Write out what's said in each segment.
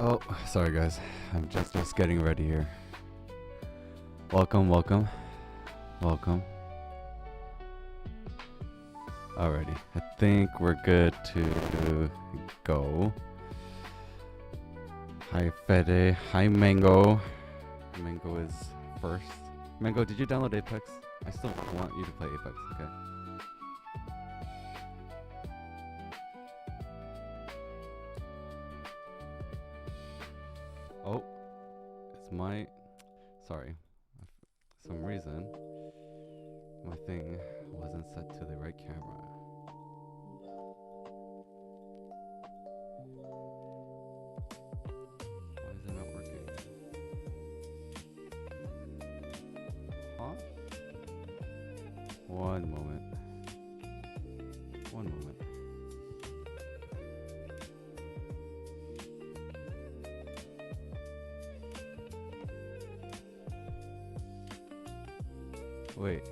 Oh, sorry guys. I'm just getting ready here. Welcome. Alrighty. I think we're good to go. Hi Fede. Hi Mango. Mango is first. Mango, did you download Apex? I still want you to play Apex, okay? Oh, it's my... Sorry. For some reason, my thing wasn't set to the right camera. Why is it not working? Huh? One moment. Wait.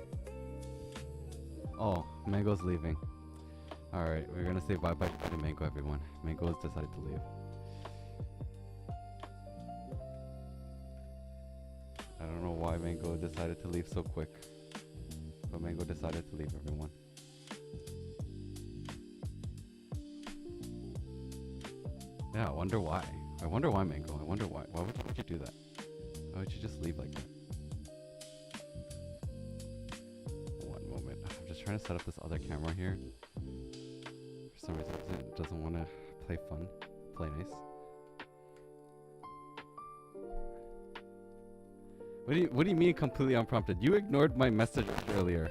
Oh, Mango's leaving. Alright, we're gonna say bye-bye to Mango, everyone. Mango has decided to leave. I don't know why Mango decided to leave so quick. But Mango decided to leave, everyone. Yeah, I wonder why. Mango. I wonder why. Why would you do that? Why would you just leave like that? Trying to set up this other camera here. For some reason it doesn't want to play nice. What do you mean completely unprompted? You ignored my message earlier.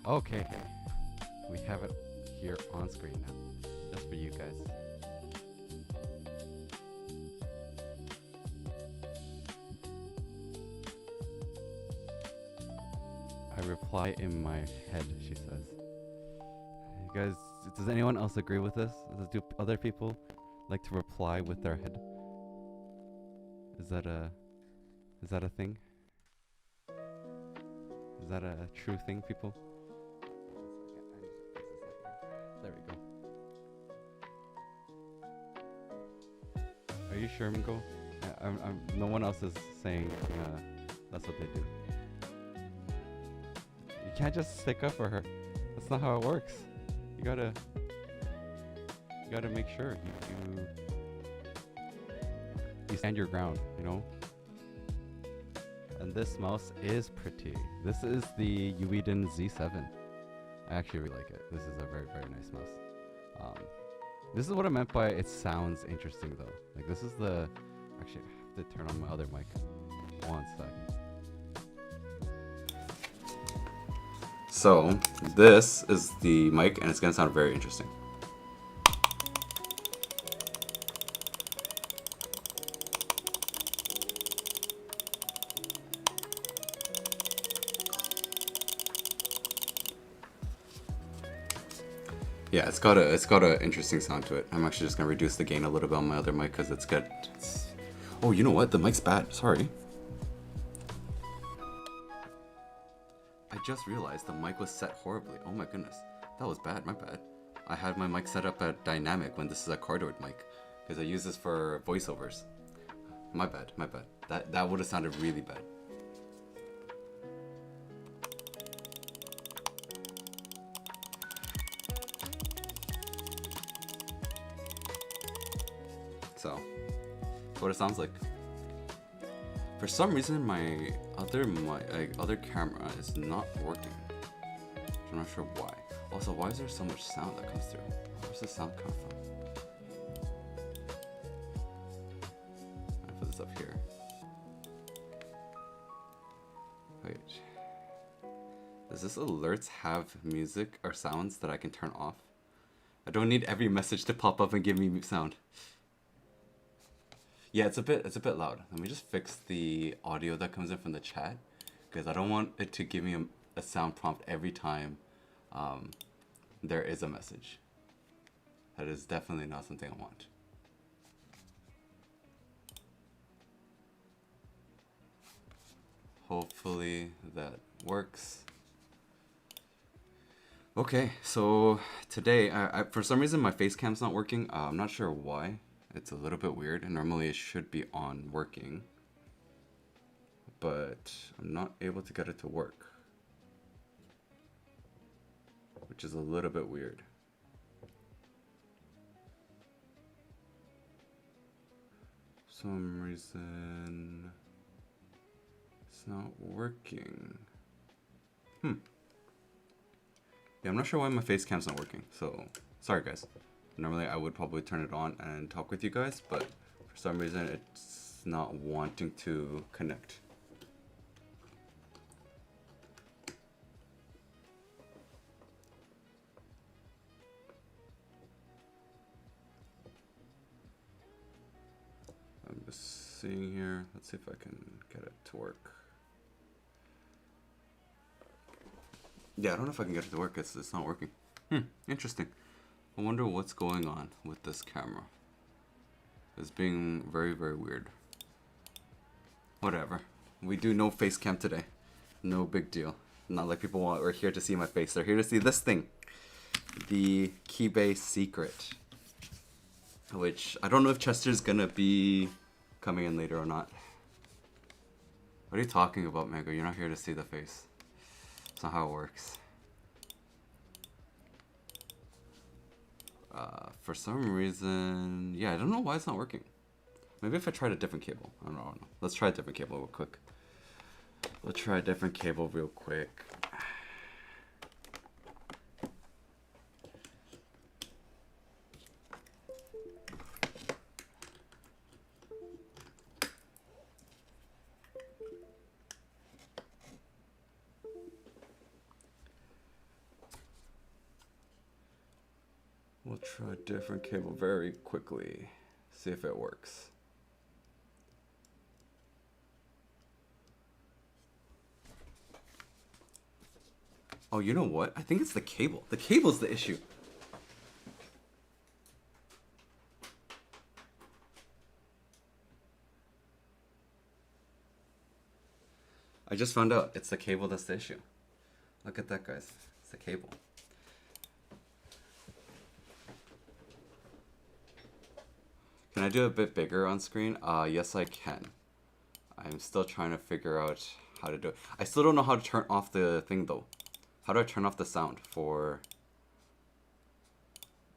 Okay, we have it here on screen now, just for you guys. I reply in my head, she says. You guys, does anyone else agree with this? Do other people like to reply with their head? Is that a thing? Is that a true thing, people? There we go. Are you sure, Mingo? No one else is saying that's what they do. You can't just stick up for her. That's not how it works. You gotta make sure you stand your ground, you know? And this mouse is pretty. This is the Ueden Z7. I actually really like it. This is a very, very nice mouse. This is what I meant by it sounds interesting though. Like this is the... Actually, I have to turn on my other mic. One sec. So, this is the mic and it's gonna sound very interesting. Yeah, it's got a interesting sound to it. I'm actually just gonna reduce the gain a little bit on my other mic because it's good. Oh, you know what? The mic's bad. Sorry. I just realized the mic was set horribly. Oh my goodness, that was bad. My bad. I had my mic set up at dynamic when this is a cardioid mic because I use this for voiceovers. My bad. That would have sounded really bad. So, that's what it sounds like. For some reason, my other camera is not working. I'm not sure why. Also, why is there so much sound that comes through? Where's the sound come from? I put this up here. Wait. Does this alerts have music or sounds that I can turn off? I don't need every message to pop up and give me sound. Yeah, it's a bit loud. Let me just fix the audio that comes in from the chat because I don't want it to give me a sound prompt every time there is a message. That is definitely not something I want. Hopefully that works. Okay, so today, for some reason my face cam's not working. I'm not sure why. It's a little bit weird, and normally it should be on working. But I'm not able to get it to work, which is a little bit weird. For some reason it's not working. Yeah, I'm not sure why my face cam's not working, so sorry guys. Normally I would probably turn it on and talk with you guys, but for some reason it's not wanting to connect. I'm just seeing here. Let's see if I can get it to work. Yeah, I don't know if I can get it to work. It's not working. Interesting. I wonder what's going on with this camera. It's being very, very weird. Whatever. We do no face cam today. No big deal. Not like people are here to see my face. They're here to see this thing. The Keybay secret. Which, I don't know if Chester's gonna be coming in later or not. What are you talking about, Mega? You're not here to see the face. That's not how it works. For some reason, yeah, I don't know why it's not working. Maybe if I tried a different cable. I don't know. Let's try a different cable real quick. Let's try a different cable real quick. We'll try a different cable very quickly. See if it works. Oh, you know what? I think it's the cable. The cable's the issue. I just found out it's the cable that's the issue. Look at that, guys. It's the cable. Can I do a bit bigger on screen? Yes, I can. I'm still trying to figure out how to do it. I still don't know how to turn off the thing, though. How do I turn off the sound for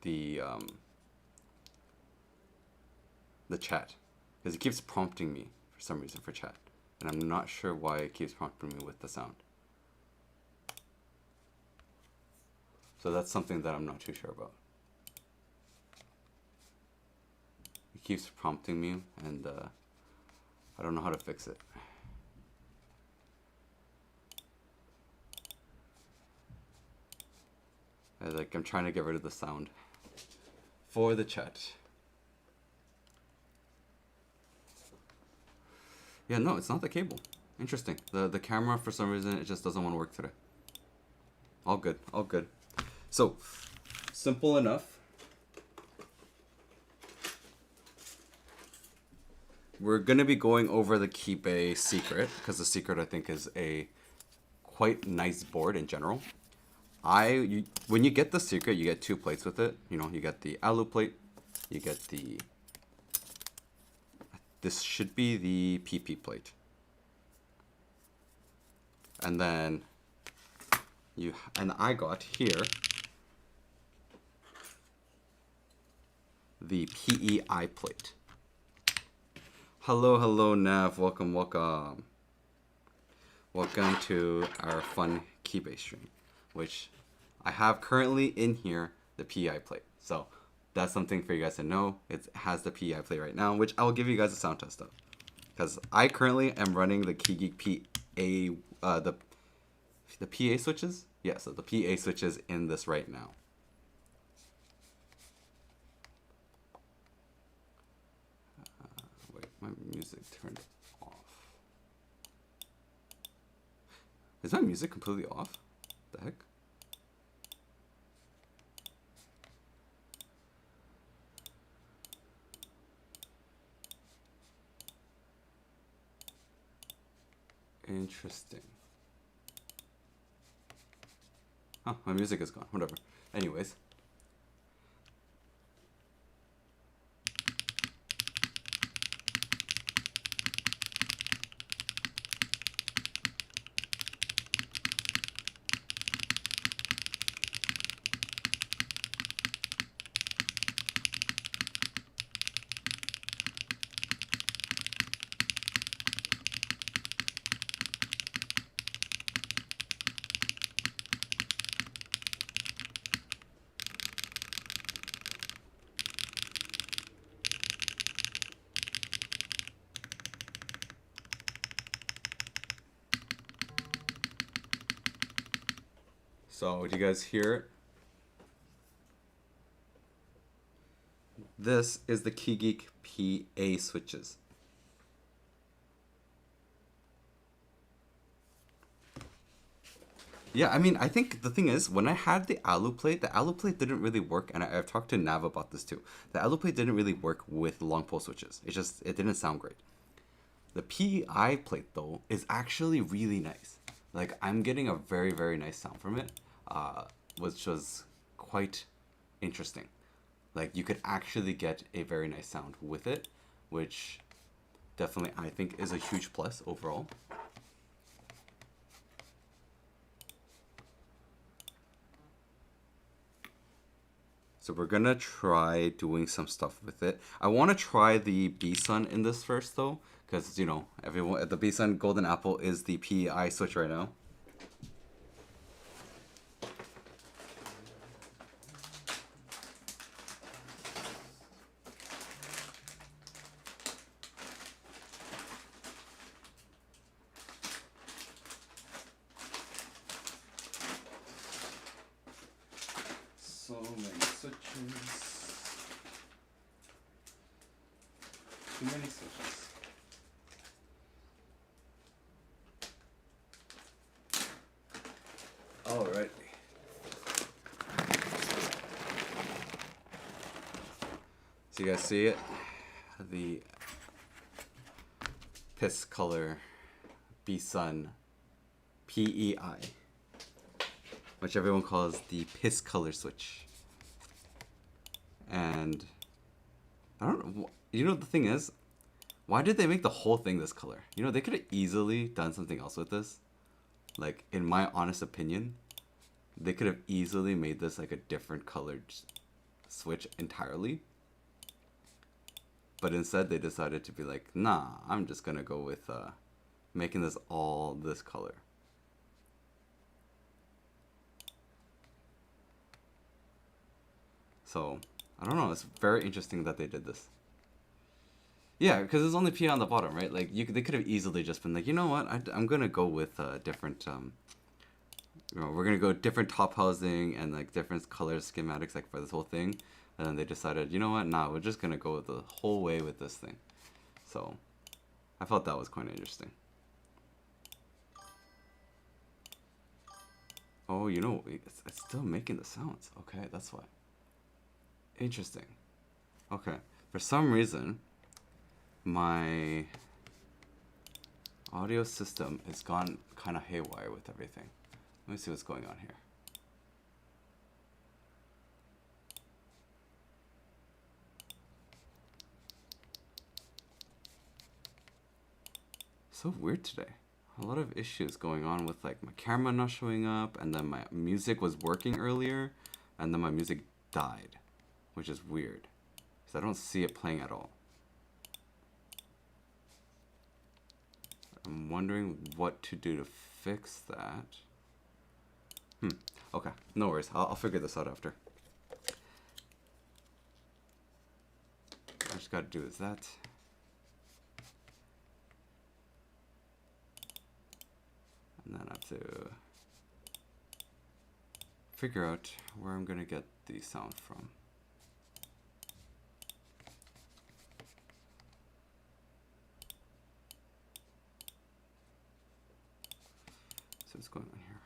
the chat? Because it keeps prompting me for some reason for chat. And I'm not sure why it keeps prompting me with the sound. So that's something that I'm not too sure about. It keeps prompting me, and I don't know how to fix it. I'm trying to get rid of the sound for the chat. Yeah, no, it's not the cable. Interesting. The camera, for some reason, it just doesn't want to work today. All good, all good. So, simple enough. We're going to be going over the Keybay secret, because the secret, I think, is a quite nice board in general. When you get the secret, you get 2 plates with it. You know, you get the alu plate, you get the... This should be the PP plate. And then I got here the PEI plate. Hello, hello, Nav. Welcome, welcome. Welcome to our fun Keybay stream, which I have currently in here the PEI plate. So that's something for you guys to know. It has the PEI plate right now, which I will give you guys a sound test of. Because I currently am running the KeyGeek PA, the PA switches? Yeah, so the PA switches in this right now. Wait. My music turned off. Is my music completely off? The heck? Interesting. Oh, my music is gone. Whatever. Anyways. So, do you guys hear it? This is the KeyGeek PA switches. Yeah, I mean, I think the thing is, when I had the alu plate didn't really work, and I've talked to Nav about this too. The alu plate didn't really work with long pole switches. It didn't sound great. The PI plate though is actually really nice. Like, I'm getting a very, very nice sound from it, which was quite interesting. Like, you could actually get a very nice sound with it, which definitely I think is a huge plus overall. So we're gonna try doing some stuff with it. I want to try the B-Sun in this first though, because you know everyone, the B-Sun Golden Apple is the PI switch right now. So many switches. Too many switches. Alright. So you guys see it? The piss color B-Sun PEI, which everyone calls the piss color switch. And I don't know, you know, the thing is, why did they make the whole thing this color? You know, they could have easily done something else with this. Like, in my honest opinion, they could have easily made this like a different colored switch entirely. But instead they decided to be like, nah, I'm just gonna go with making this all this color. So, I don't know, it's very interesting that they did this. Yeah, because there's only P on the bottom, right? Like, they could have easily just been like, you know what, I'm gonna go with different, you know, we're gonna go different top housing and like different color schematics like for this whole thing. And then they decided, you know what, nah, we're just gonna go the whole way with this thing. So, I thought that was quite interesting. Oh, you know, it's still making the sounds. Okay, that's why. Interesting. Okay, for some reason, my audio system has gone kind of haywire with everything. Let me see what's going on here. So weird today. A lot of issues going on with like my camera not showing up, and then my music was working earlier, and then my music died, which is weird because I don't see it playing at all. I'm wondering what to do to fix that. Okay, no worries. I'll figure this out after. I just gotta do is that. And then I have to figure out where I'm gonna get the sound from. What's going on here?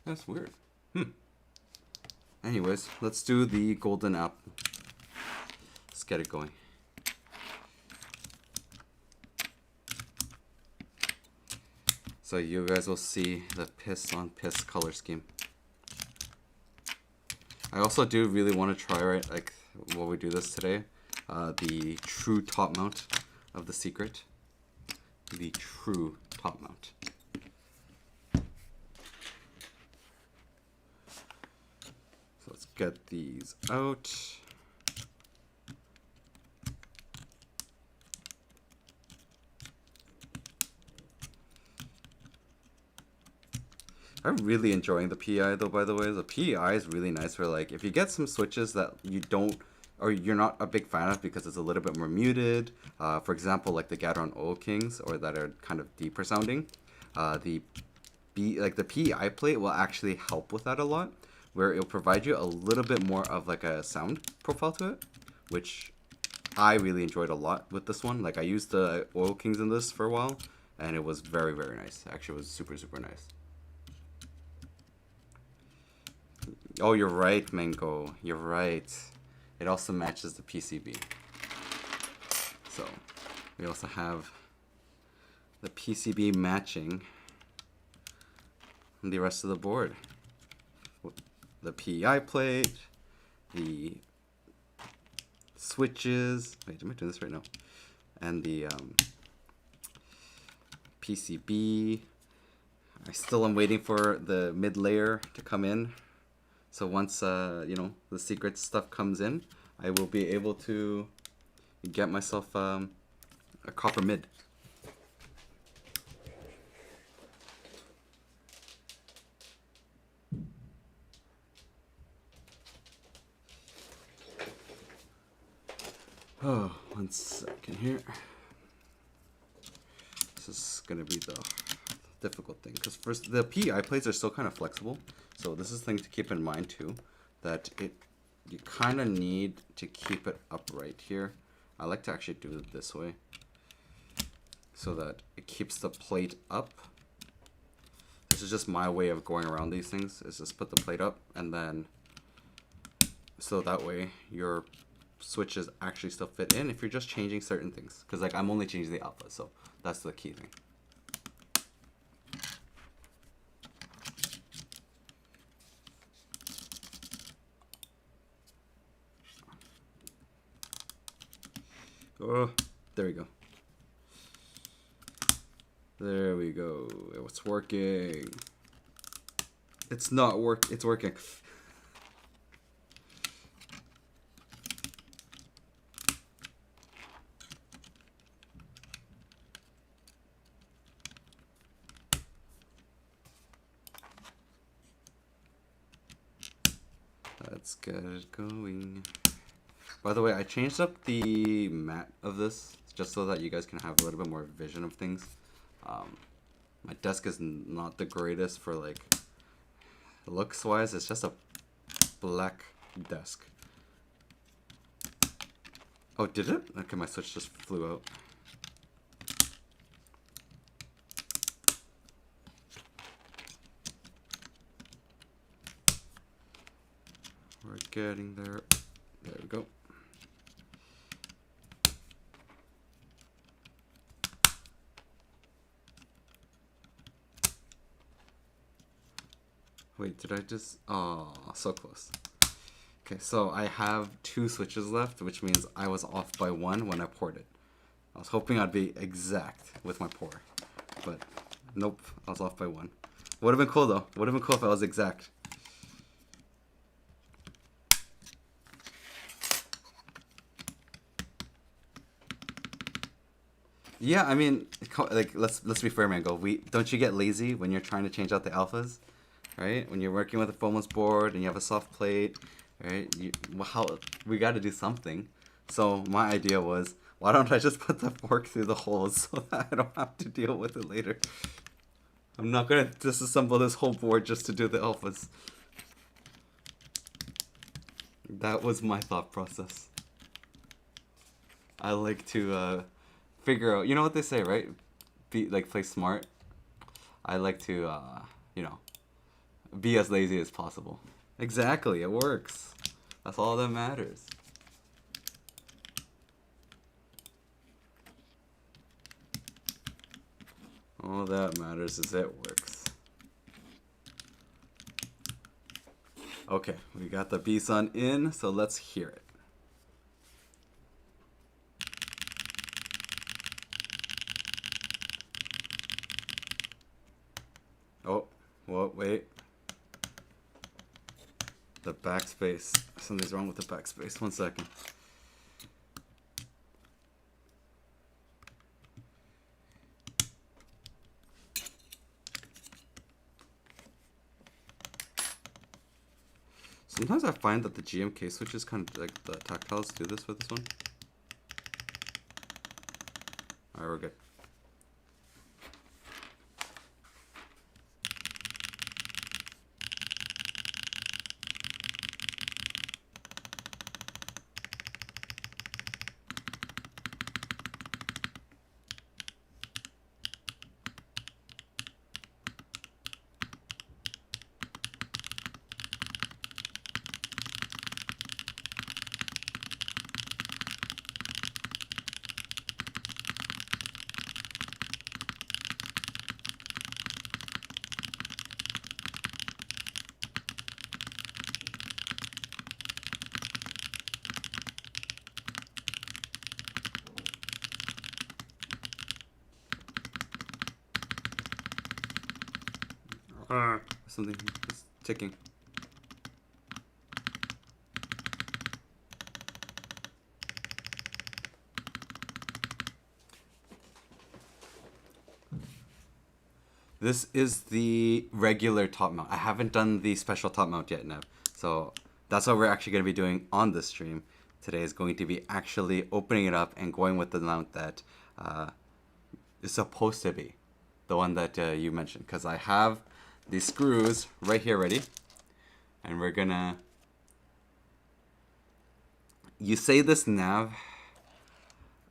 That's weird. Anyways, let's do the golden apple. Let's get it going. So you guys will see the piss on piss color scheme. I also do really want to try, right, like while we do this today, the true top mount of the Secret. The true top mount. So let's get these out. I'm really enjoying the PI though, by the way. The PI is really nice for like, if you get some switches that you don't, or you're not a big fan of because it's a little bit more muted, for example, like the Gateron Oil Kings, or that are kind of deeper sounding, the PI plate will actually help with that a lot, where it'll provide you a little bit more of like a sound profile to it, which I really enjoyed a lot with this one. Like I used the Oil Kings in this for a while, and it was very, very nice. Actually, it was super, super nice. Oh, you're right, Mango. You're right. It also matches the PCB. So, we also have the PCB matching the rest of the board. The PEI plate, the switches. Wait, am I doing this right now? And the PCB. I still am waiting for the mid layer to come in. So once, you know, the Secret stuff comes in, I will be able to get myself a copper mid. Oh, 1 second here. This is going to be the difficult thing, because first, the PI plates are still kind of flexible. So this is the thing to keep in mind too, that you kind of need to keep it upright here. I like to actually do it this way, so that it keeps the plate up. This is just my way of going around these things, is just put the plate up, and then, so that way your switches actually still fit in if you're just changing certain things. Because like I'm only changing the alpha, so that's the key thing. Oh, there we go. There we go. It's working. It's not it's working. Let's get it going. By the way, I changed up the mat of this just so that you guys can have a little bit more vision of things. My desk is not the greatest for like looks wise. It's just a black desk. Oh, did it? Okay, my switch just flew out. We're getting there. There we go. Wait, did I just... Oh, so close. Okay, so I have 2 switches left, which means I was off by 1 when I poured it. I was hoping I'd be exact with my pour, but nope, I was off by 1. Would have been cool though. Would have been cool if I was exact. Yeah, I mean, like let's be fair, Mango. Don't you get lazy when you're trying to change out the alphas? Right? When you're working with a foamless board and you have a soft plate, right? We got to do something. So my idea was, why don't I just put the fork through the holes so that I don't have to deal with it later? I'm not going to disassemble this whole board just to do the alphas. That was my thought process. I like to figure out. You know what they say, right? Be like play smart. I like to you know, be as lazy as possible. Exactly, it works. That's all that matters. All that matters is it works. Okay, we got the B-Sun in, so let's hear it. Oh, whoa, wait. The backspace. Something's wrong with the backspace. 1 second. Sometimes I find that the GMK switches kind of like the tactiles do this with this one. Alright, we're good. Something is ticking. This is the regular top mount. I haven't done the special top mount yet, Nev. So that's what we're actually going to be doing on this stream. Today is going to be actually opening it up and going with the mount that is supposed to be. The one that you mentioned. Because I have these screws right here ready. And we're gonna... You say this, Nav.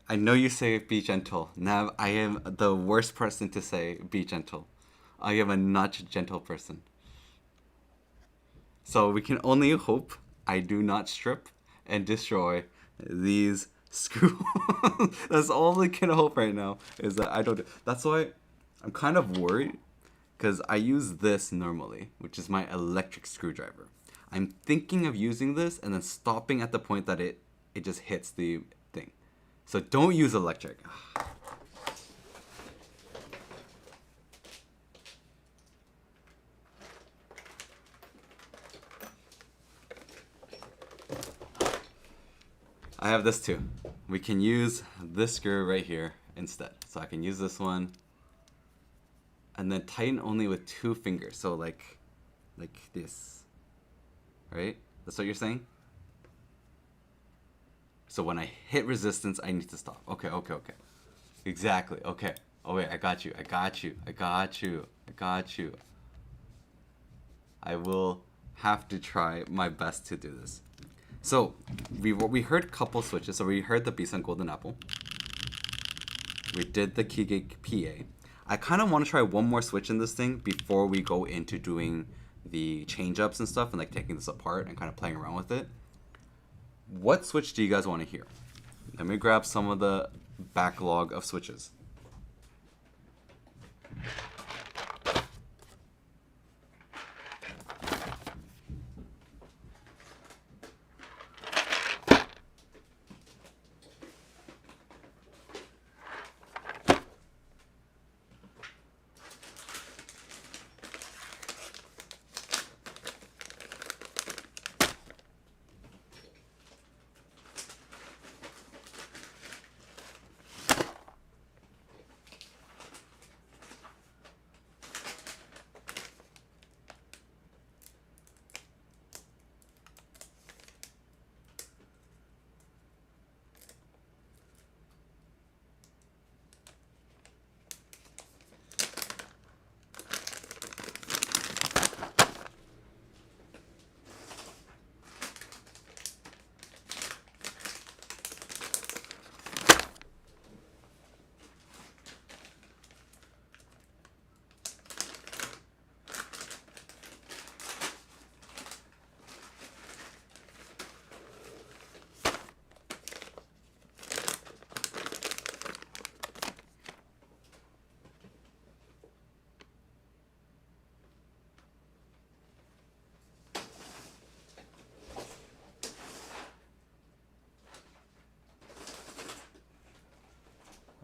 I know you say be gentle. Nav, I am the worst person to say be gentle. I am a not gentle person. So we can only hope I do not strip and destroy these screws. That's all we can hope right now, is that I don't... That's why I'm kind of worried, because I use this normally, which is my electric screwdriver. I'm thinking of using this and then stopping at the point that it just hits the thing. So don't use electric. I have this too. We can use this screw right here instead. So I can use this one and then tighten only with 2 fingers. So like this, right? That's what you're saying? So when I hit resistance, I need to stop. Okay. Exactly, okay. Oh wait, I got you. I will have to try my best to do this. So we heard a couple switches. So we heard the B-Sun Golden Apple. We did the Keybay PA. I kind of want to try one more switch in this thing before we go into doing the change-ups and stuff and like taking this apart and kind of playing around with it. What switch do you guys want to hear? Let me grab some of the backlog of switches.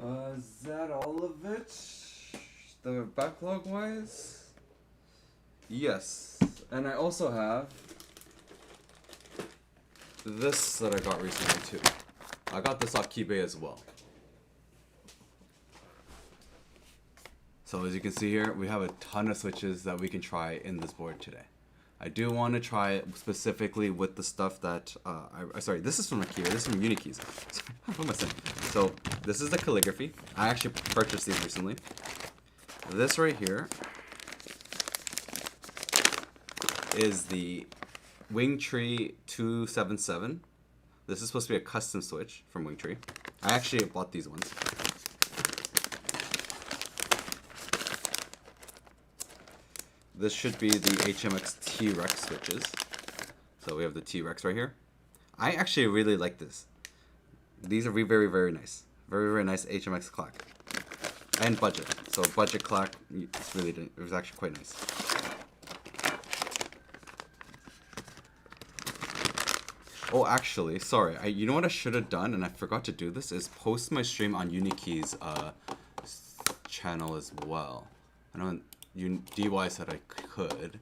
Is that all of it? The backlog wise? Yes. And I also have this that I got recently too. I got this off Keybay as well. So as you can see here, we have a ton of switches that we can try in this board today. I do want to try it specifically with the stuff that, sorry, this is from Akira, this is from Unikeys. What am I saying? So this is the calligraphy. I actually purchased these recently. This right here is the Wingtree 277. This is supposed to be a custom switch from Wingtree. I actually bought these ones. This should be the HMX T-Rex switches. So we have the T-Rex right here. I actually really like this. These are very, very nice. Very, very nice HMX clock. And budget. So budget clock, it's really, it was actually quite nice. Oh, actually, sorry. You know what I should have done, and I forgot to do this, is post my stream on Unikey's channel as well. I know DY said I could,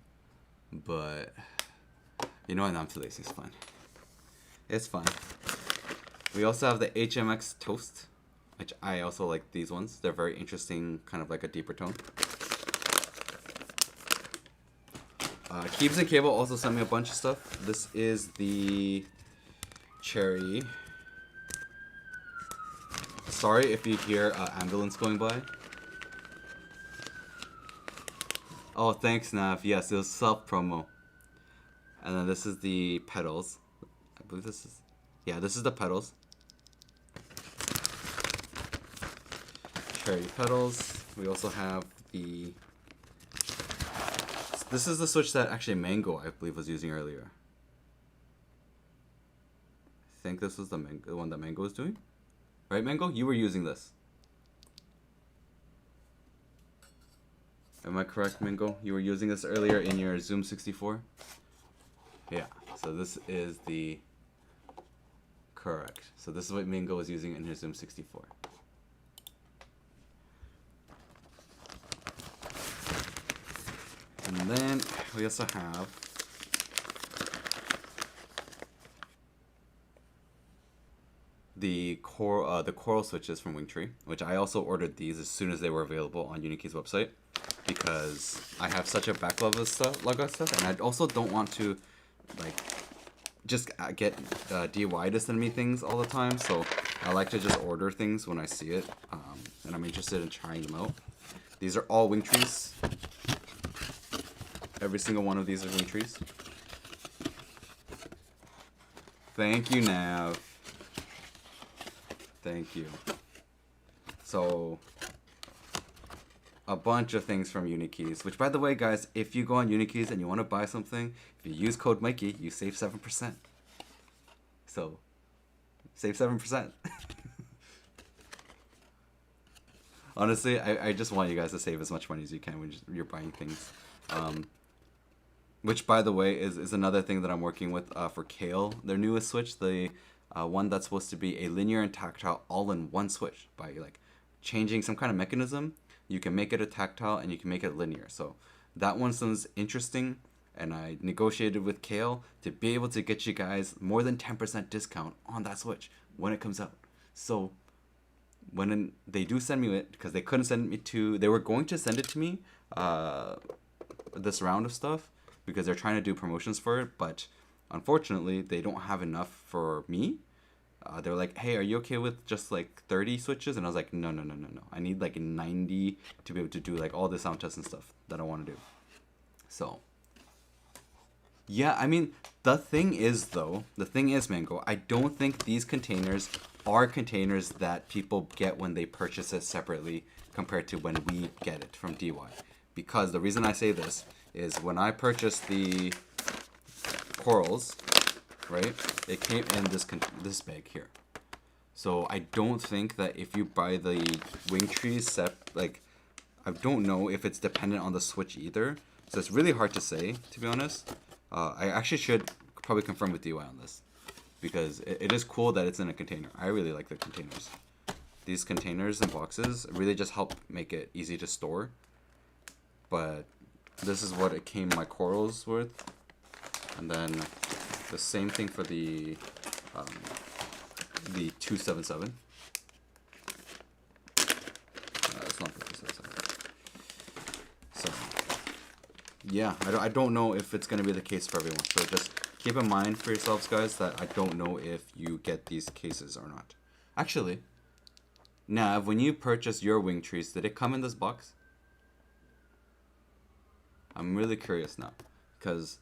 but you know what? I'm too lazy. It's fine. It's fine. We also have the HMX Toast, which I also like these ones. They're very interesting, kind of like a deeper tone. Keebs and Cable also sent me a bunch of stuff. This is the Cherry. Sorry if you hear ambulance going by. Oh, thanks, Nav. Yes, it was self-promo. And then this is the pedals. I believe this is... Yeah, this is the pedals. Cherry pedals. We also have the... This is the switch that actually Mango, I believe, was using earlier. I think this was the one that Mango was doing. Right, Mango? You were using this. Am I correct, Mingo? You were using this earlier in your Zoom 64? Yeah, so this is the... Correct. So this is what Mingo was using in his Zoom 64. And then we also have... the coral switches from Wingtree, which I also ordered these as soon as they were available on Unikey's website, because I have such a backlog of stuff, and I also don't want to like just get DY to send me things all the time. So I like to just order things when I see it, and I'm interested in trying them out. These are all Wingtrees. Every single one of these are Wingtrees. Thank you, Nav. Thank you. So, a bunch of things from Unikeys, which, by the way, guys, if you go on Unikeys and you want to buy something, if you use code Mikey, you save 7%. So, save 7%. Honestly, I just want you guys to save as much money as you can when you're buying things. Which, by the way, is another thing that I'm working with for Kale, their newest switch, the one that's supposed to be a linear and tactile all-in-one switch. By like changing some kind of mechanism, you can make it a tactile and you can make it linear. So that one sounds interesting, and I negotiated with Kale to be able to get you guys more than 10% discount on that switch when it comes out. So when they do send me it, because they couldn't send me to, they were going to send it to me this round of stuff because they're trying to do promotions for it, but unfortunately, they don't have enough for me. They were like, hey, are you okay with just like 30 switches? And I was like, no. I need like 90 to be able to do like all the sound tests and stuff that I want to do. So, yeah, I mean, the thing is, Mango, I don't think these containers are containers that people get when they purchase it separately compared to when we get it from DY. Because the reason I say this is when I purchased the corals, right, it came in this bag here. So I don't think that if you buy the Wingtree set, like, I don't know if it's dependent on the switch either. So it's really hard to say, to be honest. I actually should probably confirm with DY on this, because it is cool that it's in a container. I really like the containers. these containers and boxes really just help make it easy to store. But this is what it came my corals with. And then the same thing for the 277. It's not the 277. So yeah, I don't know if it's gonna be the case for everyone. So just keep in mind for yourselves, guys, that I don't know if you get these cases or not. Actually, Nav, when you purchased your wing trees, did it come in this box? I'm really curious now, because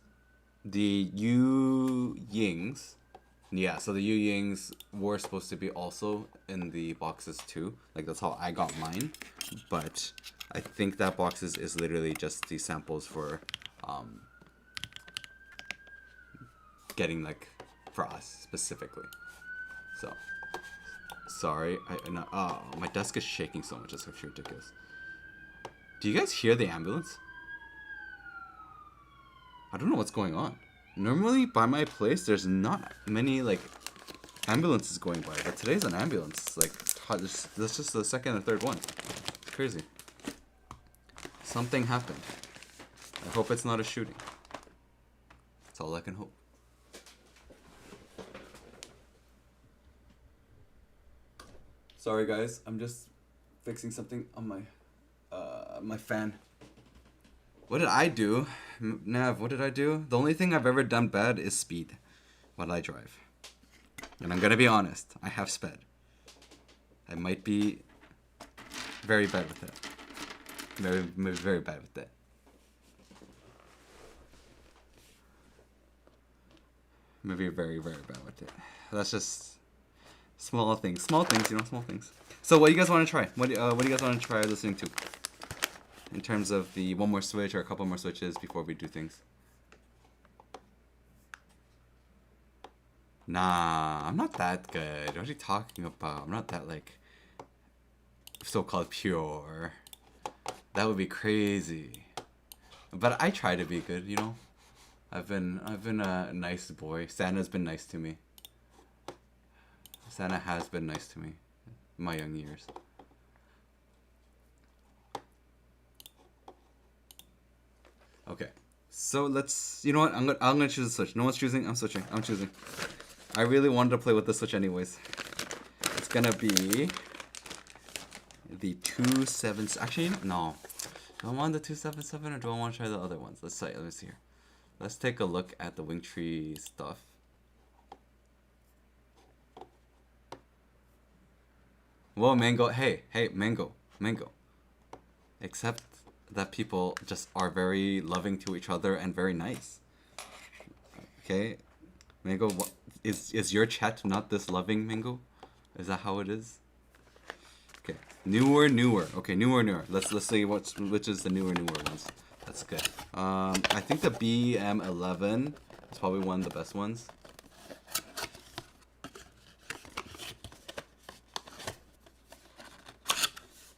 the Yu Yings, yeah, so the Yu Yings were supposed to be also in the boxes too. Like, that's how I got mine. But I think that box is literally just the samples for getting, like, for us specifically. So sorry, oh, my desk is shaking so much, it's actually ridiculous. Do you guys hear the ambulance? I don't know what's going on. Normally by my place there's not many like ambulances going by, but today's an ambulance. Like, that's just the second and third one. It's crazy. Something happened. I hope it's not a shooting. That's all I can hope. Sorry guys, I'm just fixing something on my my fan. What did I do? Nav, what did I do? The only thing I've ever done bad is speed while I drive. And I'm gonna be honest, I have sped. I might be very bad with it. Very bad with it. Maybe very bad with it. That's just small things, you know, small things. So what do you guys want to try? What do you guys want to try listening to? In terms of the one more switch or a couple more switches before we do things. Nah, I'm not that good. What are you talking about? I'm not that, like, so-called pure. That would be crazy. But I try to be good, you know. I've been a nice boy. Santa's been nice to me. Santa has been nice to me in my young years. Okay, so let's, you know what, I'm gonna choose a switch. No one's choosing, I'm switching, I'm choosing. I really wanted to play with the switch anyways. It's gonna be the 277, actually, no. Do I want the 277 or do I want to try the other ones? Let's see here. Let's take a look at the wing tree stuff. Whoa, Mango, hey, Mango. Except that people just are very loving to each other and very nice. Okay, Mango, is your chat not this loving, Mango? Is that how it is? Okay, newer. Okay, newer. Let's see which is the newer ones. That's good. I think the BM11 is probably one of the best ones.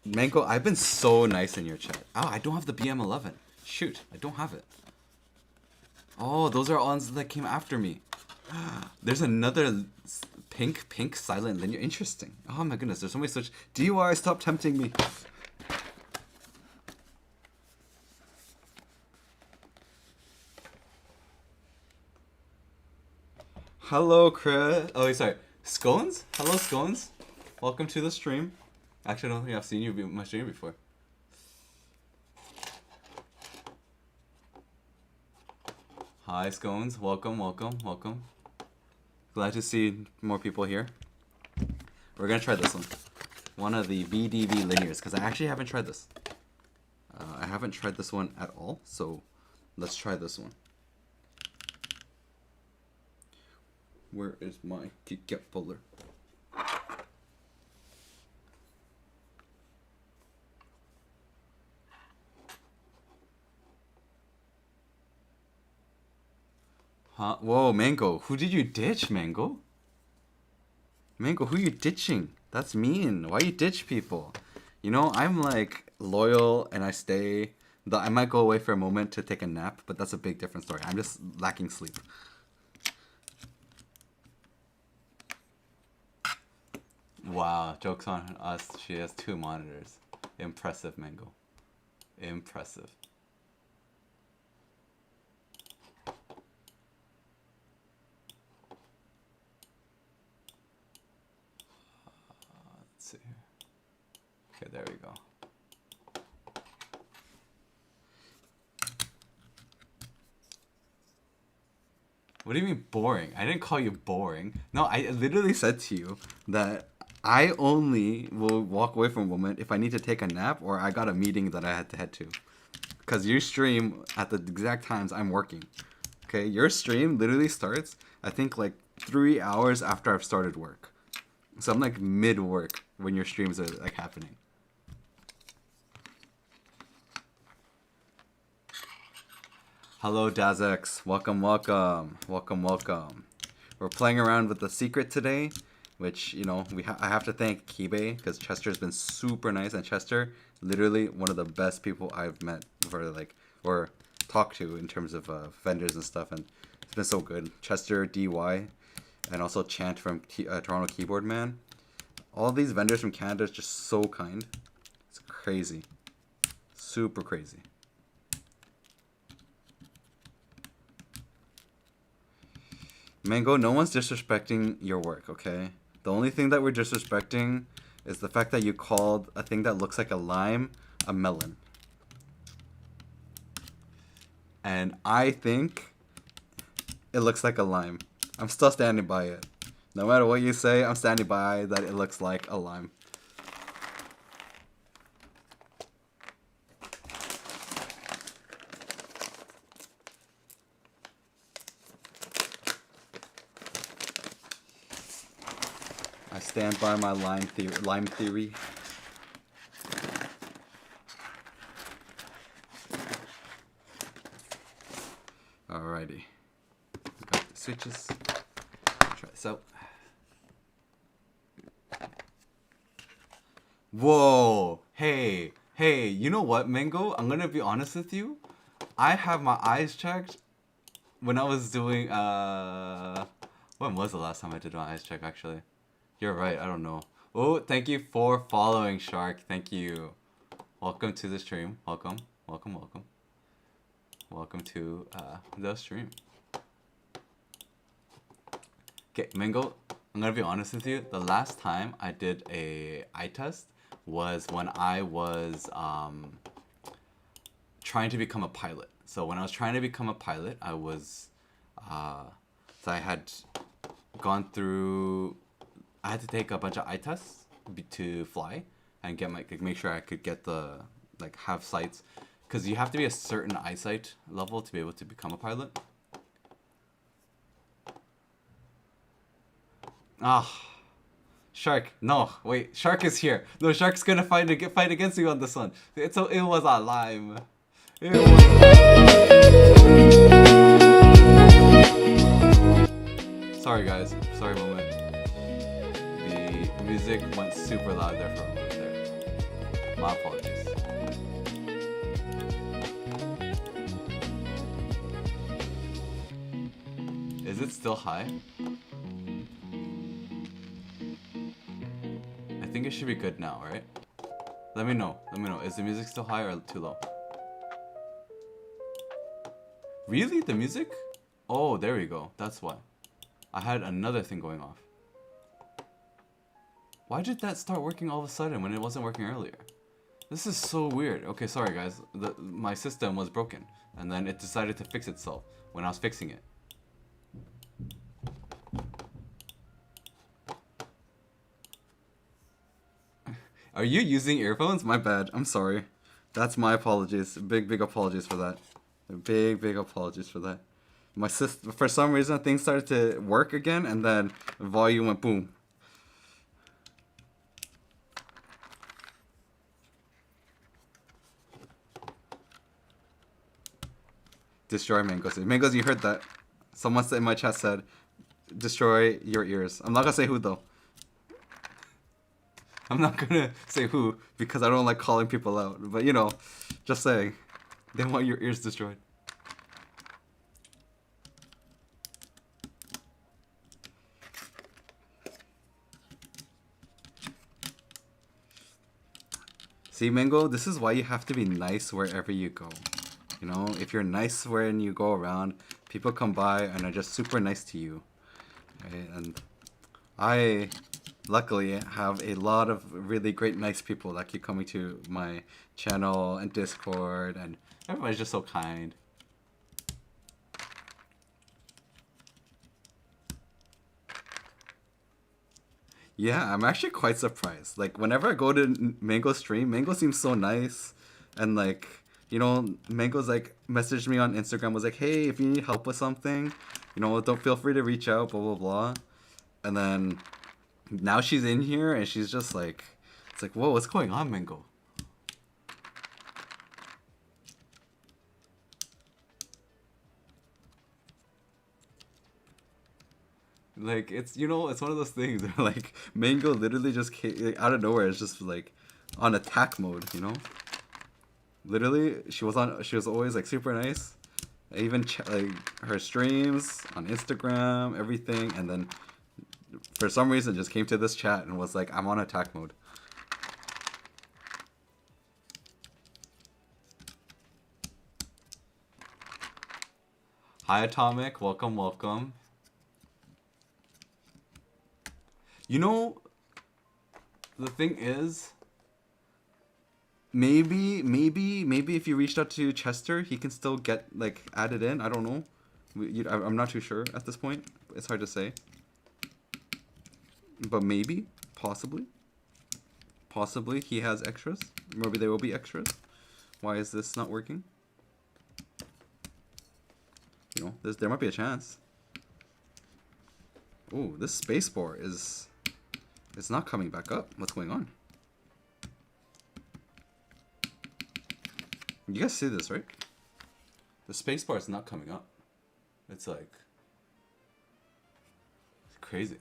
Mango, I've been so nice in your chat. Oh, I don't have the BM11. Shoot, I don't have it. Oh, those are ones that came after me. There's another pink silent linear. Interesting. Oh my goodness, there's so many such. DUI, stop tempting me. Hello, Chris. Oh, sorry. Scones? Hello, Scones. Welcome to the stream. Actually, I don't think I've seen you in my stream before. Hi, Scones. Welcome. Glad to see more people here. We're gonna try this one. One of the VDV linears, because I actually haven't tried this. I haven't tried this one at all, so let's try this one. Where is my KitKat folder? Huh? Whoa, Mango. Who did you ditch, Mango? Mango, who you ditching? That's mean. Why you ditch people? You know, I'm like loyal and I stay. I might go away for a moment to take a nap, but that's a big different story. I'm just lacking sleep. Wow, joke's on us. She has 2 monitors. Impressive, Mango. Impressive. Let's see here. Okay, there we go. What do you mean boring? I didn't call you boring. No, I literally said to you that I only will walk away from a woman if I need to take a nap or I got a meeting that I had to head to. Because you stream at the exact times I'm working. Okay, your stream literally starts, I think, like 3 hours after I've started work. So I'm like mid-work when your streams are like happening. Hello, Dazex. Welcome, welcome. Welcome, welcome. We're playing around with the secret today, which, you know, I have to thank Keybay because Chester's been super nice, and Chester, literally one of the best people I've met for like or talked to in terms of vendors and stuff, and it's been so good. Chester, DY, and also Chant from Toronto Keyboard Man. All these vendors from Canada is just so kind. It's crazy, super crazy. Mango, no one's disrespecting your work, okay? The only thing that we're disrespecting is the fact that you called a thing that looks like a lime a melon. And I think it looks like a lime. I'm still standing by it. No matter what you say, I'm standing by that it looks like a lime. I stand by my lime theory. Alrighty. Got the switches. Try this out. Whoa! Hey! Hey, you know what, Mango? I'm gonna be honest with you. I have my eyes checked when I was doing, when was the last time I did my eyes check, actually? You're right, I don't know. Oh, thank you for following, Shark. Thank you. Welcome to the stream. Welcome, welcome, welcome. Welcome to the stream. Okay, Mango, I'm gonna be honest with you. The last time I did a eye test was when I was trying to become a pilot. So when I was trying to become a pilot, I was, so I had gone through. I had to take a bunch of eye tests to fly and get make sure I could get the have sights, because you have to be a certain eyesight level to be able to become a pilot. Ah, Shark, no, wait, Shark is here. No, Shark's gonna fight against you on this one. It was a lime. Sorry guys, sorry moment. The music went super loud there for a moment there. My apologies. Is it still high? I think it should be good now, right? Let me know. Let me know. Is the music still high or too low? Really? The music? Oh, there we go. That's why. I had another thing going off. Why did that start working all of a sudden when it wasn't working earlier? This is so weird. Okay, sorry guys. My system was broken, and then it decided to fix itself when I was fixing it. Are you using earphones? My bad. I'm sorry. That's my apologies. Big apologies for that. Big apologies for that. My system, for some reason, things started to work again, and then volume went boom. Destroy Mangoes. Mangoes, you heard that. Someone in my chat said, destroy your ears. I'm not gonna say who though. I'm not gonna say who because I don't like calling people out. But you know, just saying, they want your ears destroyed. See, Mango, this is why you have to be nice wherever you go. You know, if you're nice when you go around, people come by and are just super nice to you. Right? And I, luckily, have a lot of really great, nice people that keep coming to my channel and Discord, and everybody's just so kind. Yeah, I'm actually quite surprised. Like, whenever I go to Mango's stream, Mango seems so nice. And, like, you know, Mango's, like, messaged me on Instagram, was like, hey, if you need help with something, you know, don't feel free to reach out, blah, blah, blah. And then now she's in here, and she's just, like, it's like, whoa, what's going on, Mango? Like, it's, you know, it's one of those things where, like, Mango literally just came, like, out of nowhere. It's just, like, on attack mode, you know? Literally, she was always, like, super nice. Even, like, her streams on Instagram, everything. And then, for some reason, just came to this chat and was like, I'm on attack mode. Hi, Atomic. Welcome, welcome. You know, the thing is, maybe if you reached out to Chester, he can still get, like, added in. I don't know. I'm not too sure at this point. It's hard to say. But maybe, possibly he has extras. Maybe there will be extras. Why is this not working? You know, there might be a chance. Oh, this spacebar is... It's not coming back up. What's going on? You guys see this, right? The spacebar is not coming up. It's like... It's crazy.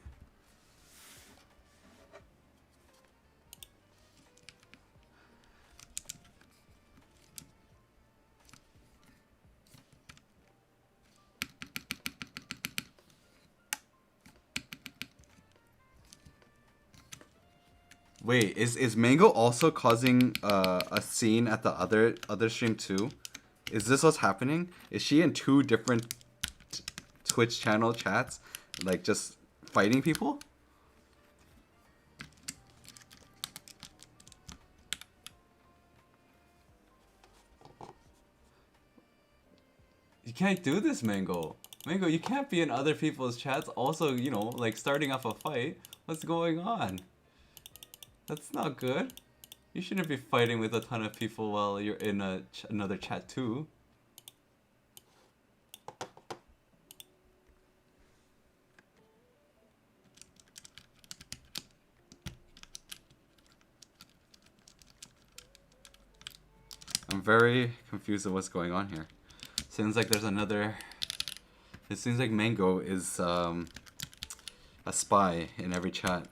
Wait, is Mango also causing a scene at the other stream too? Is this what's happening? Is she in two different Twitch channel chats, like just fighting people? You can't do this, Mango. Mango, you can't be in other people's chats also, you know, like starting off a fight. What's going on? That's not good. You shouldn't be fighting with a ton of people while you're in another chat too. I'm very confused at what's going on here. Seems like there's another... It seems like Mango is a spy in every chat.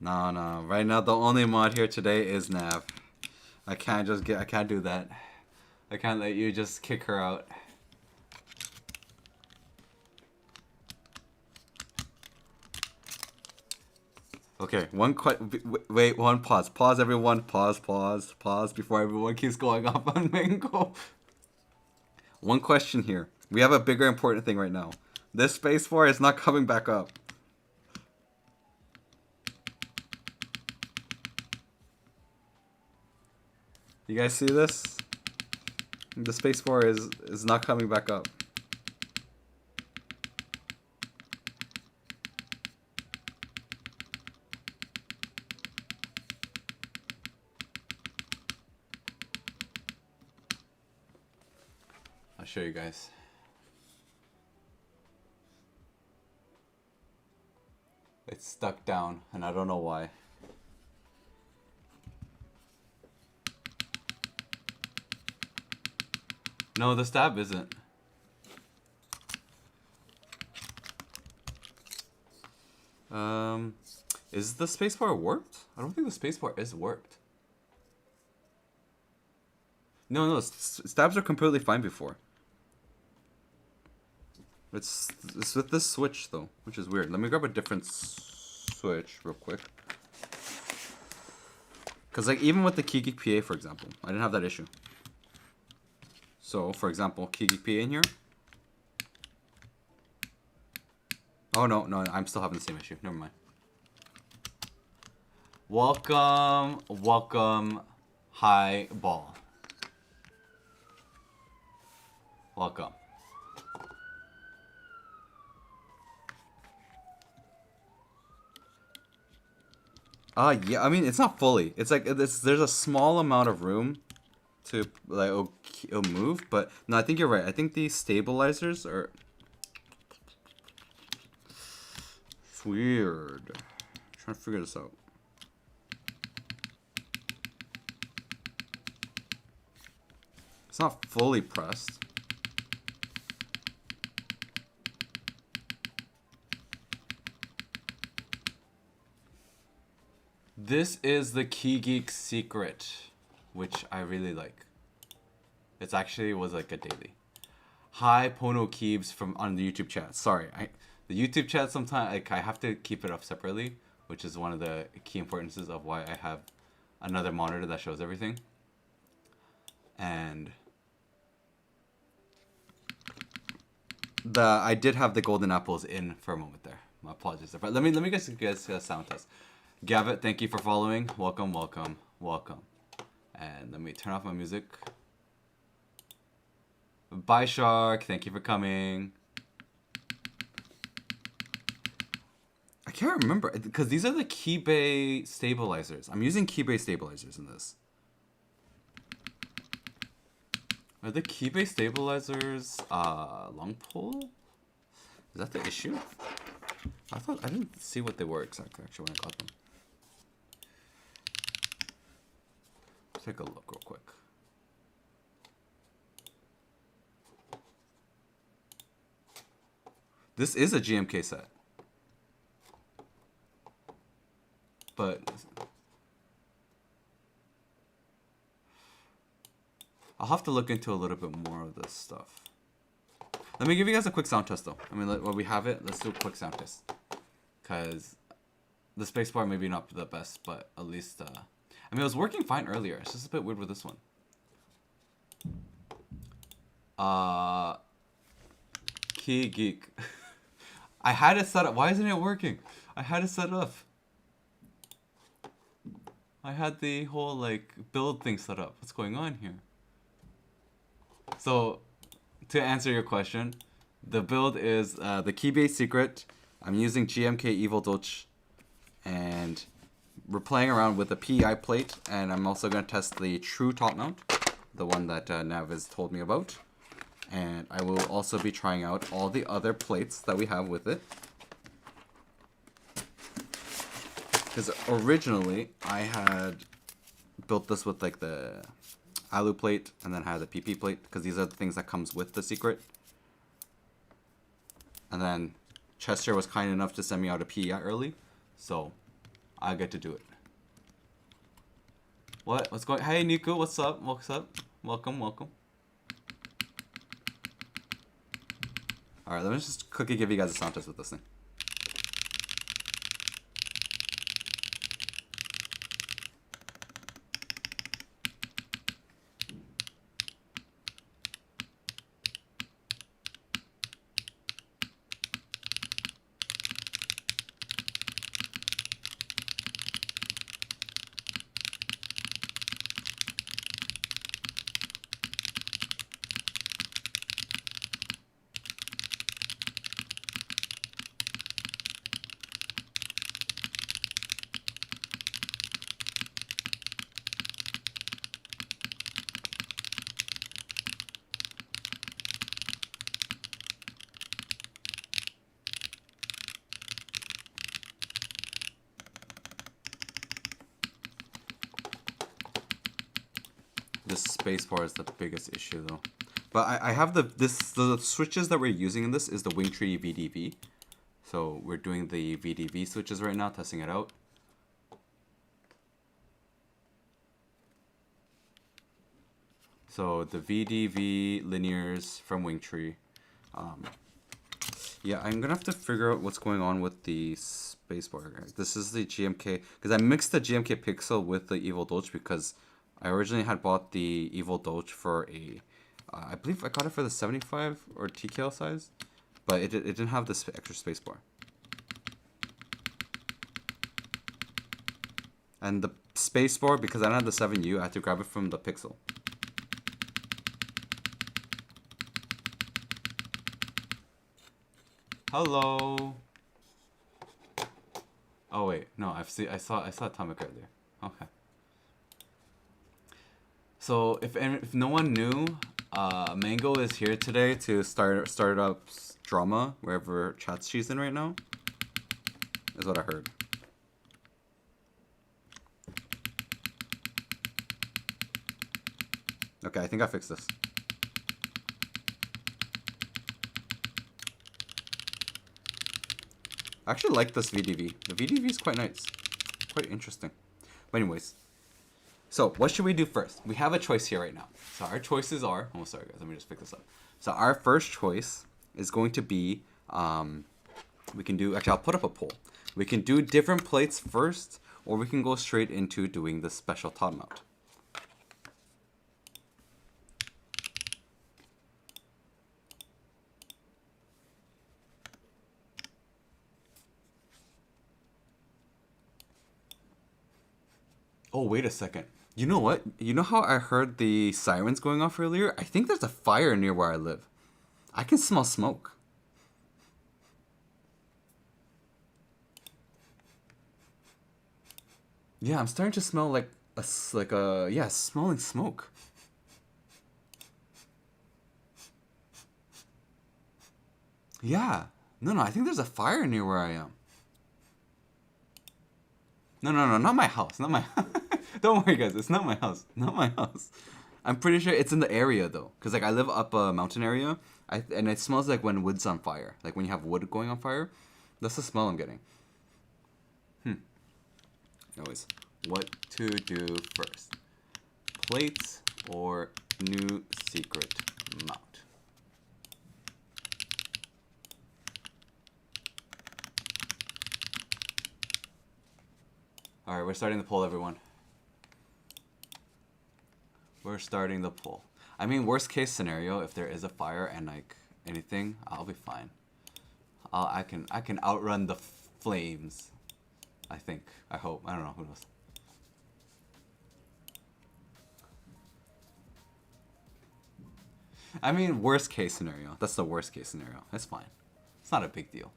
No. Right now, the only mod here today is Nav. I can't do that. I can't let you just kick her out. Okay, wait, one pause. Pause, everyone. Pause before everyone keeps going off on Mango. One question here. We have a bigger important thing right now. This spacebar is not coming back up. You guys see this? The spacebar is not coming back up. I'll show you guys. It's stuck down, and I don't know why. No, the stab isn't. Is the spacebar warped? I don't think the spacebar is warped. No, stabs are completely fine before. It's with this switch though, which is weird. Let me grab a different switch real quick. Cause like even with the Keybay PA, for example, I didn't have that issue. So for example, Keybay PA in here. Oh no, I'm still having the same issue. Never mind. Welcome, high ball. Welcome. Yeah, I mean it's not fully. It's like there's a small amount of room to like it'll move, but no, I think you're right. I think these stabilizers are. It's weird. I'm trying to figure this out. It's not fully pressed. This is the Key Geek secret, which I really like. It's actually was like a daily. Hi Pono Keebs from on the YouTube chat. Sorry, the YouTube chat sometimes like I have to keep it up separately, which is one of the key importances of why I have another monitor that shows everything. And I did have the golden apples in for a moment there. My apologies, but let me get a sound test. Gavit, thank you for following. Welcome. And let me turn off my music. Bye Shark, thank you for coming. I can't remember because these are the Keybay stabilizers. I'm using Keybay stabilizers in this. Are the Keybay stabilizers long pole? Is that the issue? I thought I didn't see what they were exactly actually when I got them. Let's take a look real quick. This is a GMK set. But I'll have to look into a little bit more of this stuff. Let me give you guys a quick sound test though. I mean, while we have it, let's do a quick sound test. Because the spacebar maybe not the best, but at least, I mean, it was working fine earlier. It's just a bit weird with this one. Key Geek. I had it set up. Why isn't it working? I had it set up. I had the whole like build thing set up. What's going on here? So, to answer your question, the build is the Keybay secret. I'm using GMK Evil Dolch, and we're playing around with the PEI plate, and I'm also going to test the true top mount, the one that Nav has told me about. And I will also be trying out all the other plates that we have with it. Because originally, I had built this with like the alu plate, and then had the PP plate, because these are the things that comes with the secret. And then Chester was kind enough to send me out a PEI early, so I get to do it. What's going? Hey Nico, what's up? Welcome. All right, let me just quickly give you guys a sound test with this thing. This spacebar is the biggest issue though. But I have the switches that we're using in this is the Wingtree VDV. So we're doing the VDV switches right now, testing it out. So the VDV linears from Wingtree. Yeah, I'm gonna have to figure out what's going on with the spacebar. This is the GMK, because I mixed the GMK Pixel with the Evil Doge because I originally had bought the Evil Doge for a, I believe I got it for the 75 or TKL size, but it didn't have this extra spacebar. And the spacebar, because I don't have the 7U, I had to grab it from the Pixel. Hello. Oh wait, no, I saw Atomic earlier. Okay. So if no one knew, Mango is here today to start up drama wherever chat she's in right now. Is what I heard. Okay, I think I fixed this. I actually like this VDV. The VDV is quite nice. Quite interesting. But anyways. So, what should we do first? We have a choice here right now. So, our choices are... Oh, sorry, guys. Let me just pick this up. So, our first choice is going to be... we can do... Actually, I'll put up a poll. We can do different plates first, or we can go straight into doing the special top mount. Oh, wait a second. You know what? You know how I heard the sirens going off earlier? I think there's a fire near where I live. I can smell smoke. Yeah, I'm starting to smell like yeah, smelling smoke. Yeah. No, I think there's a fire near where I am. No, not my house. Not my Don't worry, guys. It's not my house. Not my house. I'm pretty sure it's in the area, though. Because, like, I live up a mountain area. And it smells like when wood's on fire. Like, when you have wood going on fire. That's the smell I'm getting. Anyways, what to do first? Plates or new secret mount? Alright, we're starting the poll, everyone. We're starting the poll. I mean, worst case scenario, if there is a fire and like anything, I'll be fine. I can outrun the flames. I think. I hope. I don't know. Who knows? I mean, worst case scenario. That's the worst case scenario. It's fine. It's not a big deal.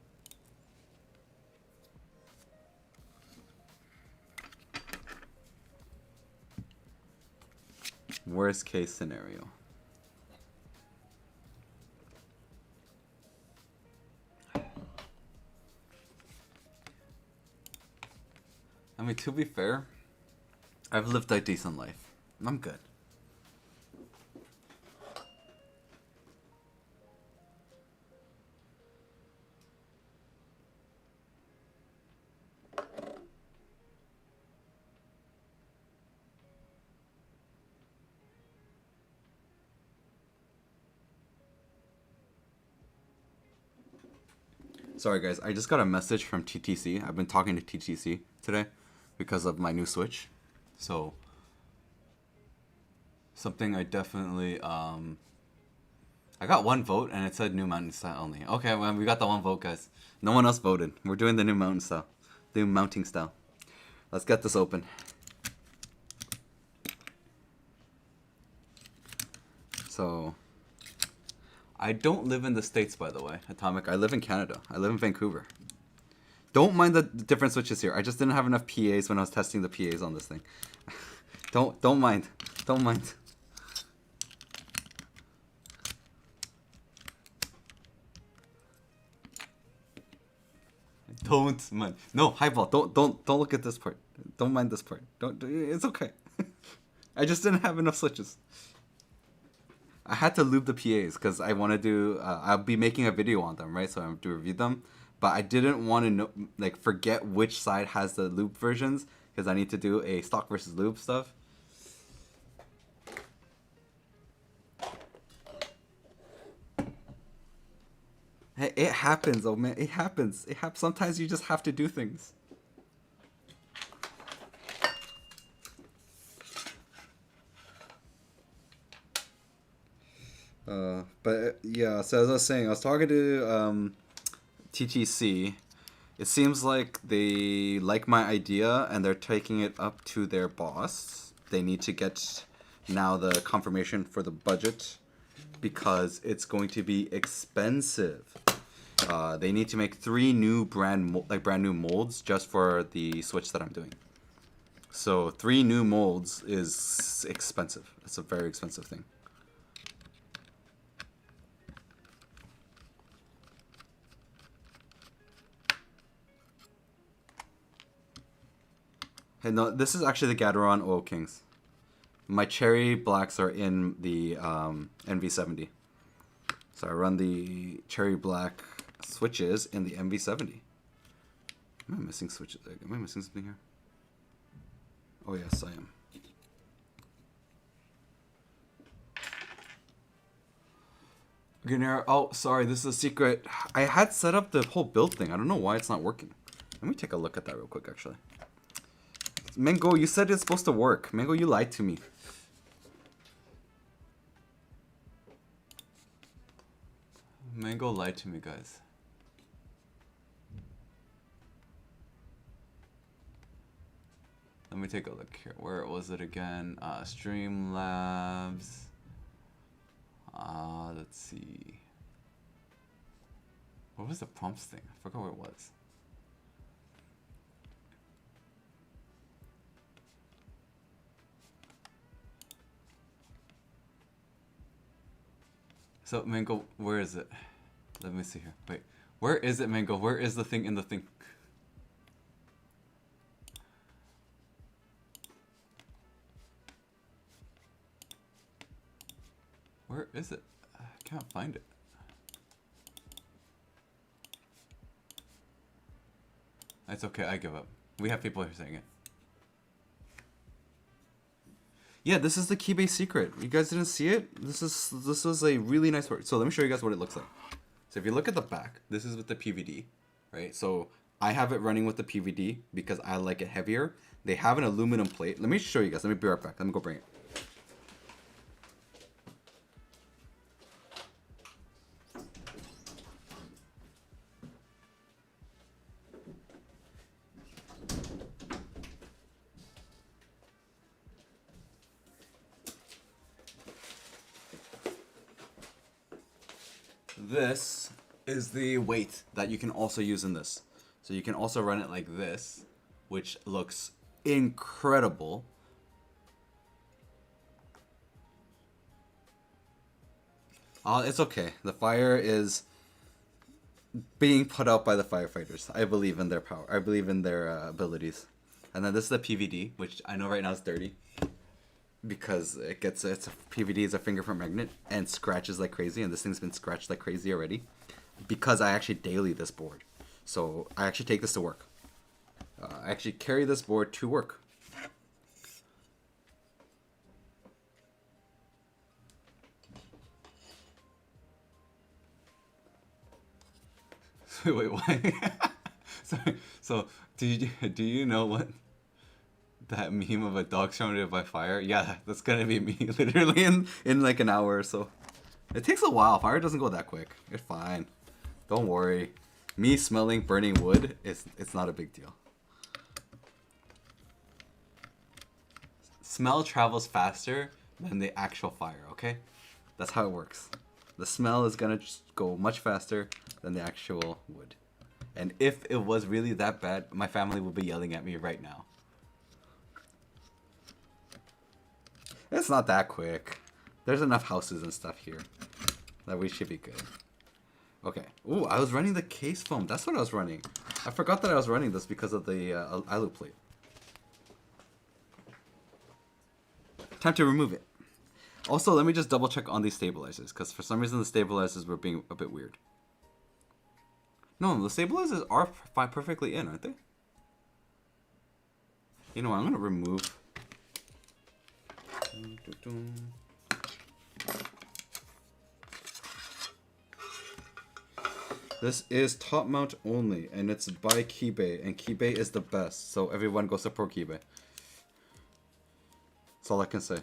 Worst case scenario. I mean, to be fair, I've lived a decent life. I'm good. Sorry guys, I just got a message from TTC. I've been talking to TTC today because of my new Switch. So something I definitely I got one vote and it said new mountain style only. Okay, well, we got the one vote, guys. No one else voted. We're doing the new mountain style. The new mounting style. Let's get this open. So I don't live in the States, by the way, Atomic. I live in Canada. I live in Vancouver. Don't mind the different switches here. I just didn't have enough PAs when I was testing the PAs on this thing. Don't mind. Don't mind. Don't mind. No, highball. Don't look at this part. Don't mind this part. Don't. It's okay. I just didn't have enough switches. I had to lube the PAs because I want to do. I'll be making a video on them, right? So I have to review them, but I didn't want to know, like, forget which side has the lube versions because I need to do a stock versus lube stuff. Hey, it happens, oh man. It happens. It happens. Sometimes you just have to do things. But yeah, so as I was saying, I was talking to TTC. It seems like they like my idea and they're taking it up to their boss. They need to get now the confirmation for the budget because it's going to be expensive. They need to make 3 new brand new molds just for the Switch that I'm doing. So 3 new molds is expensive. It's a very expensive thing. Hey, no, this is actually the Gateron Oil Kings. My cherry blacks are in the NV70. So I run the cherry black switches in the MV70. Am I missing switches? Am I missing something here? Oh yes, I am. Guinea. Oh, sorry, this is a secret. I had set up the whole build thing. I don't know why it's not working. Let me take a look at that real quick, actually. Mango, you said it's supposed to work. Mango, you lied to me. Mango lied to me, guys. Let me take a look here. Where was it again? Streamlabs. Let's see. What was the prompts thing? I forgot where it was. So, Mango, where is it? Let me see here. Wait. Where is it, Mango? Where is the thing in the thing? Where is it? I can't find it. It's okay, I give up. We have people here saying it. Yeah, this is the Keybay secret. You guys didn't see it? This was a really nice work. So let me show you guys what it looks like. So if you look at the back, this is with the PVD, right? So I have it running with the PVD because I like it heavier. They have an aluminum plate. Let me show you guys. Let me be right back. Let me go bring it. This is the weight that you can also use in this. So you can also run it like this, which looks incredible. It's okay. The fire is being put out by the firefighters. I believe in their power. I believe in their abilities. And then this is the PVD, which I know right now is dirty. Because it's a PVD is a fingerprint magnet and scratches like crazy, and this thing's been scratched like crazy already. Because I actually daily this board, so I actually take this to work. I actually carry this board to work. Wait, why? Sorry. So do you know what? That meme of a dog surrounded by fire? Yeah, that's gonna be me literally in like an hour or so. It takes a while. Fire doesn't go that quick. It's fine. Don't worry. Me smelling burning wood it's not a big deal. Smell travels faster than the actual fire, okay? That's how it works. The smell is gonna just go much faster than the actual wood. And if it was really that bad, my family would be yelling at me right now. It's not that quick. There's enough houses and stuff here that we should be good. Okay. Ooh, I was running the case foam. That's what I was running. I forgot that I was running this because of the alu plate. Time to remove it. Also, let me just double check on these stabilizers, because for some reason the stabilizers were being a bit weird. No, the stabilizers are perfectly in, aren't they? You know what, I'm going to remove... This is top mount only, and it's by Keybay, and Keybay is the best. So everyone go support Keybay. That's all I can say.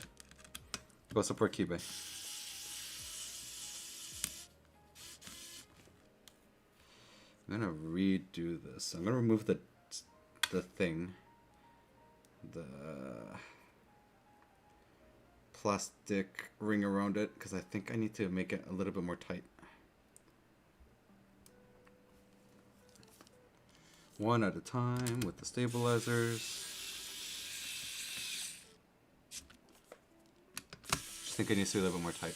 Go support Keybay. I'm gonna redo this. I'm gonna remove the thing. The plastic ring around it, because I think I need to make it a little bit more tight. One at a time with the stabilizers. Just think it needs to be a little bit more tight.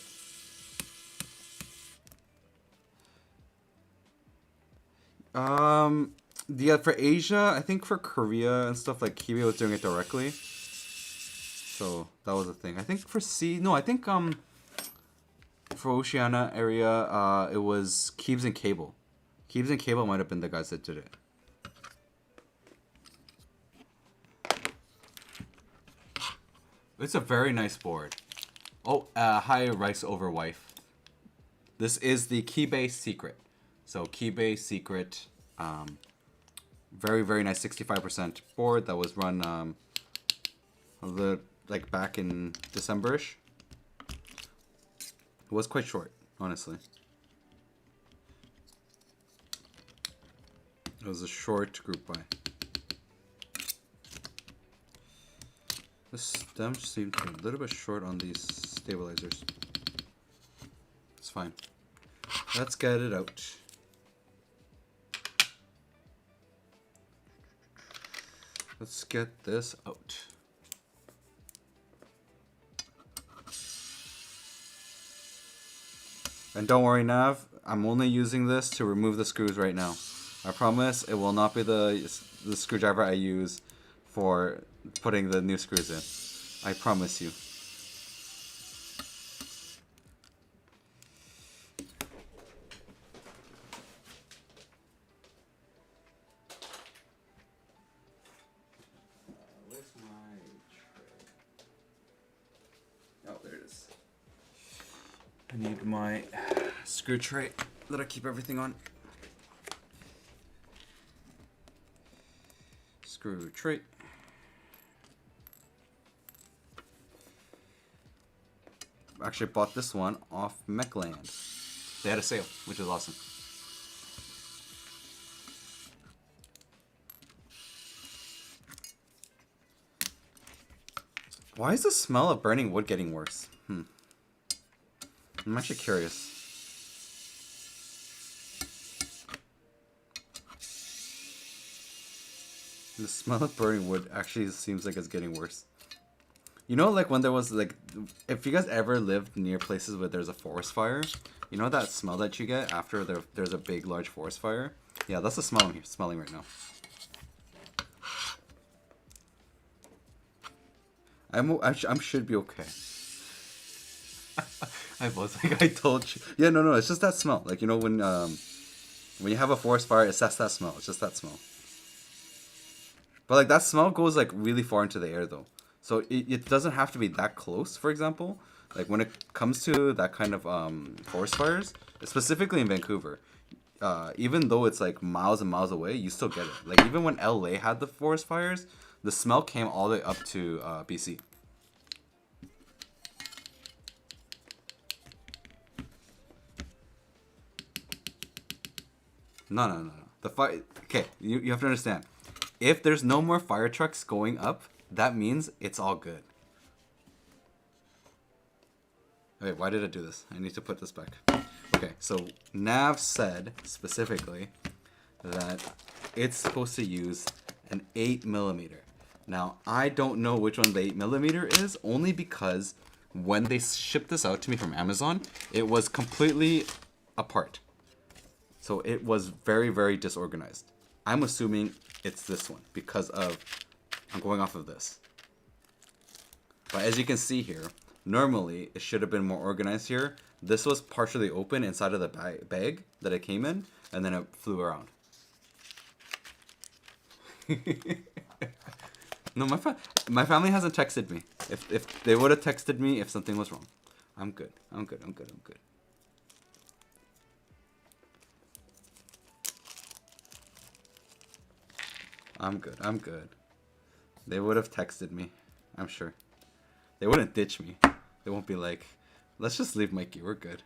Yeah, for Asia, I think for Korea and stuff, like Keybay was doing it directly. So that was a thing. I think for I think for Oceania area, it was Keebs and Cable. Keebs and Cable might have been the guys that did it. It's a very nice board. Oh, hi Rice over wife. This is the Keybay Secret. So Keybay Secret, very, very nice 65% board that was run like back in December-ish. It was quite short, honestly. It was a short group buy. The stem seemed to be a little bit short on these stabilizers. It's fine. Let's get it out. Let's get this out. And don't worry, Nav, I'm only using this to remove the screws right now. I promise it will not be the screwdriver I use for putting the new screws in. I promise you. Where's my tray? Oh, there it is. I need my screw tray that I keep everything on. Screw tray. Actually bought this one off Mechland. They had a sale, which is awesome. Why is the smell of burning wood getting worse? I'm actually curious. The smell of burning wood actually seems like it's getting worse. You know, like when there was like, if you guys ever lived near places where there's a forest fire, you know that smell that you get after there's a big, large forest fire? Yeah, that's the smell I'm smelling right now. I should be okay. I was like, I told you. Yeah, no, it's just that smell. Like, you know, when you have a forest fire, it's that smell. It's just that smell. But like that smell goes like really far into the air though. So it doesn't have to be that close, for example. Like when it comes to that kind of forest fires, specifically in Vancouver, even though it's like miles and miles away, you still get it. Like even when LA had the forest fires, the smell came all the way up to BC. No. The fire. Okay, you have to understand. If there's no more fire trucks going up, that means it's all good. Wait, why did I do this? I need to put this back. Okay, so Nav said specifically that it's supposed to use an 8mm. Now, I don't know which one the 8mm is, only because when they shipped this out to me from Amazon, it was completely apart. So it was very, very disorganized. I'm assuming it's this one because I'm going off of this. But as you can see here, normally it should have been more organized here. This was partially open inside of the bag that it came in, and then it flew around. No, my family hasn't texted me. If they would have texted me if something was wrong. I'm good. I'm good. I'm good. They would have texted me, I'm sure. They wouldn't ditch me. They won't be like, let's just leave Mikey. We're good.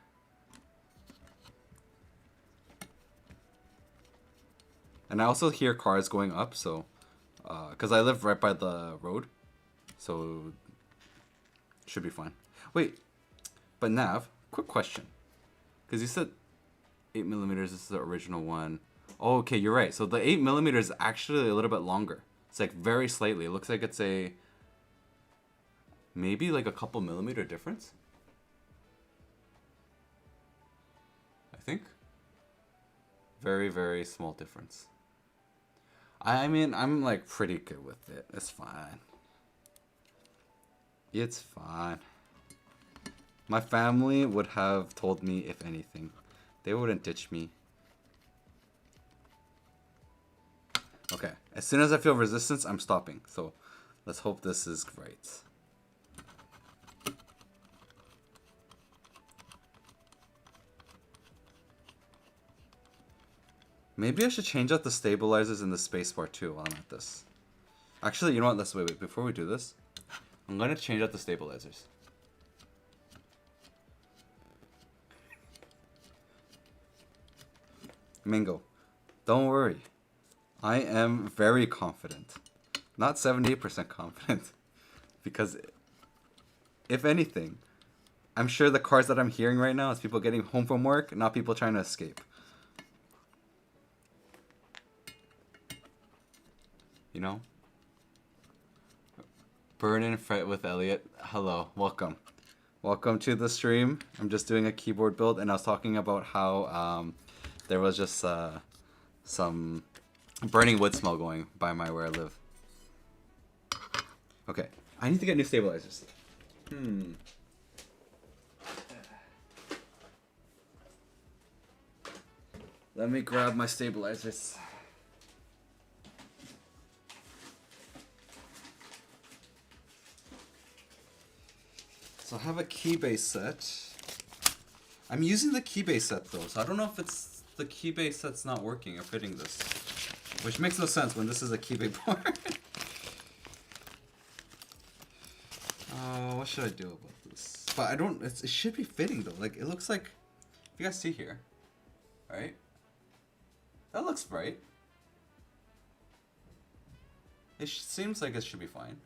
And I also hear cars going up, so because I live right by the road, so should be fine. Wait, but Nav, quick question, because you said 8mm is the original one. Oh, okay, you're right. So the 8mm is actually a little bit longer. It's like very slightly. It looks like it's a maybe like a couple millimeter difference. I think. Very, very small difference. I mean, I'm like pretty good with it. It's fine. It's fine. My family would have told me if anything. They wouldn't ditch me. Okay, as soon as I feel resistance, I'm stopping. So let's hope this is right. Maybe I should change out the stabilizers in the spacebar too while I'm at this. Actually, you know what? Let's wait. Before we do this, I'm going to change out the stabilizers. Mingo, don't worry. I am very confident. Not 78% confident. Because if anything, I'm sure the cars that I'm hearing right now is people getting home from work, not people trying to escape. You know? Burn and fret with Elliot. Hello, welcome. Welcome to the stream. I'm just doing a keyboard build, and I was talking about how there was just some burning wood smell going by where I live. Okay, I need to get new stabilizers. Let me grab my stabilizers. So I have a Keybay set. I'm using the Keybay set though, so I don't know if it's the Keybay set's not working or fitting this. Which makes no sense when this is a Keybay board. What should I do about this? But I don't, it should be fitting though. Like, it looks like, if you guys see here, right? That looks right. It seems like it should be fine.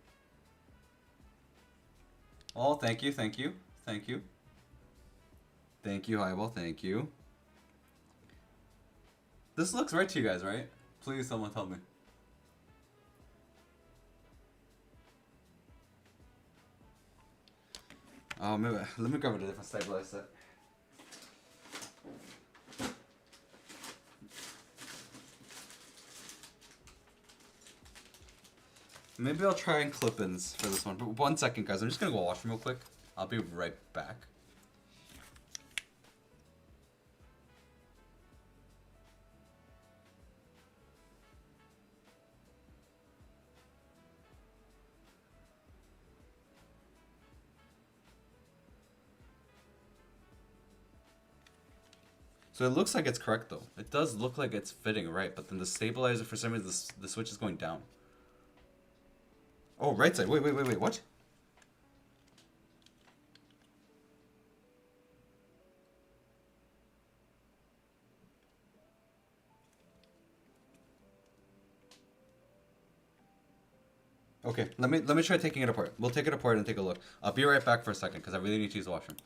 Oh, thank you, thank you, thank you. Thank you, Highball, thank you. This looks right to you guys, right? Please, someone tell me. Oh, maybe, let me grab a different stabilizer set. Maybe I'll try and clip-ins for this one. But 1 second, guys. I'm just gonna go wash them real quick. I'll be right back. So it looks like it's correct though. It does look like it's fitting right, but then the stabilizer, for some reason, the switch is going down. Oh, right side. Wait, what? Okay, let me try taking it apart. We'll take it apart and take a look. I'll be right back for a second because I really need to use the washroom.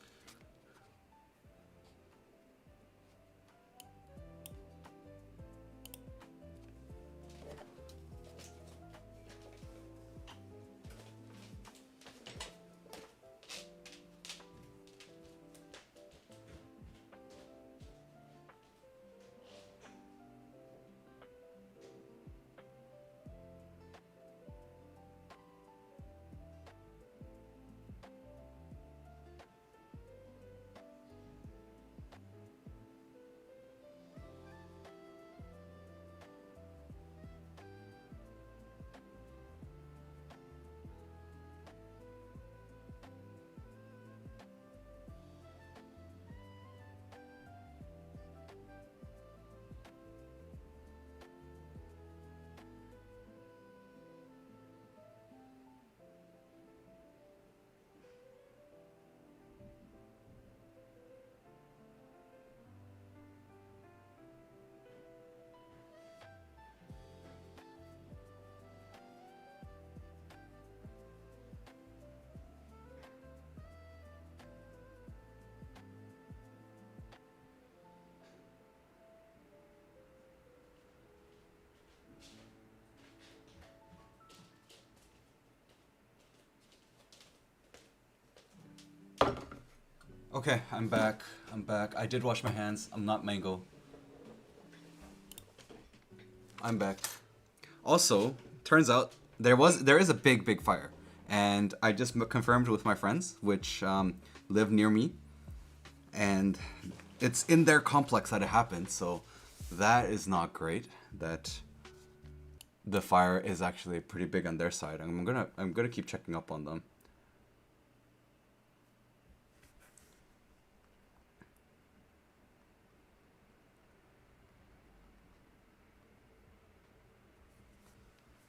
Okay, I'm back. I'm back. I did wash my hands. I'm not Mango. I'm back. Also, turns out there is a big fire, and I just confirmed with my friends, which live near me, and it's in their complex that it happened. So that is not great. That the fire is actually pretty big on their side. I'm gonna keep checking up on them.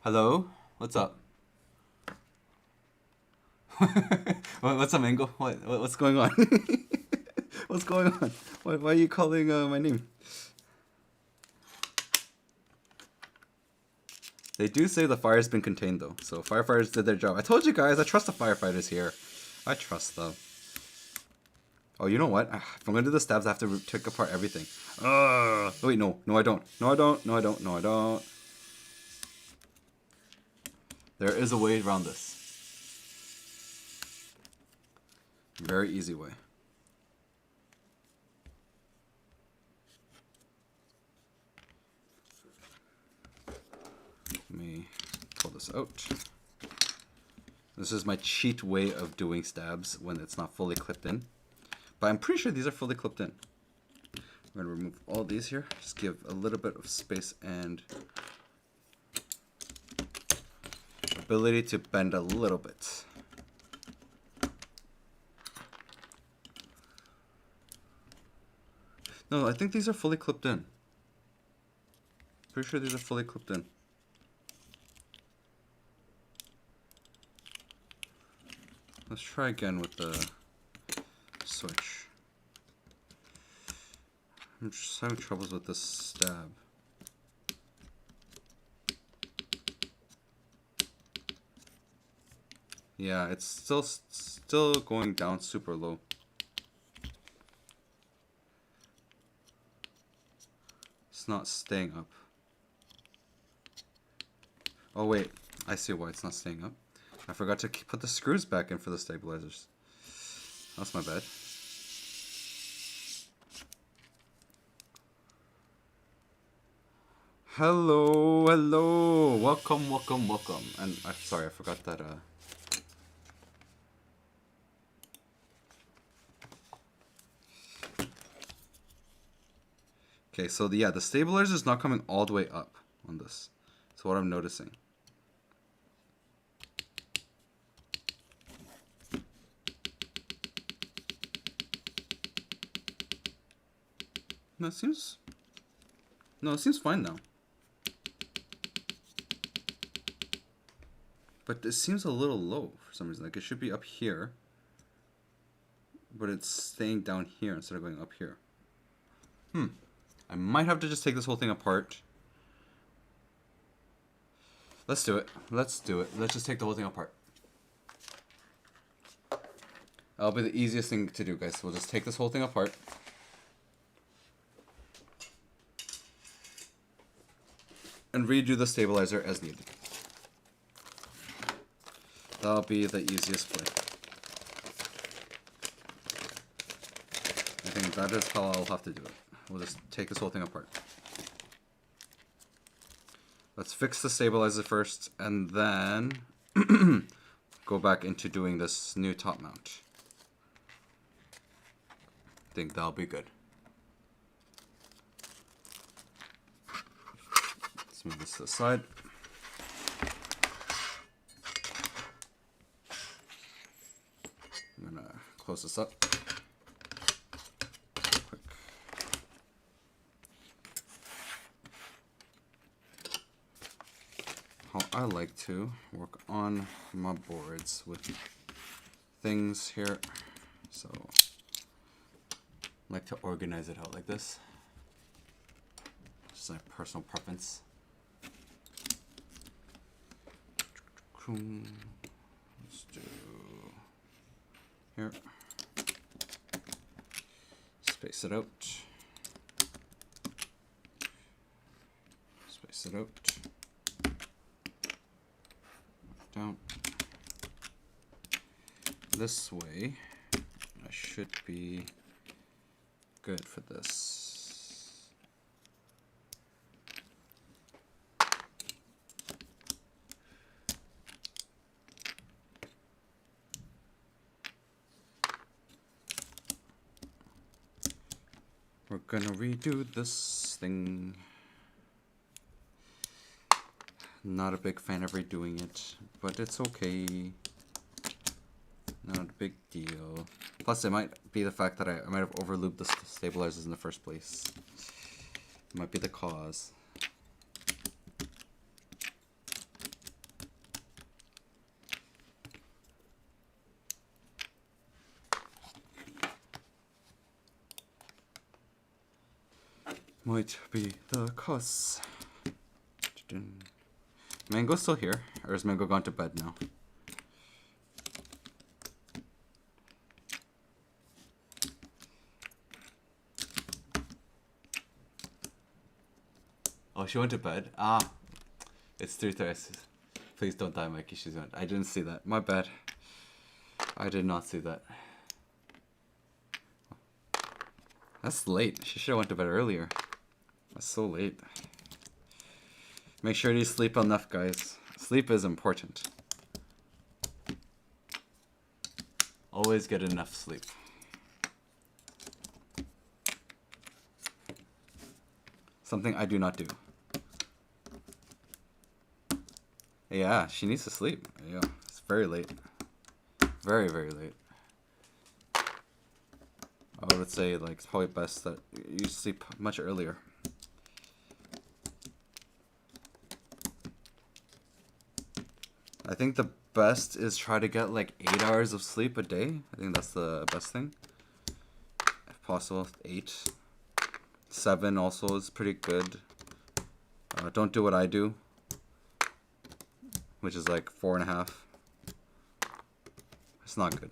Hello, what's up? What's up, Mango? What's going on? What's going on? Why are you calling my name? They do say the fire's been contained though, so firefighters did their job. I told you guys, I trust the firefighters here. I trust them. Oh, you know what? If I'm gonna do the stabs, I have to take apart everything. Wait, no, I don't. No, I don't. There is a way around this. Very easy way. Let me pull this out. This is my cheat way of doing stabs when it's not fully clipped in. But I'm pretty sure these are fully clipped in. I'm going to remove all these here. Just give a little bit of space and ability to bend a little bit. No, I think these are fully clipped in. Pretty sure these are fully clipped in. Let's try again with the switch. I'm just having troubles with this stab. Yeah, it's still going down super low. It's not staying up. Oh wait, I see why it's not staying up. I forgot to put the screws back in for the stabilizers. That's my bad. Hello, welcome. And I'm sorry, I forgot that. Okay, so yeah, the stabilizer is not coming all the way up on this. That's what I'm noticing. No, it seems fine now. But it seems a little low for some reason. Like it should be up here, but it's staying down here instead of going up here. I might have to just take this whole thing apart. Let's do it. Let's just take the whole thing apart. That'll be the easiest thing to do, guys. We'll just take this whole thing apart. And redo the stabilizer as needed. That'll be the easiest way. I think that is how I'll have to do it. We'll just take this whole thing apart. Let's fix the stabilizer first, and then go back into doing this new top mount. I think that'll be good. Let's move this to the side. I'm gonna close this up. Quick. How I like to work on my boards with things here, so I like to organize it out like this. Just my personal preference. Let's do here. Space it out. Space it out. Down. This way, I should be good for this. We're gonna redo this thing. Not a big fan of redoing it, but it's okay. Not a big deal. Plus, it might be the fact that I might have overlooped the stabilizers in the first place. It might be the cause. Might be the cause. Mango's still here, or is Mango gone to bed now? Oh, she went to bed? Ah, it's 3:30. Please don't die, Mikey. She's going. I didn't see that. My bad. I did not see that. That's late. She should have went to bed earlier. That's so late. Make sure you sleep enough, guys. Sleep is important. Always get enough sleep. Something I do not do. Yeah, she needs to sleep. Yeah, it's very late. Very, very late. I would say like it's probably best that you sleep much earlier. I think the best is try to get like 8 hours of sleep a day. I think that's the best thing. If possible, 8. 7 also is pretty good. Don't do what I do, which is like 4.5. It's not good.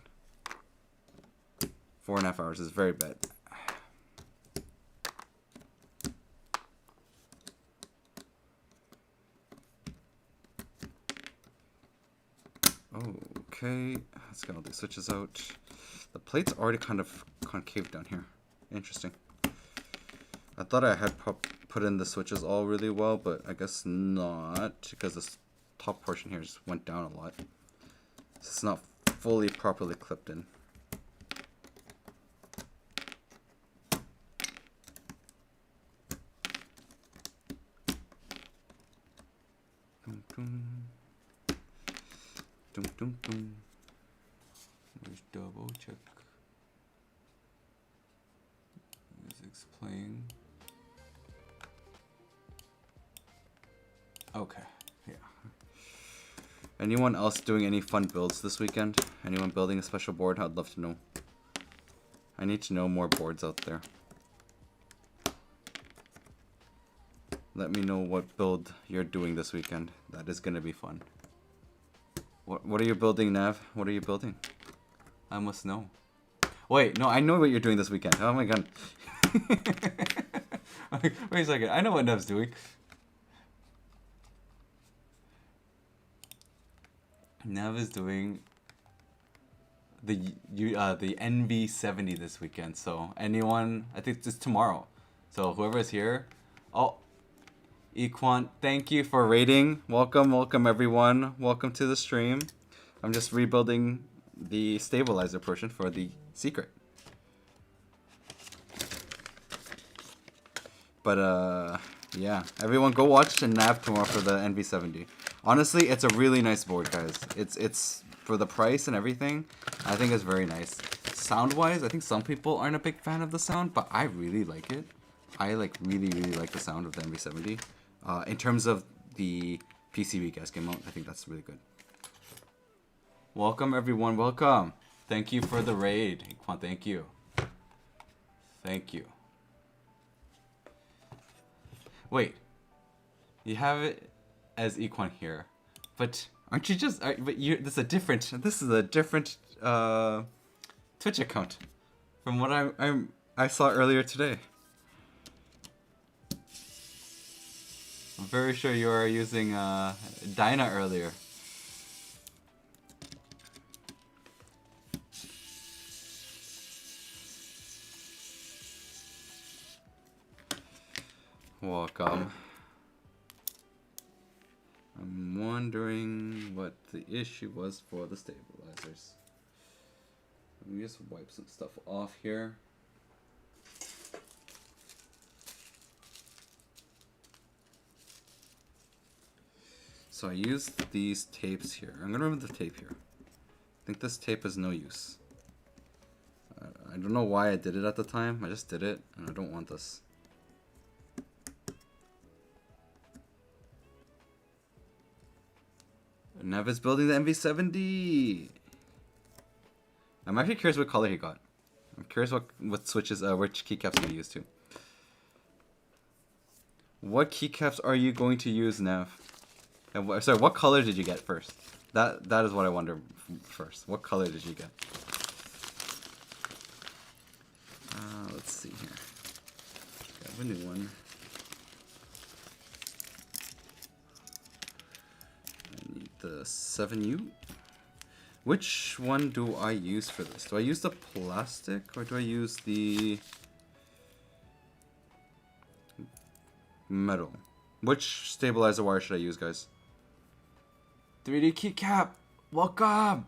4.5 hours is very bad. Okay, let's get all these switches out. The plate's already kind of concave down here. Interesting. I thought I had put in the switches all really well, but I guess not, because this top portion here just went down a lot. It's not fully properly clipped in. Let's double check. Music's playing. Okay, yeah. Anyone else doing any fun builds this weekend? Anyone building a special board? I'd love to know. I need to know more boards out there. Let me know what build you're doing this weekend. That is gonna be fun. What are you building, Nav? What are you building? I must know. Wait, no, I know what you're doing this weekend. Oh my god. Wait a second. I know what Nev's doing. Nev is doing the NV70 this weekend. So anyone, I think it's tomorrow. So whoever is here. Oh, Equant, thank you for raiding. Welcome, welcome everyone. Welcome to the stream. I'm just rebuilding the stabilizer portion for the secret. But yeah, everyone go watch the Nav tomorrow for the NV70. Honestly, it's a really nice board, guys. It's for the price and everything. I think it's very nice. Sound-wise, I think some people aren't a big fan of the sound, but I really like it. I like really like the sound of the NV70. In terms of the PCB gas mount, I think that's really good. Welcome everyone, welcome. Thank you for the raid. Equan, thank you. Thank you. Wait, you have it as Equan here, but aren't you just? But you. This is a different Twitch account from what I saw earlier today. I'm very sure you were using Dyna earlier. Welcome. I'm wondering what the issue was for the stabilizers. Let me just wipe some stuff off here. So I used these tapes here. I'm gonna remove the tape here. I think this tape is no use. I don't know why I did it at the time. I just did it, and I don't want this. Nev is building the MV70. I'm actually curious what color he got. I'm curious what switches, which keycaps he used too. What keycaps are you going to use, Nev? And sorry, what color did you get first? That is what I wonder first. What color did you get? Let's see here. I have a new one. I need the 7U. Which one do I use for this? Do I use the plastic or do I use the metal? Which stabilizer wire should I use, guys? 3D keycap, welcome!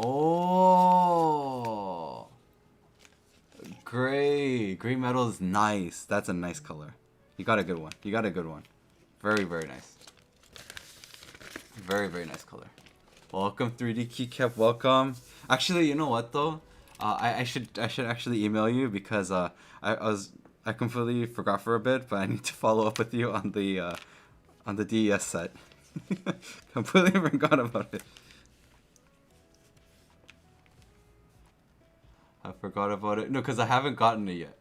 Oh, gray metal is nice. That's a nice color. You got a good one. You got a good one. Very, very nice. Very, very nice color. Welcome 3D keycap. Welcome. Actually, you know what though? I should actually email you because I completely forgot for a bit, but I need to follow up with you on the DES set. Completely forgot about it. I forgot about it. No, because I haven't gotten it yet.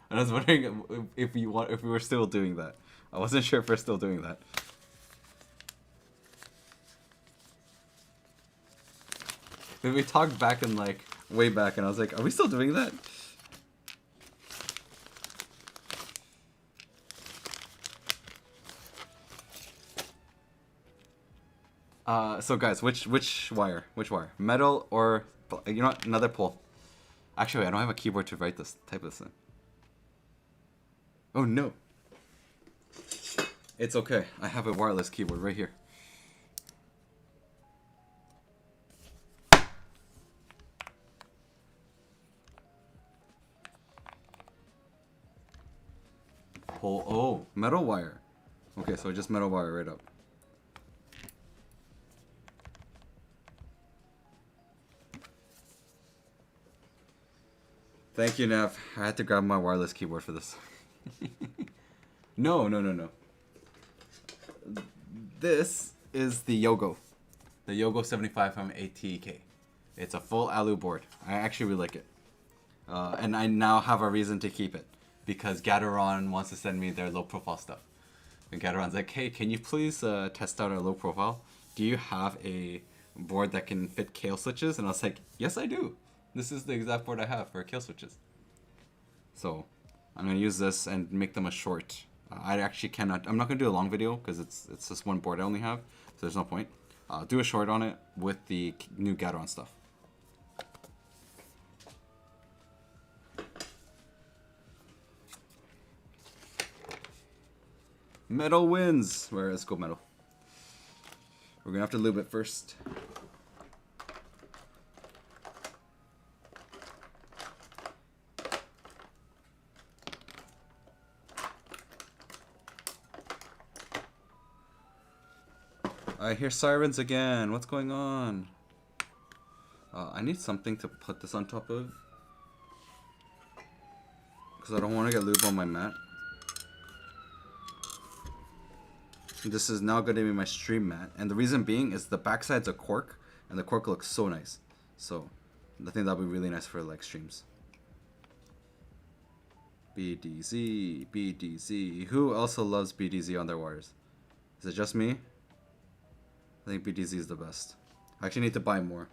And I was wondering if we were still doing that. I wasn't sure if we're still doing that. We talked back in like way back, and I was like, "Are we still doing that?" So guys, which wire? Which wire? Metal or you know what? Another pole. Actually, I don't have a keyboard to write this. Type this in. Oh no. It's okay. I have a wireless keyboard right here. Pole. Oh, metal wire. Okay, so just metal wire right up. Thank you, Nav. I had to grab my wireless keyboard for this. No. This is the Yogo. The Yogo 75 from ATK. It's a full alu board. I actually really like it. And I now have a reason to keep it. Because Gateron wants to send me their low profile stuff. And Gateron's like, hey, can you please test out our low profile? Do you have a board that can fit kill switches? And I was like, yes, I do. This is the exact board I have for kill switches. So I'm going to use this and make them a short. I actually cannot. I'm not going to do a long video because it's just one board I only have. So there's no point. I'll do a short on it with the new Gateron stuff. Metal wins. Where? Let's go metal. We're going to have to lube it first. I hear sirens again. What's going on? I need something to put this on top of. Because I don't want to get lube on my mat. This is now going to be my stream mat. And the reason being is the backside's a cork. And the cork looks so nice. So I think that'll be really nice for like streams. BDZ, BDZ. Who also loves BDZ on their wires? Is it just me? I think BDZ is the best. I actually need to buy more.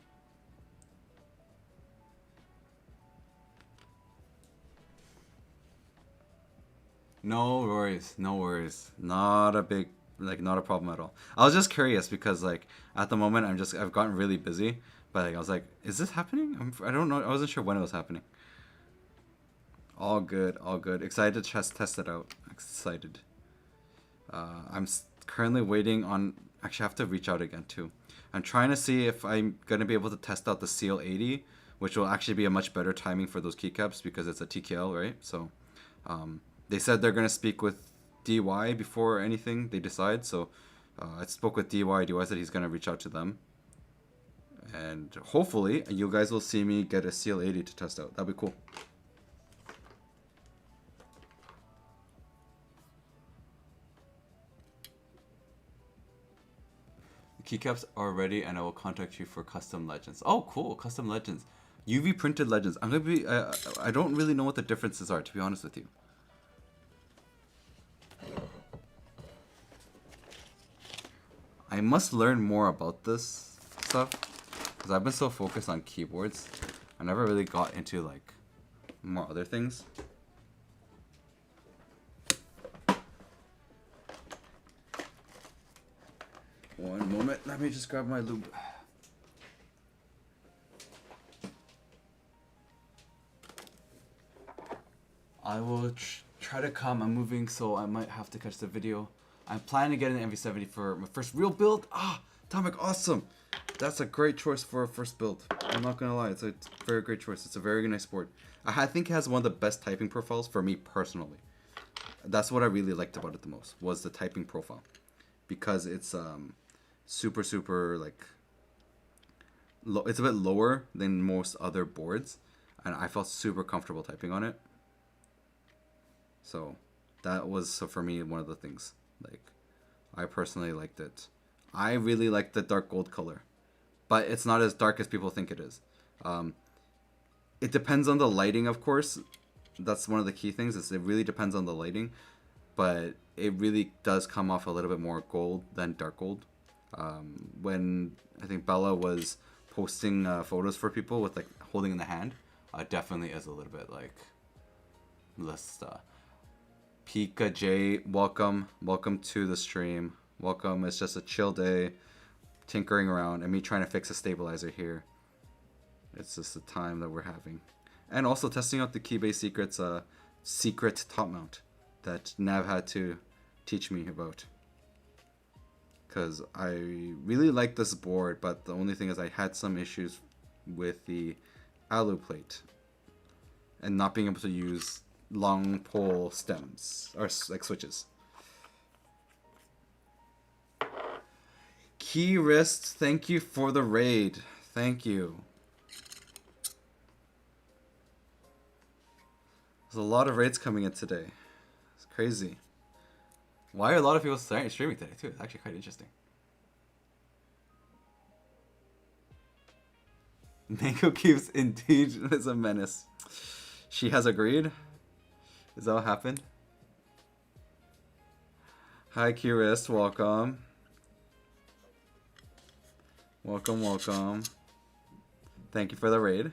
No worries, no worries. Not a big, not a problem at all. I was just curious because like at the moment I've gotten really busy, but like, I was like, is this happening? I don't know. I wasn't sure when it was happening. All good, all good. Excited to test it out. Excited. I'm currently waiting on. Actually, I have to reach out again too. I'm trying to see if I'm gonna be able to test out the Seal 80, which will actually be a much better timing for those keycaps because it's a TKL, right? So, they said they're gonna speak with DY before anything they decide. So, I spoke with DY. DY said he's gonna reach out to them, and hopefully you guys will see me get a Seal 80 to test out. That'd be cool. Keycaps are ready, and I will contact you for custom legends. Oh, cool, custom legends, UV printed legends. I'm gonna be. I don't really know what the differences are, to be honest with you. I must learn more about this stuff because I've been so focused on keyboards. I never really got into like more other things. One moment, let me just grab my lube. I will try to come. I'm moving, so I might have to catch the video. I'm planning to get an MV70 for my first real build. Ah, Atomic, awesome. That's a great choice for a first build. I'm not gonna lie, it's a very great choice. It's a very nice board. I think it has one of the best typing profiles for me personally. That's what I really liked about it the most, was the typing profile. Because it's super like it's a bit lower than most other boards, and I felt super comfortable typing on it. So that was for me one of the things. Like, I personally liked it. I really like the dark gold color, but it's not as dark as people think it is. It depends on the lighting, of course. That's one of the key things. Is it really depends on the lighting, but it really does come off a little bit more gold than dark gold. When I think Bella was posting photos for people with like holding in the hand, definitely is a little bit like less. Pika J, welcome to the stream. Welcome. It's just a chill day, tinkering around, and me trying to fix a stabilizer here. It's just the time that we're having, and also testing out the Keybay Secrets secret top mount that Nav had to teach me about. Because I really like this board, but the only thing is I had some issues with the alu plate and not being able to use long pole stems or like switches. Key wrist, thank you for the raid. Thank you. There's a lot of raids coming in today. It's crazy. Why are a lot of people streaming today too? It's actually quite interesting. Mango Cubes indeed is a menace. She has agreed. Is that what happened? Hi Curist, welcome. Welcome. Thank you for the raid.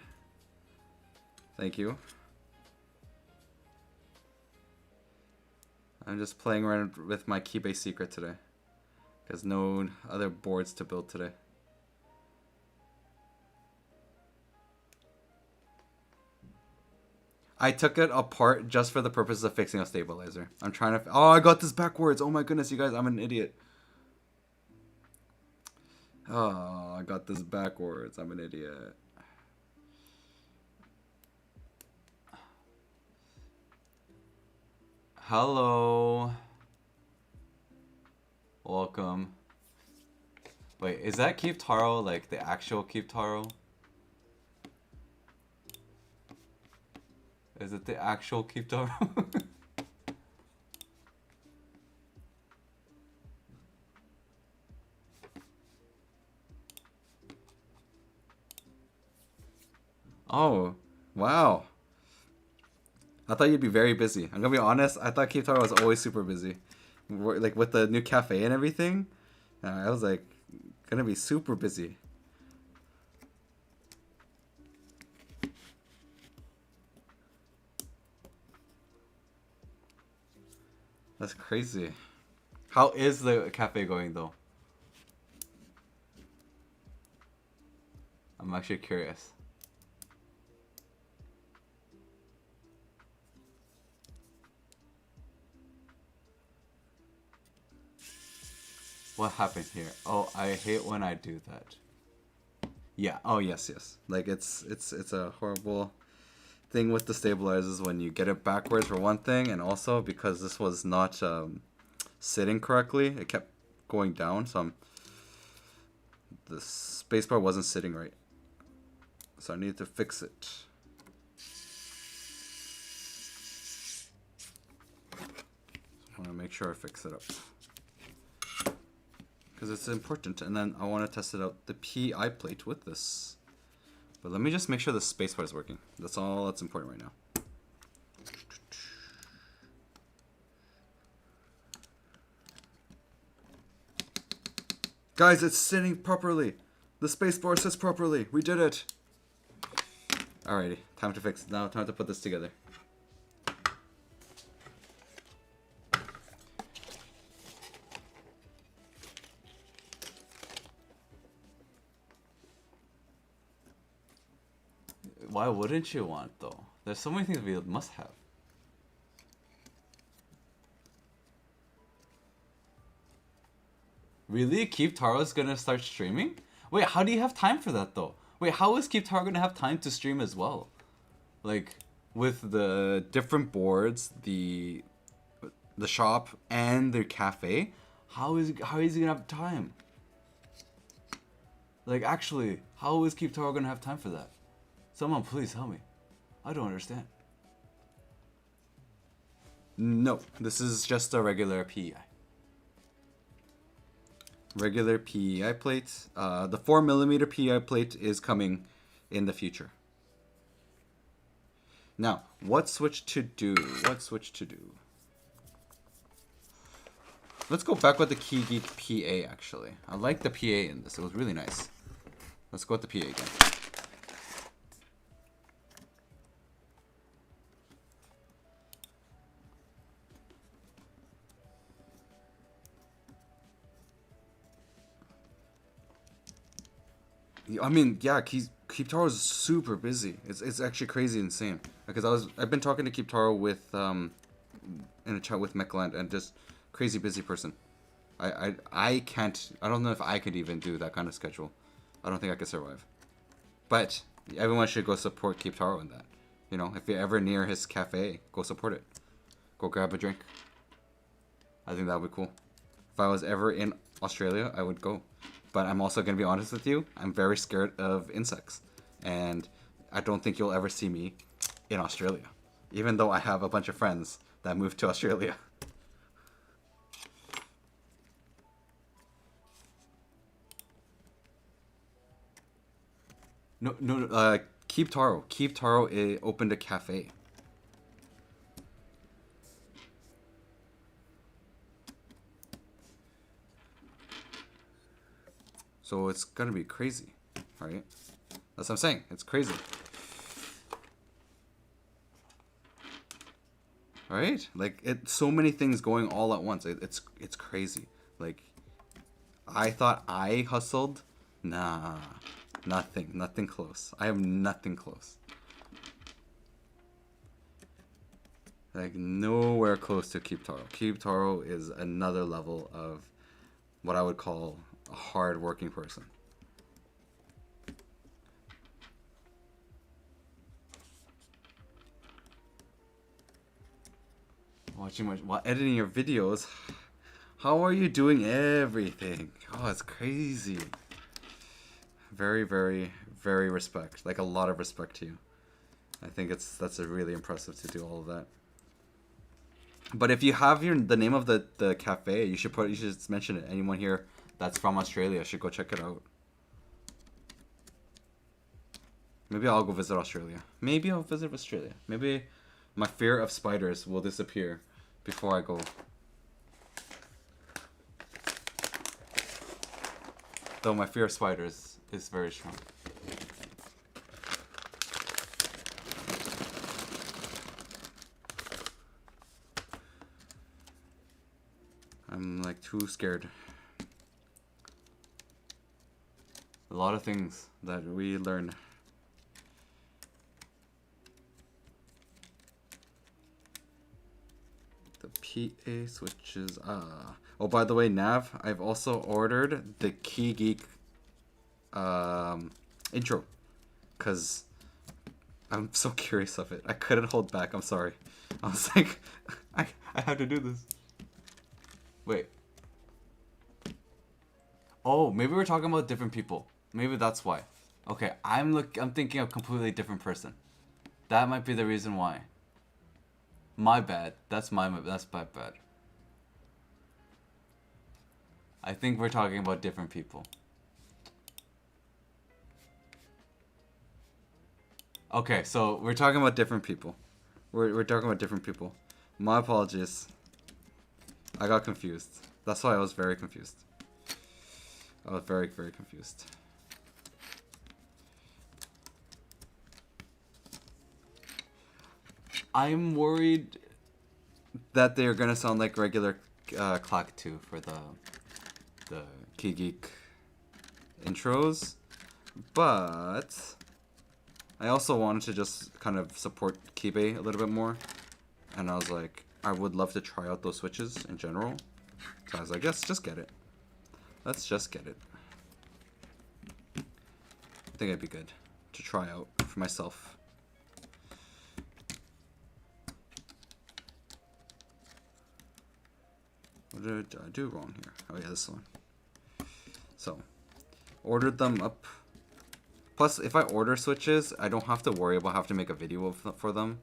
Thank you. I'm just playing around with my Keybay secret today. There's no other boards to build today. I took it apart just for the purpose of fixing a stabilizer. I'm trying to... Oh, I got this backwards. Oh my goodness, you guys. I'm an idiot. Oh, I got this backwards. I'm an idiot. Hello. Welcome. Wait, is that Keep Taro like the actual Keep Taro? Is it the actual Keep Taro? Oh, wow. I thought you'd be very busy. I'm gonna be honest, I thought Keep Taro was always super busy. Like with the new cafe and everything. I was like, gonna be super busy. That's crazy. How is the cafe going though? I'm actually curious. What happened here? Oh, I hate when I do that. Yeah. Oh, yes, yes. Like it's a horrible thing with the stabilizers when you get it backwards for one thing, and also because this was not sitting correctly, it kept going down. So the spacebar wasn't sitting right. So I need to fix it. I want to make sure I fix it up. Because it's important. And then I want to test it out, the PI plate with this. But let me just make sure the spacebar is working. That's all that's important right now. Guys, it's sitting properly. The spacebar sits properly. We did it. Alrighty, time to fix it. Now time to put this together. Why wouldn't you want, though? There's so many things we must have. Really? Keep Taro's gonna start streaming? Wait, how do you have time for that, though? Wait, how is Keep Taro gonna have time to stream as well? Like, with the different boards, the shop, and the cafe, how is he gonna have time? Like, actually, how is Keep Taro gonna have time for that? Someone please help me. I don't understand. No, this is just a regular PEI. Regular PEI plate. The 4mm PEI plate is coming in the future. Now, what switch to do? What switch to do? Let's go back with the KeyGeek PA, actually. I like the PA in this. It was really nice. Let's go with the PA again. I mean, yeah, Keep Taro is super busy. It's actually crazy insane. Because I've been talking to Keep Taro with in a chat with Mechland, and just crazy busy person. I can't. I don't know if I could even do that kind of schedule. I don't think I could survive. But everyone should go support Keep Taro in that. You know, if you're ever near his cafe, go support it. Go grab a drink. I think that would be cool. If I was ever in Australia, I would go. But I'm also going to be honest with you. I'm very scared of insects. And I don't think you'll ever see me in Australia. Even though I have a bunch of friends that moved to Australia. No. Keep Taro. Keep Taro opened a cafe. So it's gonna be crazy, right? That's what I'm saying. It's crazy. Right? Like, so many things going all at once. It's crazy. Like, I thought I hustled. Nah. Nothing close. I have nothing close. Like, nowhere close to Keep Taro. Keep Taro is another level of what I would call a hard-working person. While editing your videos. How are you doing everything? Oh, it's crazy. Very, very, very respect. Like, a lot of respect to you. I think that's really impressive to do all of that. But if you have the name of the cafe, you should just mention it. Anyone here that's from Australia should go check it out. Maybe I'll go visit Australia. Maybe I'll visit Australia. Maybe my fear of spiders will disappear before I go. Though my fear of spiders is very strong. I'm like too scared. A lot of things that we learn. The PA switches. Oh, by the way, Nav, I've also ordered the Key Geek intro, cause I'm so curious of it. I couldn't hold back. I'm sorry. I was like, I have to do this. Wait. Oh, maybe we're talking about different people. Maybe that's why. Okay, I'm thinking of a completely different person. That might be the reason why. My bad. That's my bad. I think we're talking about different people. Okay, so we're talking about different people. We're talking about different people. My apologies. I got confused. That's why I was very confused. I was very, very confused. I'm worried that they're gonna sound like regular Clack 2 for the Key Geek intros, but I also wanted to just kind of support Keybay a little bit more, and I was like, I would love to try out those switches in general. So I was like, yes, just get it. Let's just get it. I think it'd be good to try out for myself. What did I do wrong here? Oh yeah, this one. So, ordered them up. Plus, if I order switches, I don't have to worry about having to make a video for them,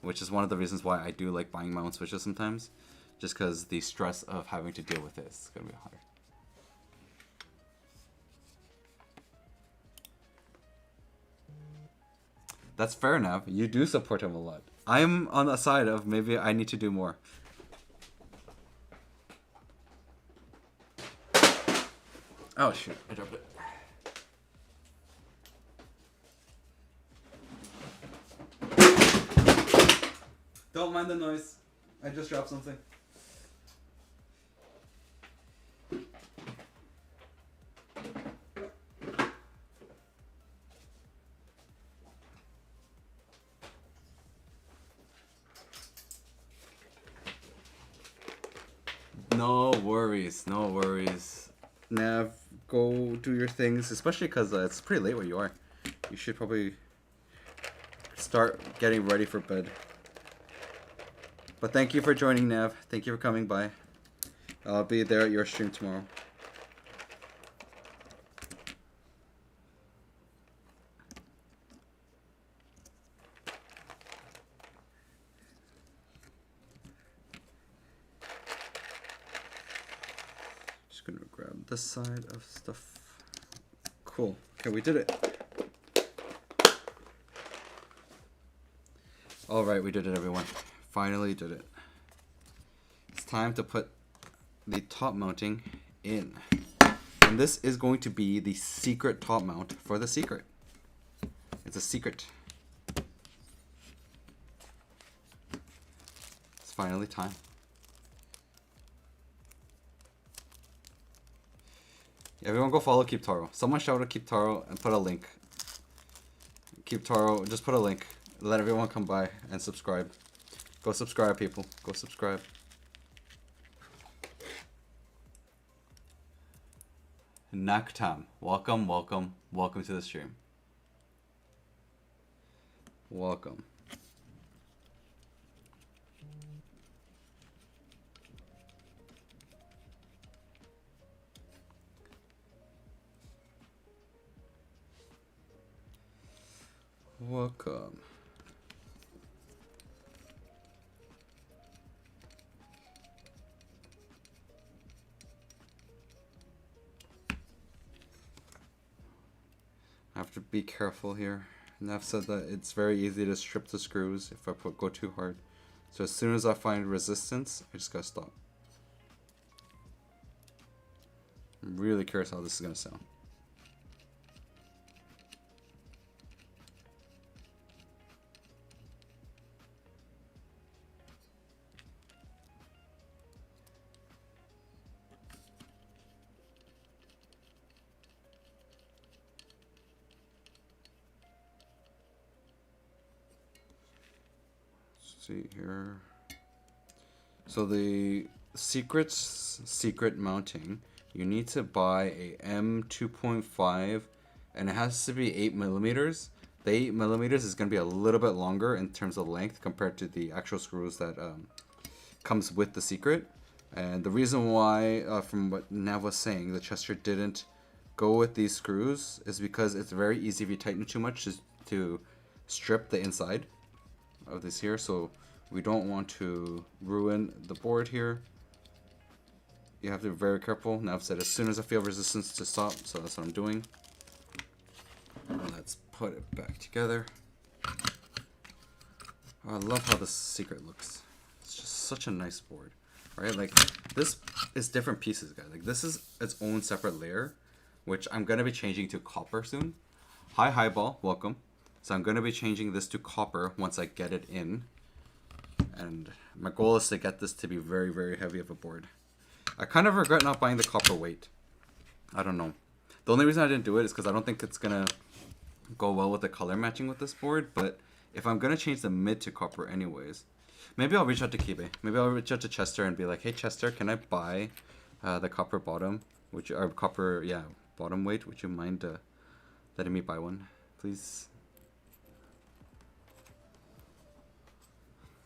which is one of the reasons why I do like buying my own switches sometimes, just because the stress of having to deal with it is gonna be hard. That's fair enough. You do support him a lot. I'm on the side of maybe I need to do more. Oh shoot, I dropped it. Don't mind the noise. I just dropped something. No worries, no worries. Nav, go do your things, especially because it's pretty late where you are. You should probably start getting ready for bed. But thank you for joining, Nav. Thank you for coming by. I'll be there at your stream tomorrow. Just gonna grab this side of stuff. Cool. Okay, we did it. Alright, we did it, everyone. Finally did it. It's time to put the top mounting in. And this is going to be the secret top mount for the secret. It's a secret. It's finally time. Everyone go follow Keep Taro. Someone shout out Keep Taro and put a link. Keep Taro, just put a link. Let everyone come by and subscribe. Go subscribe, people. Go subscribe. Naktam. Welcome, welcome, welcome to the stream. Welcome. Welcome. I have to be careful here. Nav said that it's very easy to strip the screws if I go too hard. So as soon as I find resistance, I just gotta stop. I'm really curious how this is gonna sound. See here. So the secret mounting, you need to buy a M2.5, and it has to be 8 millimeters. The 8 millimeters is going to be a little bit longer in terms of length compared to the actual screws that comes with the secret. And the reason why, from what Nav was saying, the Chester didn't go with these screws is because it's very easy if you tighten it too much to strip the inside of this here. So we don't want to ruin the board here. You have to be very careful. Nav said as soon as I feel resistance to stop, so that's what I'm doing. Let's put it back together. Oh, I love how this secret looks. It's just such a nice board, right? Like, this is different pieces, guys. Like, this is its own separate layer, which I'm gonna be changing to copper soon. Hi, Highball, welcome. So I'm gonna be changing this to copper once I get it in. And my goal is to get this to be very, very heavy of a board. I kind of regret not buying the copper weight. I don't know. The only reason I didn't do it is because I don't think it's gonna go well with the color matching with this board. But if I'm gonna change the mid to copper anyways, maybe I'll reach out to Keybay. Maybe I'll reach out to Chester and be like, hey Chester, can I buy the copper bottom, or copper, yeah, bottom weight? Would you mind letting me buy one, please?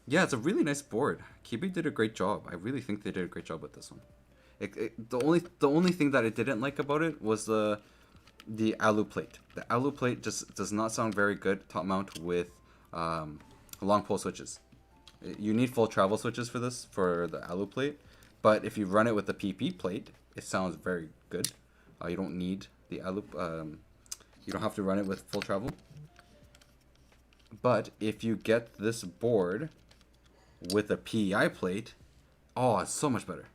Yeah, it's a really nice board. Keybay did a great job. I really think they did a great job with this one. The only thing that I didn't like about it was the alu plate. The alu plate just does not sound very good top mount with long pole switches. You need full travel switches for this, for the alu plate. But if you run it with the PP plate, it sounds very good. You don't need the alu. You don't have to run it with full travel. But if you get this board with a PEI plate, oh, it's so much better.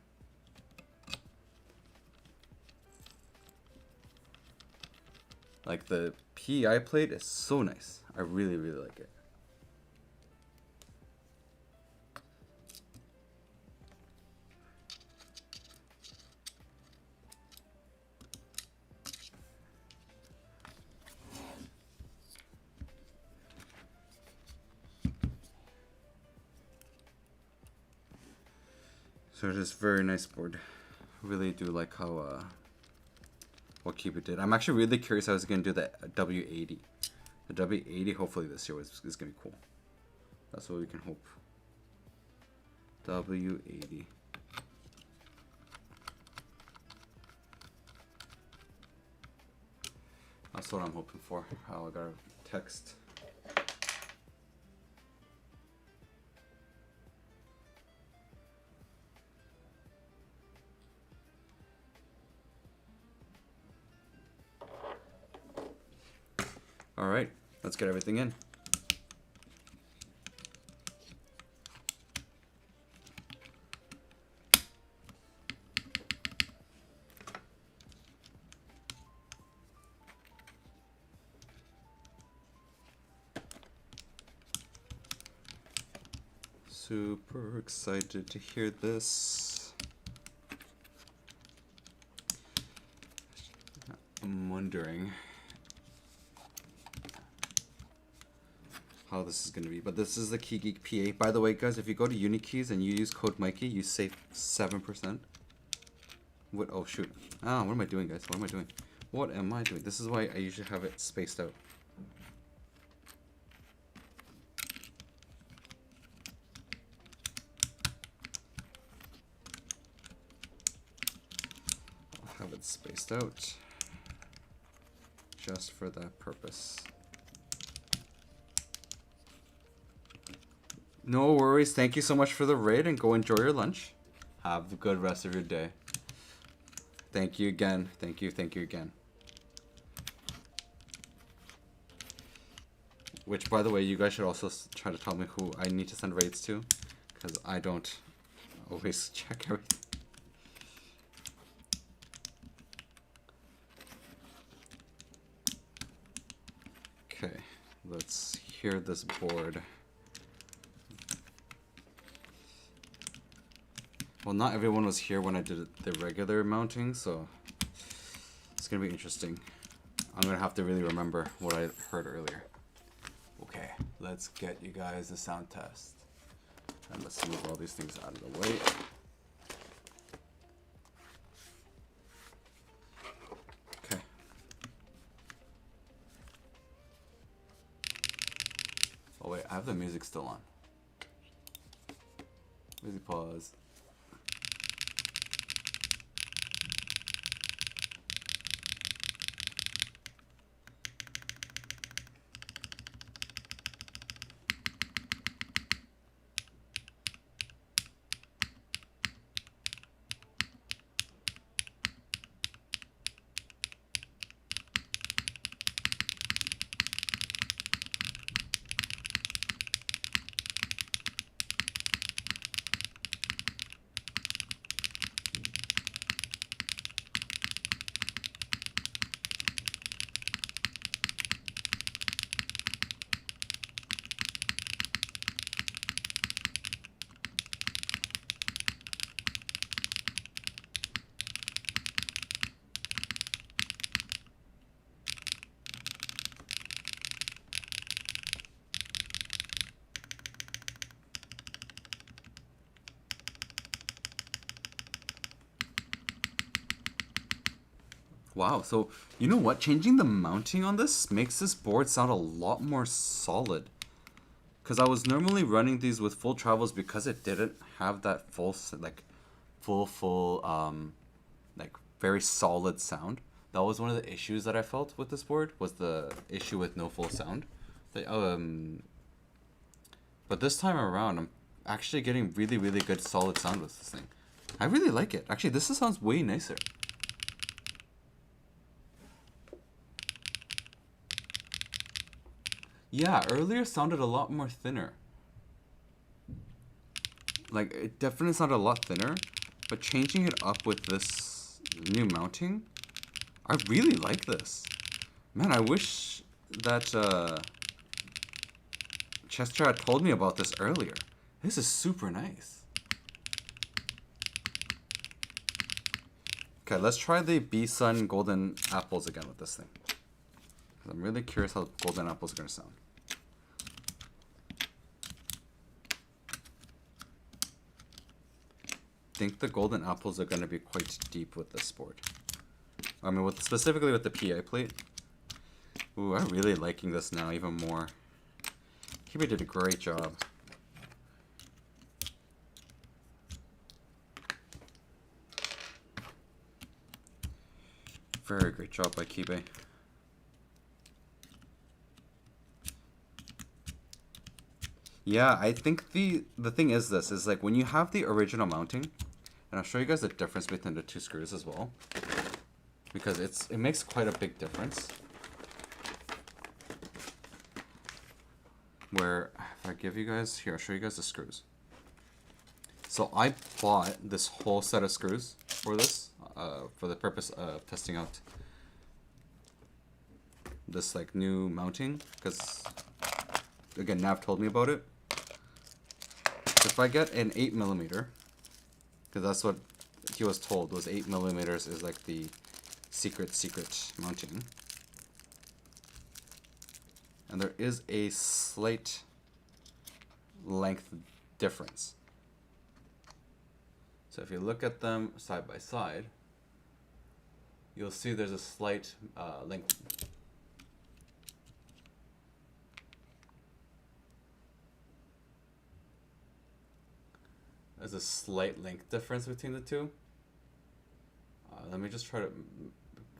Like, the PEI plate is so nice. I really, really like it. So it is very nice board. Really do like how what Keybay did. I'm actually really curious how he's gonna do the W80. The W80 hopefully this year is gonna be cool. That's what we can hope. W80. That's what I'm hoping for. Oh, I got a text. All right, let's get everything in. Super excited to hear this. I'm wondering how this is going to be, but this is the KeyGeek PA. By the way, guys, if you go to Unikeys and you use code Mikey, you save 7%. What? Oh shoot! Ah, what am I doing, guys? What am I doing? What am I doing? This is why I usually have it spaced out. I'll have it spaced out just for that purpose. No worries. Thank you so much for the raid, and go enjoy your lunch. Have a good rest of your day. Thank you again. Thank you again. Which, by the way, you guys should also try to tell me who I need to send raids to, because I don't always check everything. Okay, let's hear this board. Well, not everyone was here when I did the regular mounting, so it's gonna be interesting. I'm gonna have to really remember what I heard earlier. Okay, let's get you guys the sound test. And let's move all these things out of the way. Okay. Oh wait, I have the music still on. Music pause. Wow, so you know what? Changing the mounting on this makes this board sound a lot more solid. Because I was normally running these with full travels because it didn't have that full, like, like, very solid sound. That was one of the issues that I felt with this board, was the issue with no full sound. But this time around, I'm actually getting really, really good solid sound with this thing. I really like it. Actually, this sounds way nicer. Yeah, earlier sounded a lot more thinner. Like, it definitely sounded a lot thinner, but changing it up with this new mounting, I really like this. Man, I wish that Chester had told me about this earlier. This is super nice. Okay, let's try the B-Sun Golden Apples again with this thing. I'm really curious how Golden Apples are going to sound. I think the Golden Apples are going to be quite deep with this board. I mean, specifically with the PI plate. Ooh, I'm really liking this now even more. Keybay did a great job. Very great job by Keybay. Yeah, I think the thing is this, is like when you have the original mounting, and I'll show you guys the difference between the two screws as well, because it makes quite a big difference. Where, if I give you guys, here, I'll show you guys the screws. So I bought this whole set of screws for this, for the purpose of testing out this like new mounting, because again, Nav told me about it. If I get an 8mm, because that's what he was told, was 8mm is like the secret mounting. And there is a slight length difference. So if you look at them side by side, you'll see there's a slight length. There's a slight length difference between the two. Let me just try to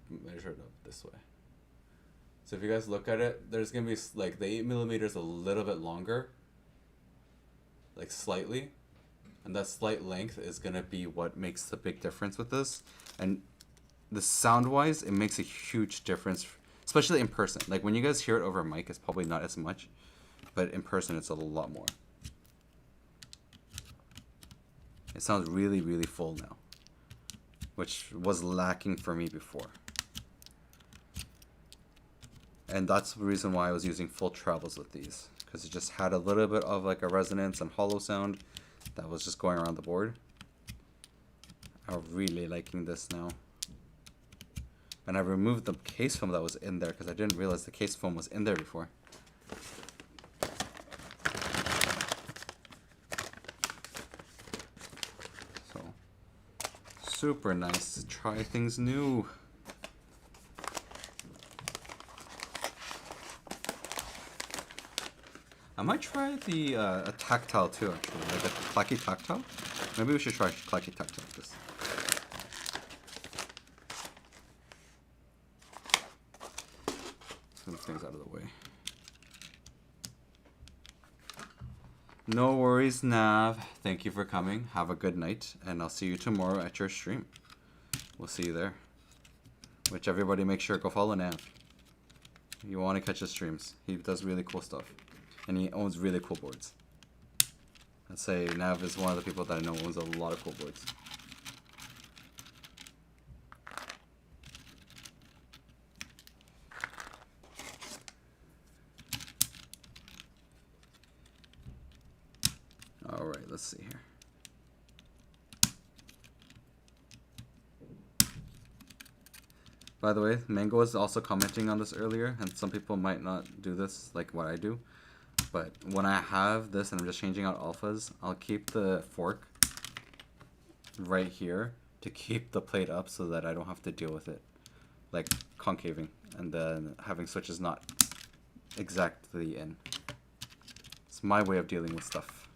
measure it up this way. So if you guys look at it, there's gonna be like the 8mm is a little bit longer, like slightly, and that slight length is gonna be what makes the big difference with this. And the sound-wise, it makes a huge difference, especially in person. Like when you guys hear it over a mic, it's probably not as much, but in person, it's a lot more. It sounds really, really full now, which was lacking for me before. And that's the reason why I was using full travels with these, because it just had a little bit of like a resonance and hollow sound that was just going around the board. I'm really liking this now. And I removed the case foam that was in there because I didn't realize the case foam was in there before. super nice to try things new. I might try the a tactile too, actually, like a clacky tactile. Maybe we should try clacky tactile with this. Let's move things out of the way. No worries, Nav. Thank you for coming. Have a good night, and I'll see you tomorrow at your stream. We'll see you there. Which everybody make sure go follow Nav. You want to catch his streams. He does really cool stuff. And he owns really cool boards. I'd say Nav is one of the people that I know owns a lot of cool boards. Alright, let's see here. By the way, Mango was also commenting on this earlier, and some people might not do this like what I do. But when I have this and I'm just changing out alphas, I'll keep the fork right here to keep the plate up so that I don't have to deal with it. Like concaving and then having switches not exactly in. It's my way of dealing with stuff.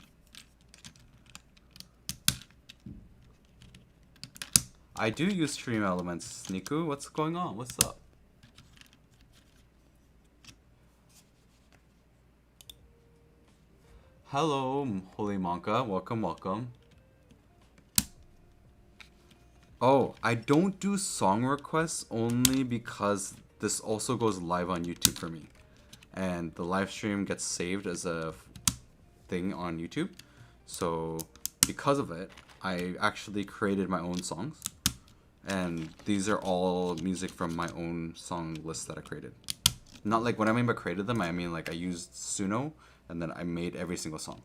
I do use Stream Elements. Niku, what's going on? What's up? Hello, Holy Monka. Welcome, welcome. Oh, I don't do song requests only because this also goes live on YouTube for me. And the live stream gets saved as a thing on YouTube. So because of it, I actually created my own songs. And these are all music from my own song list that I created. Not like, when I mean by created them, I mean like I used Suno and then I made every single song.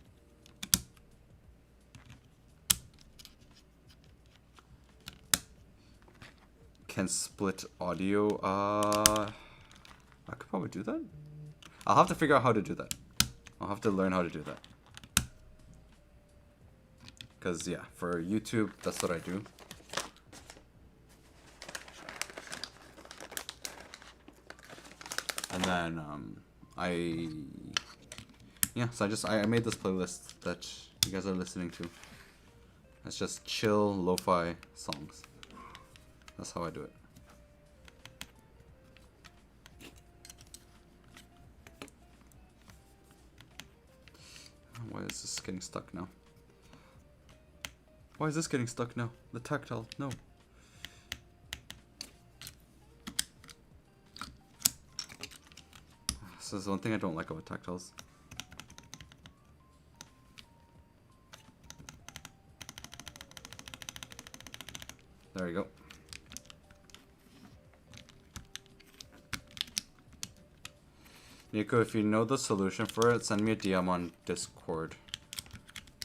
Can split audio. I could probably do that. I'll have to figure out how to do that. I'll have to learn how to do that. Because, yeah, for YouTube, that's what I do. And then, so I made this playlist that you guys are listening to. It's just chill, lo-fi songs. That's how I do it. Why is this getting stuck now? Why is this getting stuck now? The tactile, no. This is one thing I don't like about tactiles. There we go. Nico, if you know the solution for it, send me a DM on Discord.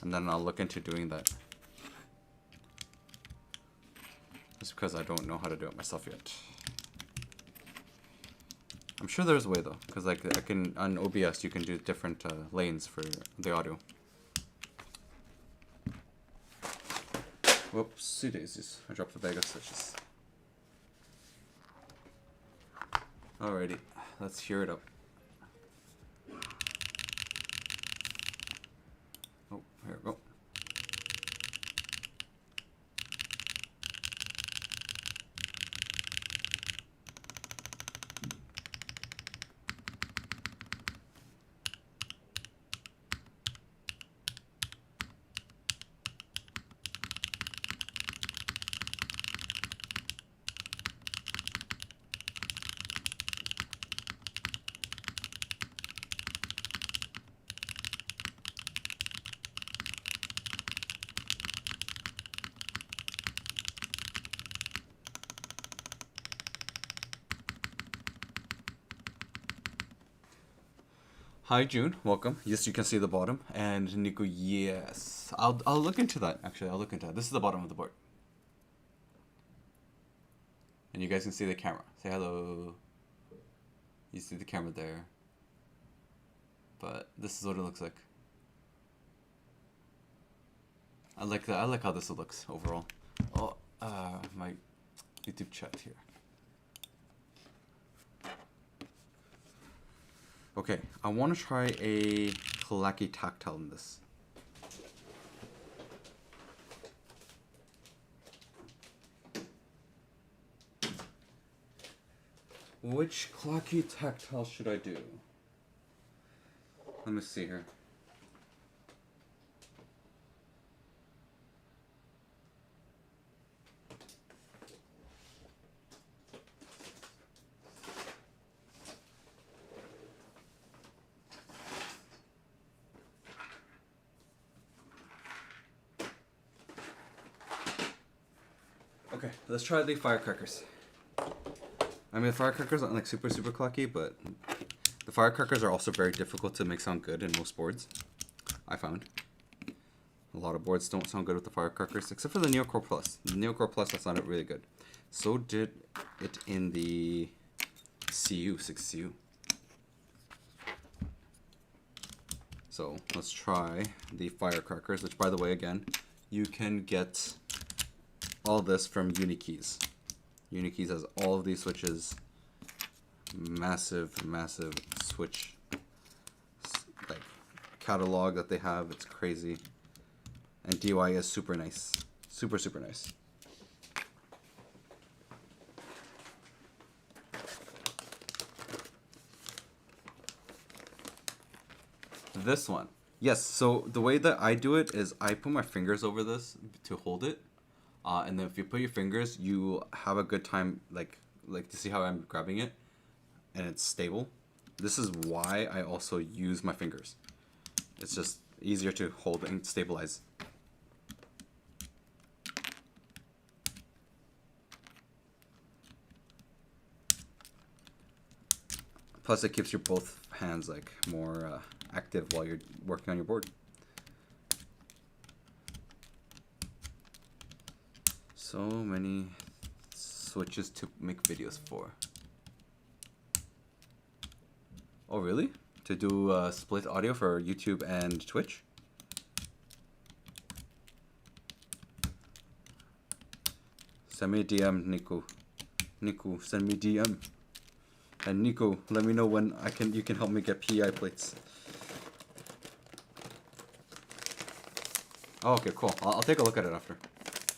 And then I'll look into doing that. Just because I don't know how to do it myself yet. I'm sure there's a way though, because like I can, on OBS you can do different lanes for the audio. Whoopsie daisies, I dropped a bag of stitches. Alrighty, let's hear it up. Oh, here we go. Hi June, welcome. Yes, you can see the bottom. And Nico, yes. I'll look into that, actually. I'll look into that. This is the bottom of the board. And you guys can see the camera. Say hello. You see the camera there. But this is what it looks like. I like that. I like how this looks overall. Oh, my YouTube chat here. Okay, I want to try a Kalaki tactile in this. Which Kalaki tactile should I do? Let me see here. Okay, let's try the firecrackers. I mean, the firecrackers aren't like super clucky, but the firecrackers are also very difficult to make sound good in most boards. I found a lot of boards don't sound good with the firecrackers, except for the Neocore Plus. The Neocore Plus that sounded really good. So did it in the CU 6CU. So let's try the firecrackers, which, by the way, again, you can get all this from Unikeys. Unikeys has all of these switches. Massive switch like catalog that they have. It's crazy. And DY is super nice. Super nice. This one. Yes, so the way that I do it is I put my fingers over this to hold it. And then if you put your fingers, you have a good time, like to see how I'm grabbing it, and it's stable. This is why I also use my fingers. It's just easier to hold and stabilize. Plus, it keeps your both hands like more active while you're working on your board. So many switches to make videos for. Oh, really? To do split audio for YouTube and Twitch? Send me a DM, Nico. Nico, send me DM. And Nico, let me know when you can help me get PEI plates. Oh, okay, cool. I'll take a look at it after.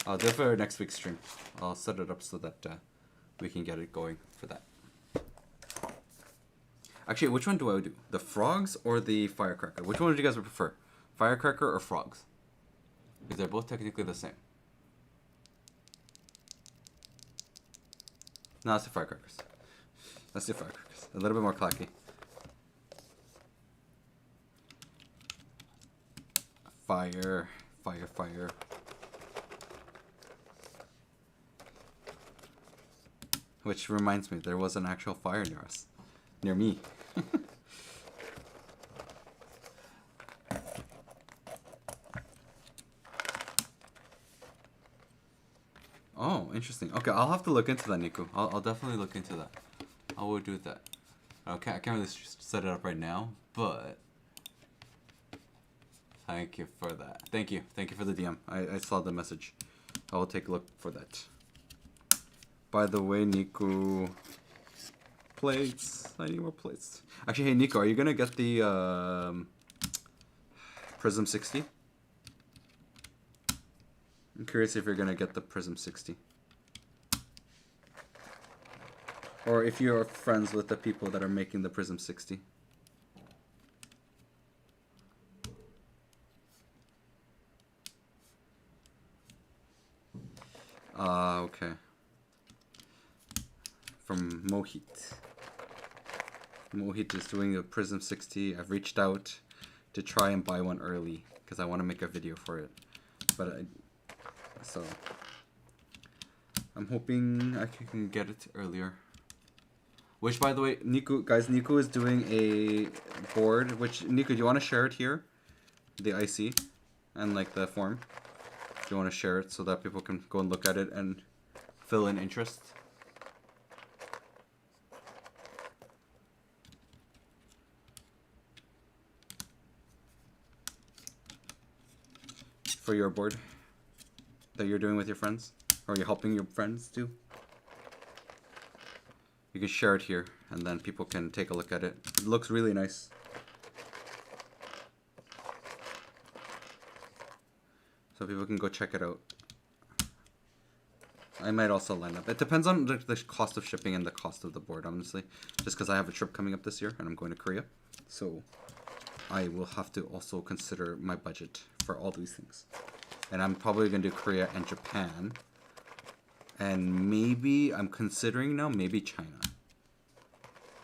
I'll do it for next week's stream. I'll set it up so that we can get it going for that. Actually, which one do I do? The frogs or the firecracker? Which one would you guys prefer? Firecracker or frogs? Because they're both technically the same. No, let's do firecrackers. Let's do firecrackers. A little bit more clacky. Fire. Which reminds me, there was an actual fire near us. Near me. Oh, interesting. Okay, I'll have to look into that, Nico. I'll definitely look into that. I will do that. Okay, I can't really set it up right now, but thank you for that. Thank you for the DM. I saw the message. I will take a look for that. By the way, Nico, plates. I need more plates. Actually, hey Nico, are you gonna get the Prism 60? I'm curious if you're gonna get the Prism 60. Or if you're friends with the people that are making the Prism 60. Okay. From Mohit. Mohit is doing a Prism 60. I've reached out to try and buy one early because I want to make a video for it. But so I'm hoping I can get it earlier. Which, by the way, Nico is doing a board. Which, Nico, do you want to share it here? The IC and like the form. Do you want to share it so that people can go and look at it and fill in interest? For your board that you're doing with your friends? Or are you helping your friends too? You can share it here, and then people can take a look at it. It looks really nice. So people can go check it out. I might also line up. It depends on the cost of shipping and the cost of the board, honestly. Just because I have a trip coming up this year, and I'm going to Korea. So I will have to also consider my budget for all these things. And I'm probably going to do Korea and Japan. And maybe, I'm considering now, maybe China.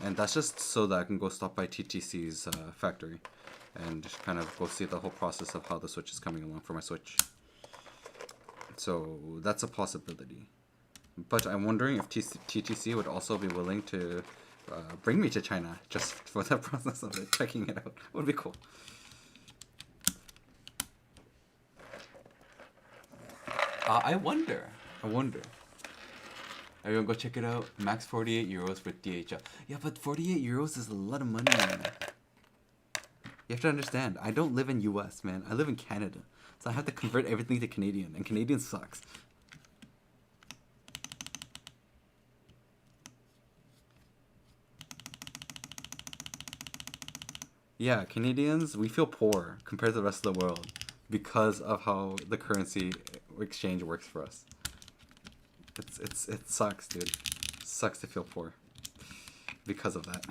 And that's just so that I can go stop by TTC's factory. And just kind of go see the whole process of how the Switch is coming along for my Switch. So that's a possibility. But I'm wondering if TTC would also be willing to bring me to China just for the process of it, checking it out. Would be cool. I wonder. Everyone go check it out. Max 48 euros with DHL. Yeah, but 48 euros is a lot of money, man. You have to understand, I don't live in US, man. I live in Canada. So I have to convert everything to Canadian, and Canadian sucks. Yeah, Canadians, we feel poor compared to the rest of the world because of how the currency exchange works for us. It sucks, dude. It sucks to feel poor because of that.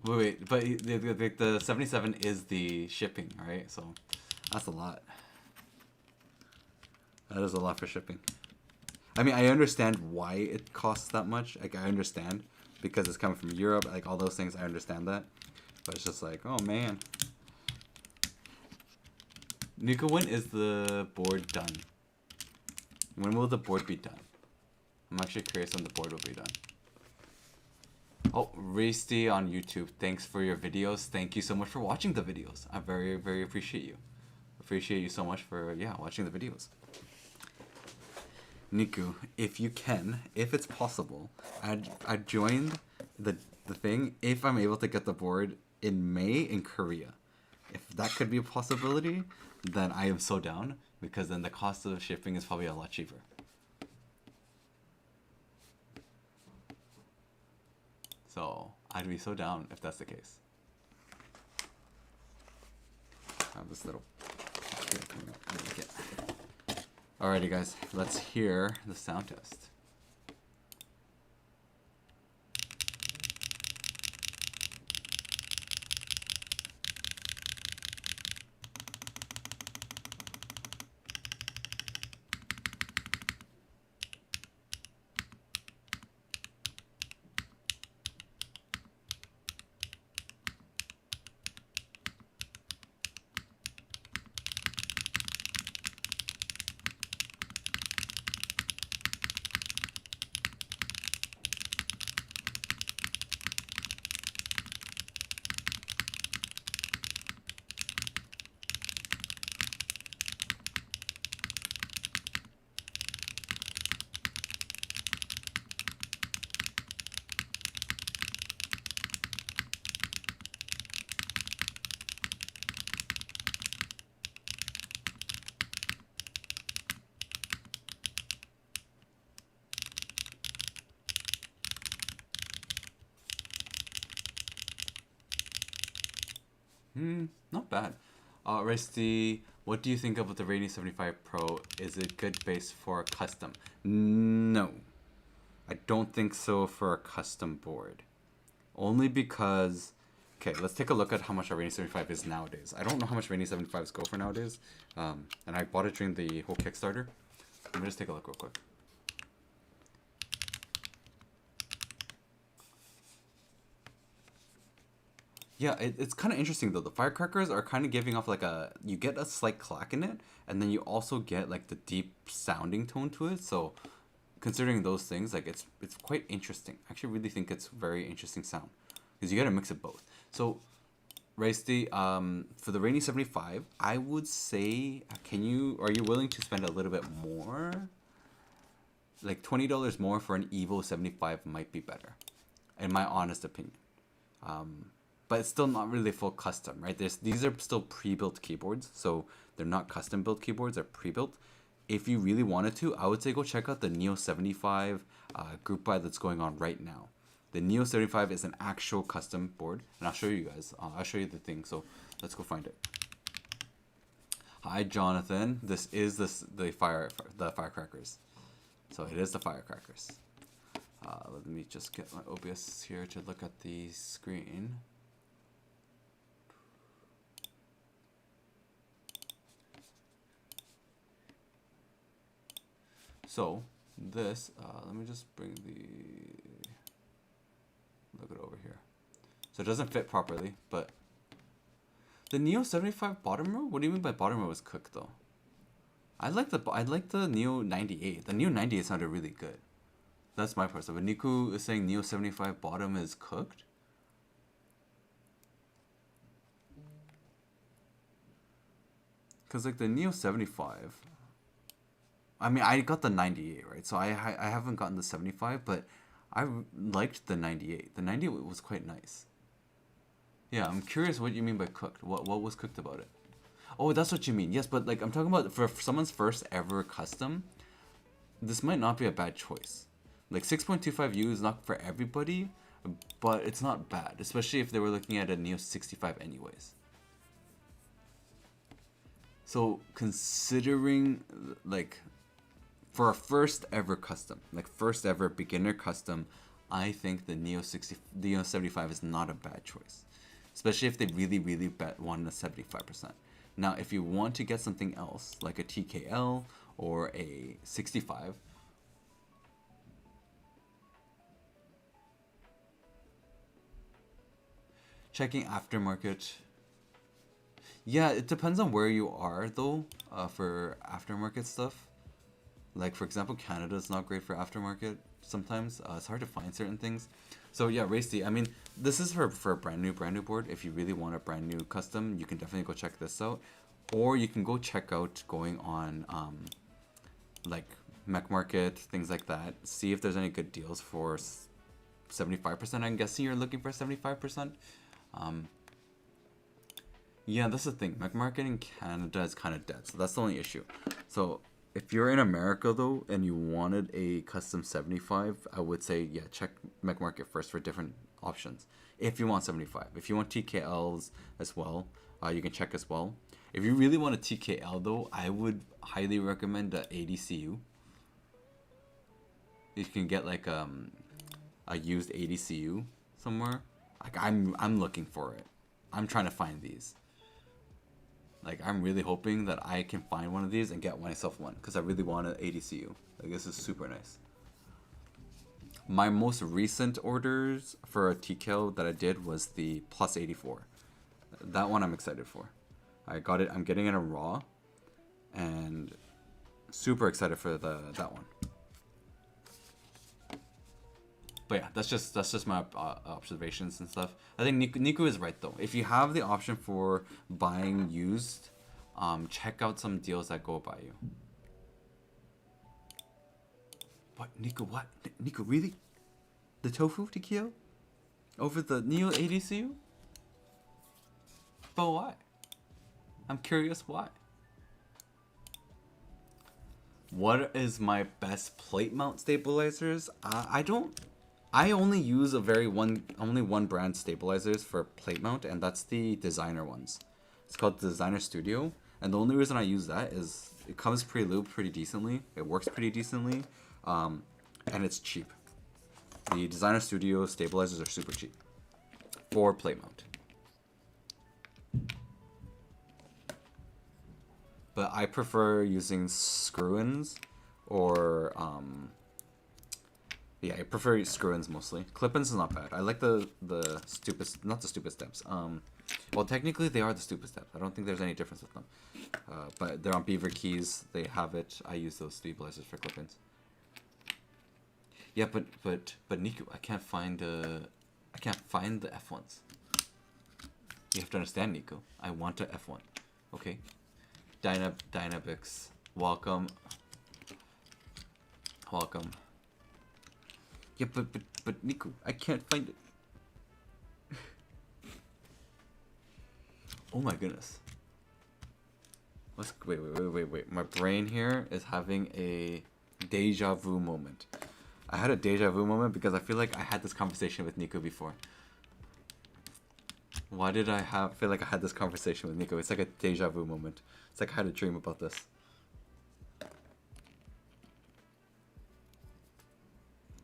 Wait, but the 77 is the shipping, right? So that's a lot. That is a lot for shipping. I mean, I understand why it costs that much. Like, I understand because it's coming from Europe. Like, all those things, I understand that. But it's just like, oh man. Nico, when is the board done? When will the board be done? I'm actually curious when the board will be done. Oh, Rasty on YouTube, thanks for your videos. Thank you so much for watching the videos. I very, very appreciate you. Appreciate you so much for, yeah, watching the videos. Niku, if you can, if it's possible, I'd join the thing if I'm able to get the board in May in Korea. If that could be a possibility, then I am so down, because then the cost of shipping is probably a lot cheaper. So I'd be so down if that's the case. I have this little coming up. Alrighty guys, let's hear the sound test. Not bad. Resty, what do you think of the Rainy 75 Pro? Is it good base for a custom? No. I don't think so for a custom board. Only because... Okay, let's take a look at how much a Rainy 75 is nowadays. I don't know how much Rainy 75s go for nowadays. And I bought it during the whole Kickstarter. Let me just take a look real quick. Yeah, it's kind of interesting though. The firecrackers are kind of giving off like a... You get a slight clack in it, and then you also get like the deep sounding tone to it. So, considering those things, like it's quite interesting. I actually really think it's very interesting sound. Because you gotta mix it both. So, Raisty, for the Rainy 75, I would say, are you willing to spend a little bit more? Like $20 more for an Evo 75 might be better, in my honest opinion. but it's still not really full custom, right? These are still pre-built keyboards, so they're not custom built keyboards, they're pre-built. If you really wanted to, I would say go check out the Neo 75 group buy that's going on right now. The Neo 75 is an actual custom board, and I'll show you guys. I'll show you the thing, so let's go find it. Hi, Jonathan. This is the firecrackers. So it is the firecrackers. Let me just get my OBS here to look at the screen. So this, let me just bring look it over here. So it doesn't fit properly, but the Neo 75 bottom row? What do you mean by bottom row is cooked though? I like the Neo 98. The Neo 98 sounded really good. That's my person. But Niku is saying Neo 75 bottom is cooked. Cause like the Neo 75. I mean, I got the 98, right? So I haven't gotten the 75, but I liked the 98. The 98 was quite nice. Yeah, I'm curious what you mean by cooked. What was cooked about it? Oh, that's what you mean. Yes, but like I'm talking about for someone's first ever custom, this might not be a bad choice. Like 6.25U is not for everybody, but it's not bad, especially if they were looking at a Neo 65 anyways. So considering like for a first ever custom, like first ever beginner custom, I think the Neo 75 is not a bad choice, especially if they really want a 75%. Now, if you want to get something else like a TKL or a 65, checking aftermarket. Yeah, it depends on where you are though, for aftermarket stuff. Like for example, Canada is not great for aftermarket sometimes. It's hard to find certain things. So yeah, Racy, I mean, this is for a brand new board. If you really want a brand new custom, you can definitely go check this out. Or you can go check out going on like Mech Market, things like that. See if there's any good deals for 75%. I'm guessing you're looking for 75%. Yeah, that's the thing. Mech Market in Canada is kind of dead, so that's the only issue. So if you're in America though and you wanted a custom 75, I would say yeah, check Mech Market first for different options. If you want 75, if you want TKLs as well, you can check as well. If you really want a TKL though, I would highly recommend the ADCU. You can get like a used ADCU somewhere. Like I'm looking for it. I'm trying to find these. Like, I'm really hoping that I can find one of these and get myself one, because I really want an ADCU. Like, this is super nice. My most recent orders for a TKL that I did was the Plus 84. That one I'm excited for. I got it. I'm getting it in raw, and super excited for that one. But yeah, that's just my observations and stuff. I think Niku is right though. If you have the option for buying used, check out some deals that go by you. What, Niku? What, Niku? Really? The tofu TKO over the Neo ADCU? But why? I'm curious why. What is my best plate mount stabilizers? I only use only one brand stabilizers for plate mount, and that's the designer ones. It's called Designer Studio, and the only reason I use that is it comes pre-lubed pretty decently, it works pretty decently, and it's cheap. The Designer Studio stabilizers are super cheap for plate mount. But I prefer using screw-ins or yeah, I prefer screw-ins mostly. Clip-ins is not bad. I like the stupid, not the stupid steps. Well, technically they are the stupid steps. I don't think there's any difference with them. But they're on Beaver keys. They have it. I use those stabilizers for clip-ins. Yeah, but Niku, I can't find the F1s. You have to understand, Niku. I want a F1. Okay. Dynabix, welcome. Welcome. Yeah, but Niku, I can't find it. Oh my goodness. Wait. My brain here is having a deja vu moment. I had a deja vu moment because I feel like I had this conversation with Nico before. Why did I feel like I had this conversation with Nico? It's like a deja vu moment. It's like I had a dream about this.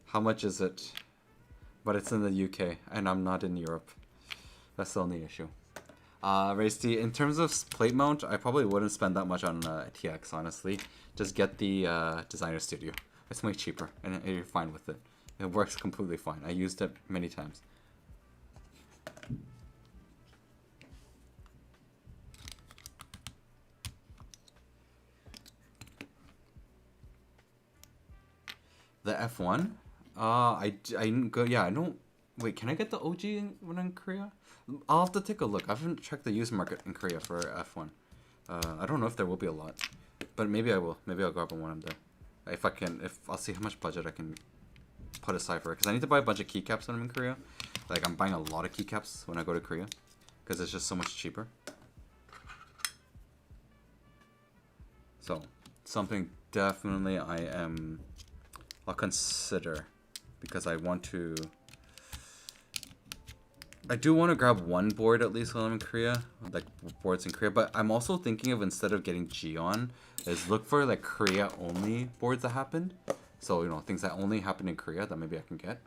How much is it? But it's in the UK and I'm not in Europe. That's the only issue. Raisty, in terms of plate mount, I probably wouldn't spend that much on TX, honestly. Just get the designer studio. It's way cheaper, and you're fine with it. It works completely fine. I used it many times. The F1? I didn't go. Yeah, I don't. Wait, can I get the OG when I'm in Korea? I'll have to take a look. I haven't checked the used market in Korea for F1. I don't know if there will be a lot, but maybe I will. Maybe I'll grab one when I'm there. If I can, I'll see how much budget I can put aside for it. Because I need to buy a bunch of keycaps when I'm in Korea. Like, I'm buying a lot of keycaps when I go to Korea. Because it's just so much cheaper. So, something definitely I'll consider. Because I do want to grab one board at least while I'm in Korea, like boards in Korea, but I'm also thinking of, instead of getting Gion, is look for like Korea only boards that happened. So, you know, things that only happen in Korea that maybe I can get.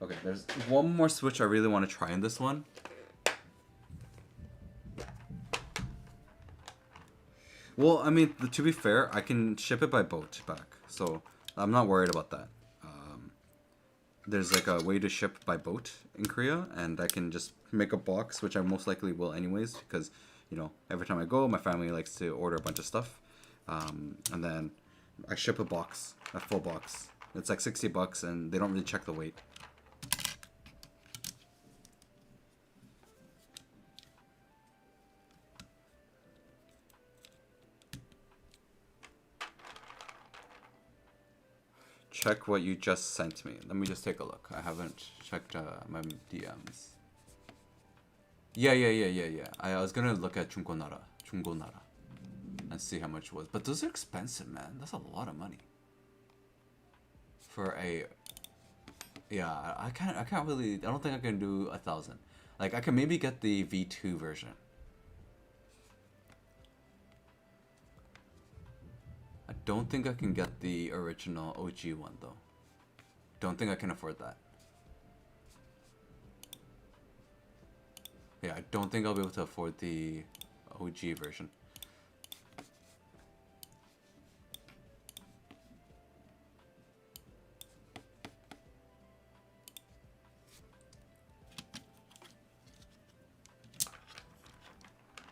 Okay, there's one more switch I really want to try in this one. Well, I mean, to be fair, I can ship it by boat back, so I'm not worried about that. There's like a way to ship by boat in Korea, and I can just make a box, which I most likely will anyways, because, you know, every time I go, my family likes to order a bunch of stuff, and then I ship a box, a full box. It's like $60, and they don't really check the weight. Check what you just sent me. Let me just take a look. I haven't checked my DMs. Yeah. I was gonna look at 중고나라, and see how much it was. But those are expensive, man. That's a lot of money. For a, yeah, I can't really. I don't think I can do 1,000. Like, I can maybe get the V2 version. I don't think I can get the original OG one though. Don't think I can afford that. Yeah, I don't think I'll be able to afford the OG version.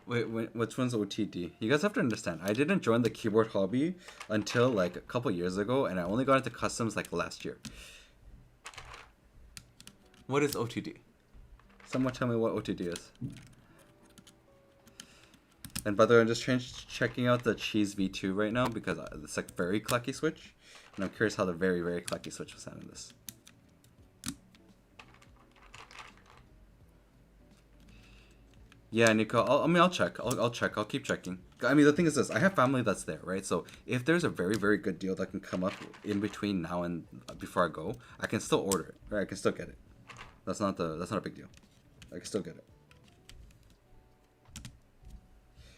Wait, which one's OTD? You guys have to understand, I didn't join the keyboard hobby until like a couple years ago, and I only got into customs like last year. What is OTD? Someone tell me what OTD is. And by the way, I'm just checking out the Cheese V2 right now because it's like very clucky switch, and I'm curious how the very, very clucky switch will sound in this. Yeah, Nico. I'll check. I'll check. I'll keep checking. I mean, the thing is this: I have family that's there, right? So if there's a very, very good deal that can come up in between now and before I go, I can still order it, right? I can still get it. That's not a big deal. I can still get it.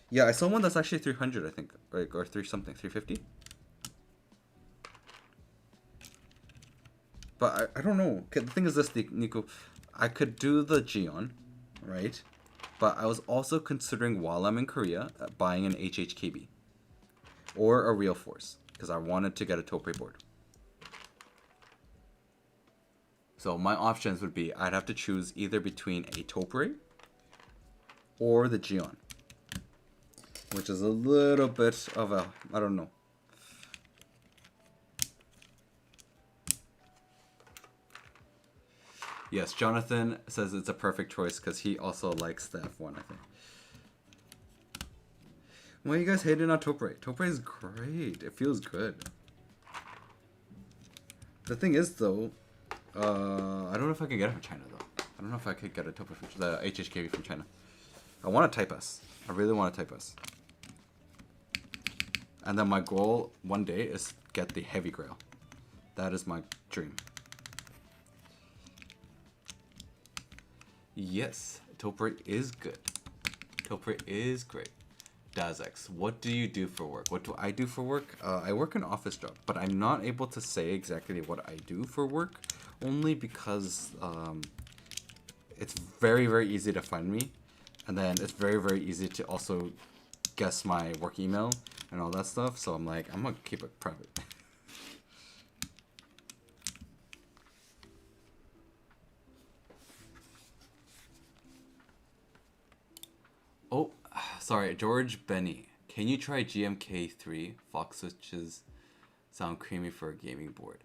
Yeah, I saw one that's actually 300, I think, right? Or 350. But I don't know. The thing is this, Nico, I could do the Gion, right? But I was also considering, while I'm in Korea, buying an HHKB or a Real Force, because I wanted to get a Topre board. So my options would be, I'd have to choose either between a Topre or the Gion, which is a little bit of a, I don't know. Yes, Jonathan says it's a perfect choice because he also likes the F1, I think. Why are you guys hating on Topre? Topre is great. It feels good. The thing is, though, I don't know if I can get it from China though. I don't know if I could get a Topo from the HHKB from China. I want a Type S. I really want a Type S. And then my goal one day is get the Heavy Grail. That is my dream. Yes, Topper is good. Topper is great. Dazex, what do you do for work? What do I do for work? I work an office job, but I'm not able to say exactly what I do for work, only because it's very, very easy to find me. And then it's very, very easy to also guess my work email and all that stuff. So I'm like, I'm gonna keep it private. Oh, sorry, George Benny. Can you try GMK3? Fox switches sound creamy for a gaming board.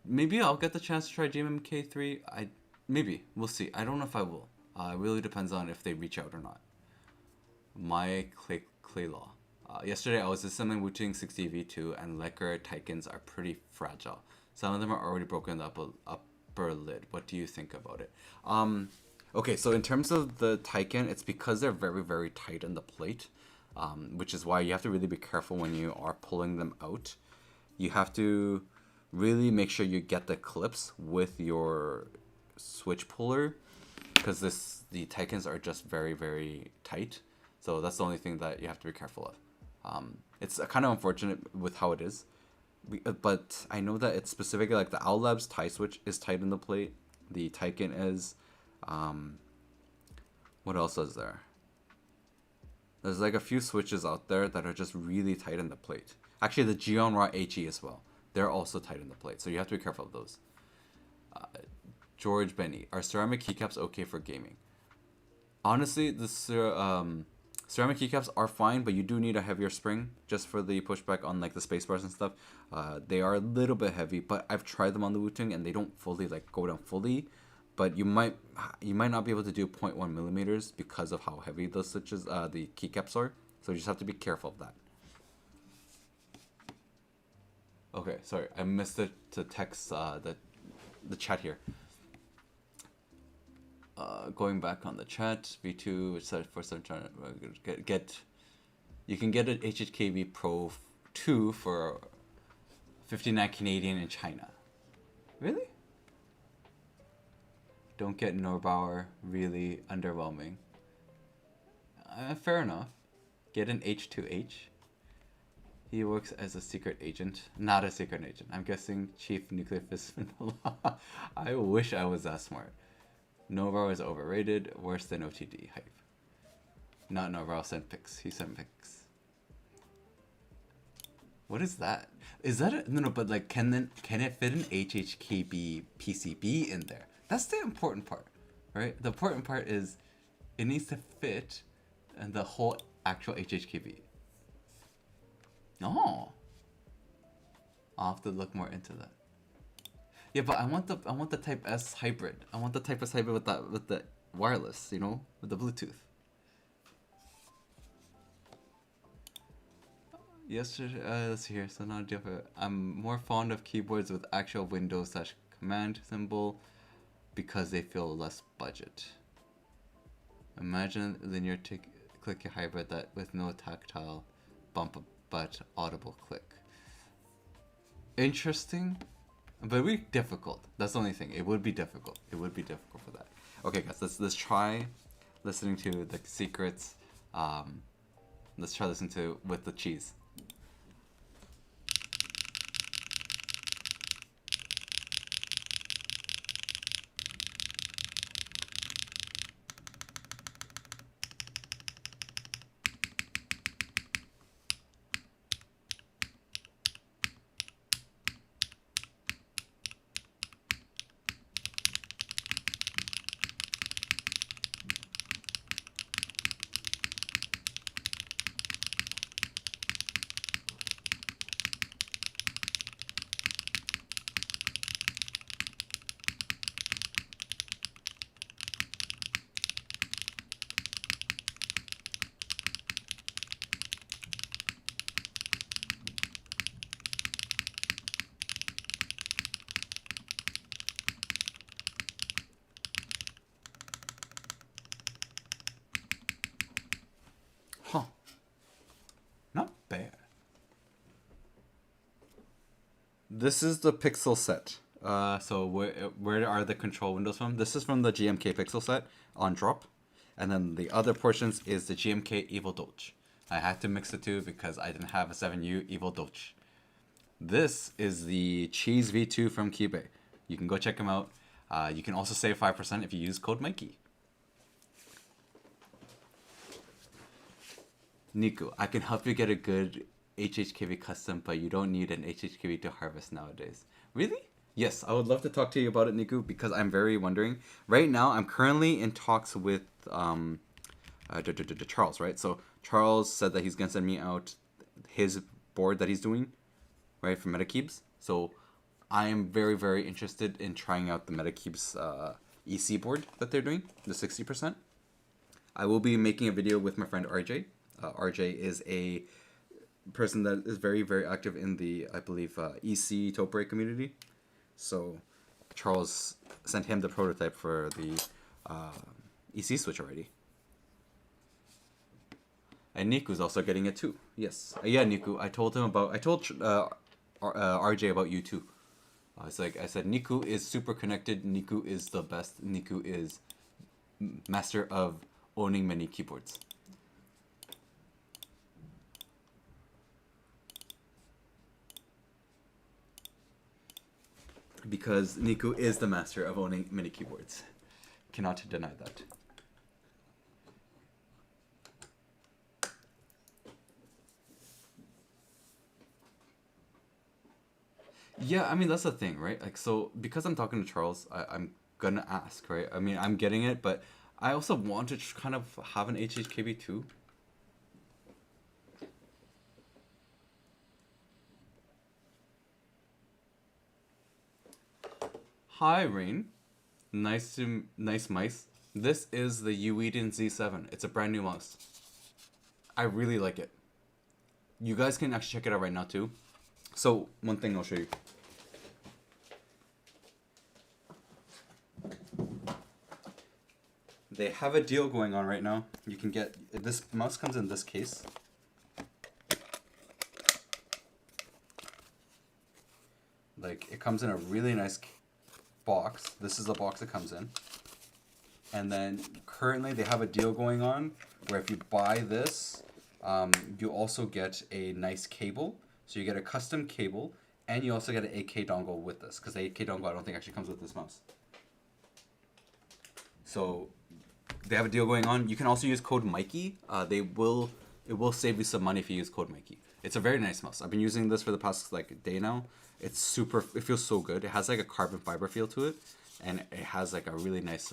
Maybe I'll get the chance to try GMK3. Maybe we'll see. I don't know if I will. It really depends on if they reach out or not. My clay law. Yesterday I was assembling Wu-Ting 60V2 and Lecker Tykins are pretty fragile. Some of them are already broken up upper lid. What do you think about it? Okay, so in terms of the Taiken, it's because they're very, very tight in the plate, which is why you have to really be careful when you are pulling them out. You have to really make sure you get the clips with your switch puller, because the Taikens are just very, very tight. So that's the only thing that you have to be careful of. It's kind of unfortunate with how it is, but I know that it's specifically like the Owl Labs tie switch is tight in the plate. The Taiken is. What else is there? There's like a few switches out there that are just really tight in the plate. Actually, the Geonra HE as well. They're also tight in the plate, so you have to be careful of those. George Benny, are ceramic keycaps okay for gaming? Honestly, the ceramic keycaps are fine, but you do need a heavier spring just for the pushback on like the space bars and stuff. They are a little bit heavy, but I've tried them on the Wu-Ting and they don't fully like go down fully. But you might not be able to do 0.1 millimeters because of how heavy those switches, the keycaps are. So you just have to be careful of that. Okay, sorry, I missed it to text the chat here. Going back on the chat, V2 which said for some trying to get you can get an HHKB Pro 2 for 59 Canadian in China. Really? Don't get Norbauer, really underwhelming. Fair enough. Get an H2H. He works as a secret agent. Not a secret agent. I'm guessing Chief Nuclear Fistman. I wish I was that smart. Norbauer is overrated. Worse than OTD. Hype. Not Norbauer sent pics. He sent pics. What is that? Is that a... No, but like, can it fit an HHKB PCB in there? That's the important part, right? The important part is it needs to fit in the whole actual HHKB. Oh, I'll have to look more into that. Yeah, but I want the Type S hybrid. I want the Type S hybrid with the wireless, you know, with the Bluetooth. Yesterday, let's see here. So now I'm more fond of keyboards with actual Windows/command symbol, because they feel less budget. Imagine linear click hybrid that with no tactile bump but audible click. Interesting, but it would be difficult. That's the only thing. It would be difficult. It would be difficult for that. Okay, guys, let's try listening to the secrets. Let's try listening to with the cheese. This is the Pixel set. So where are the control windows from? This is from the GMK Pixel set on drop, and then the other portions is the GMK Evil Dolch. I had to mix the two because I didn't have a 7U Evil Dolch. This is the Cheese V2 from Keybay. You can go check them out. You can also save 5% if you use code Mikey. Niku, I can help you get a good HHKV custom, but you don't need an HHKV to harvest nowadays. Really? Yes, I would love to talk to you about it, Niku, because I'm very wondering. Right now, I'm currently in talks with Charles, right? So Charles said that he's going to send me out his board that he's doing, right, for MetaCubes. So I am very, very interested in trying out the MetaCubes EC board that they're doing, the 60%. I will be making a video with my friend RJ. RJ is a person that is very, very active in the, I believe, EC Topray community. So Charles sent him the prototype for the EC switch already. And Niku's also getting it too. Yes. Yeah, Niku. I told RJ about you too. I said, Niku is super connected. Niku is the best. Niku is master of owning many keyboards. Because Niku is the master of owning many keyboards. Cannot deny that. Yeah, I mean, that's the thing, right? Like, so, because I'm talking to Charles, I'm gonna ask, right? I mean, I'm getting it, but I also want to kind of have an HHKB too. Hi, Rain. Nice mice. This is the Ueden Z7. It's a brand new mouse. I really like it. You guys can actually check it out right now too. So, one thing I'll show you. They have a deal going on right now. You can get, this mouse comes in this case. Like, it comes in a really nice box. This is the box it comes in. And then currently they have a deal going on where if you buy this, you also get a nice cable. So you get a custom cable, and you also get an 8K dongle with this, because the 8K dongle I don't think actually comes with this mouse. So they have a deal going on. You can also use code Mikey. It will save you some money if you use code Mikey. It's a very nice mouse. I've been using this for the past day now. It feels so good. It has like a carbon fiber feel to it, and it has like a really nice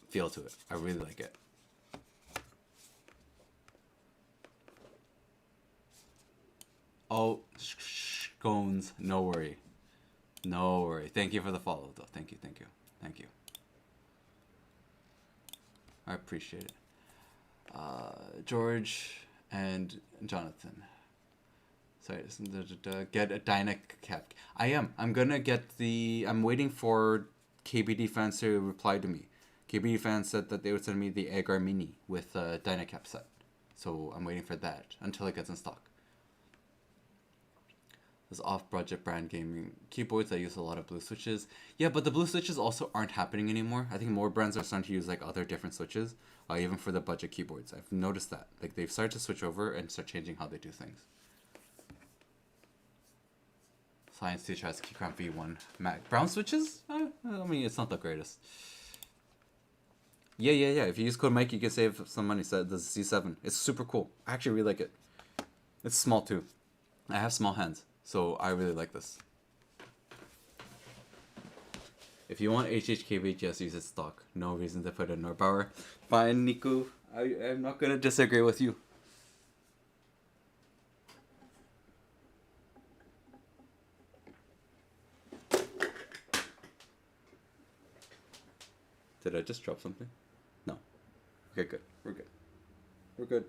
feel to it. I really like it. Oh, scones, no worry. No worry. Thank you for the follow, though. Thank you. I appreciate it. George and Jonathan. Sorry, get a Dyna cap. I'm gonna get I'm waiting for KBD fans to reply to me. KBD fans said that they would send me the Agar Mini with a Dyna cap set. So I'm waiting for that until it gets in stock. There's off-budget brand gaming keyboards that use a lot of blue switches. Yeah, but the blue switches also aren't happening anymore. I think more brands are starting to use like other different switches, even for the budget keyboards. I've noticed that. Like they've started to switch over and start changing how they do things. Science teacher has Keycramp V1 Mac. Brown switches? I mean, it's not the greatest. Yeah. If you use code Mike, you can save some money. So the Z7. It's super cool. I actually really like it. It's small too. I have small hands. So I really like this. If you want HHKV, just use its stock. No reason to put in Norpower. Fine, Niku. I'm not going to disagree with you. Did I just drop something? No. Okay, good. We're good. We're good.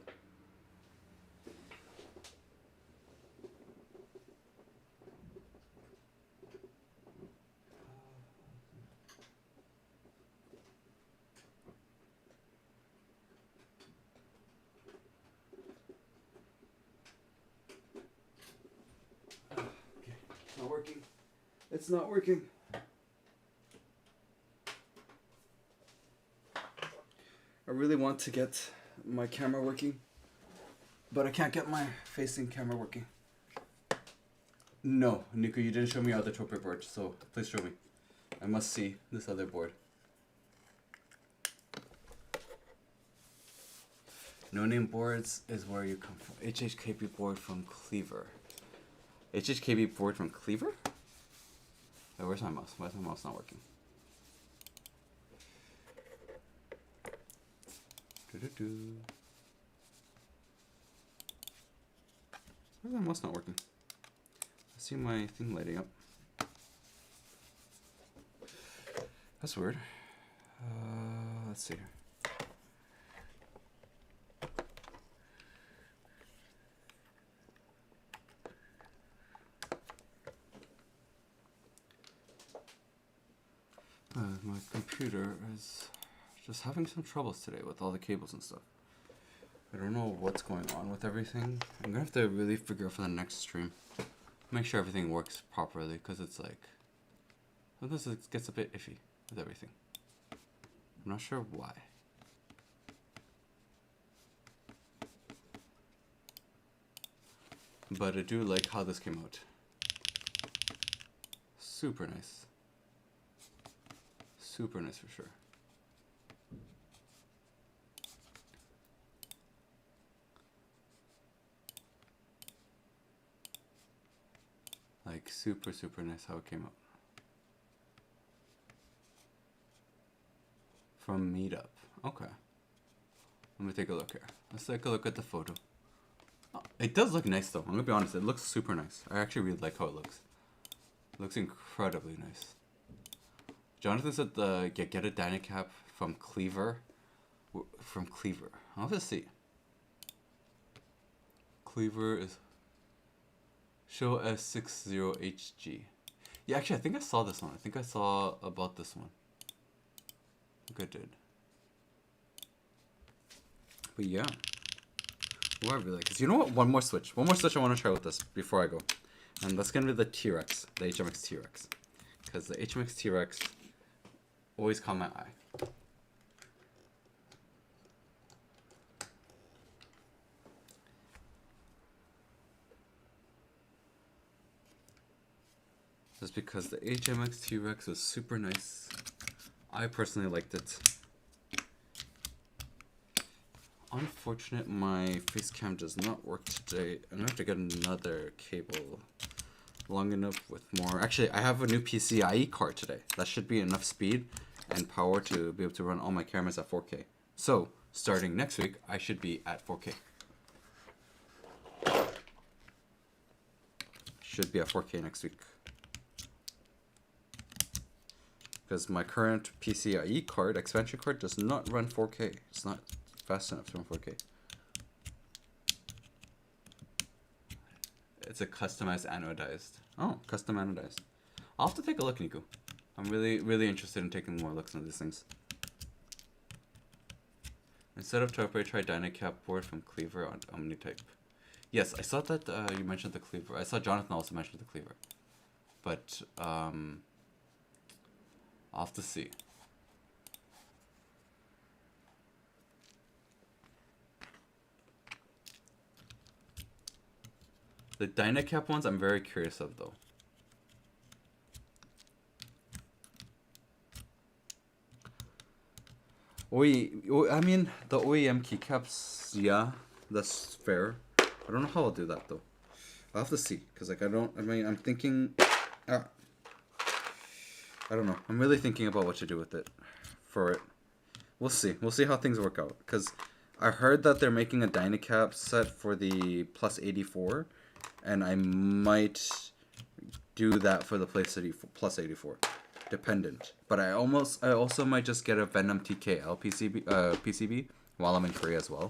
Not working. It's not working. I really want to get my camera working, but I can't get my facing camera working. No, Nico, you didn't show me other trophy board, so please show me. I must see this other board. No name boards is where you come from. HHKB board from Cleaver. HHKB board from Cleaver? Wait, where's my mouse? Why is my mouse not working? Doo-doo-doo. Why is my mouse not working? I see my thing lighting up. That's weird. Let's see here. My computer is just having some troubles today with all the cables and stuff. I don't know what's going on with everything. I'm gonna have to really figure out for the next stream. Make sure everything works properly, because it's like, sometimes it gets a bit iffy with everything. I'm not sure why. But I do like how this came out. Super nice. Super nice for sure. Like super nice how it came out. From Meetup. Okay. Let me take a look here. Let's take a look at the photo. Oh, it does look nice though. I'm gonna be honest, it looks super nice. I actually really like how it looks. It looks incredibly nice. Jonathan said get a Dynacap from Cleaver. From Cleaver. I'll have to see. Cleaver is show S60HG. Yeah, actually I think I saw this one. I think I saw about this one. I think I did. But yeah. What I really like is, you know what? One more switch I want to try with this before I go. And that's going to be the T-Rex. The HMX T-Rex. Because the HMX T-Rex always caught my eye. Just because the HMX T-Rex was super nice. I personally liked it. Unfortunate my face cam does not work today. I'm gonna have to get another cable long enough with more. Actually, I have a new PCIe card today. That should be enough speed and power to be able to run all my cameras at 4K. So, starting next week, I should be at 4K. Should be at 4K next week. Because my current PCIe card, expansion card, does not run 4K. It's not fast enough to run 4K. It's a customized anodized. Oh, custom anodized. I'll have to take a look, Nico. I'm really interested in taking more looks at these things. Instead of Torpe, try Dynacap board from Cleaver on OmniType. Yes, I saw that you mentioned the Cleaver. I saw Jonathan also mentioned the Cleaver. But, I'll have to see. The Dynacap ones I'm very curious of though. I mean, the OEM keycaps, yeah, that's fair. I don't know how I'll do that though. I'll have to see, because like I'm thinking, I don't know. I'm really thinking about what to do with it for it. We'll see. We'll see how things work out, because I heard that they're making a Dynacap set for the Plus 84, and I might do that for the Plus 84. Dependent. But I also might just get a Venom TKL PCB while I'm in Korea as well.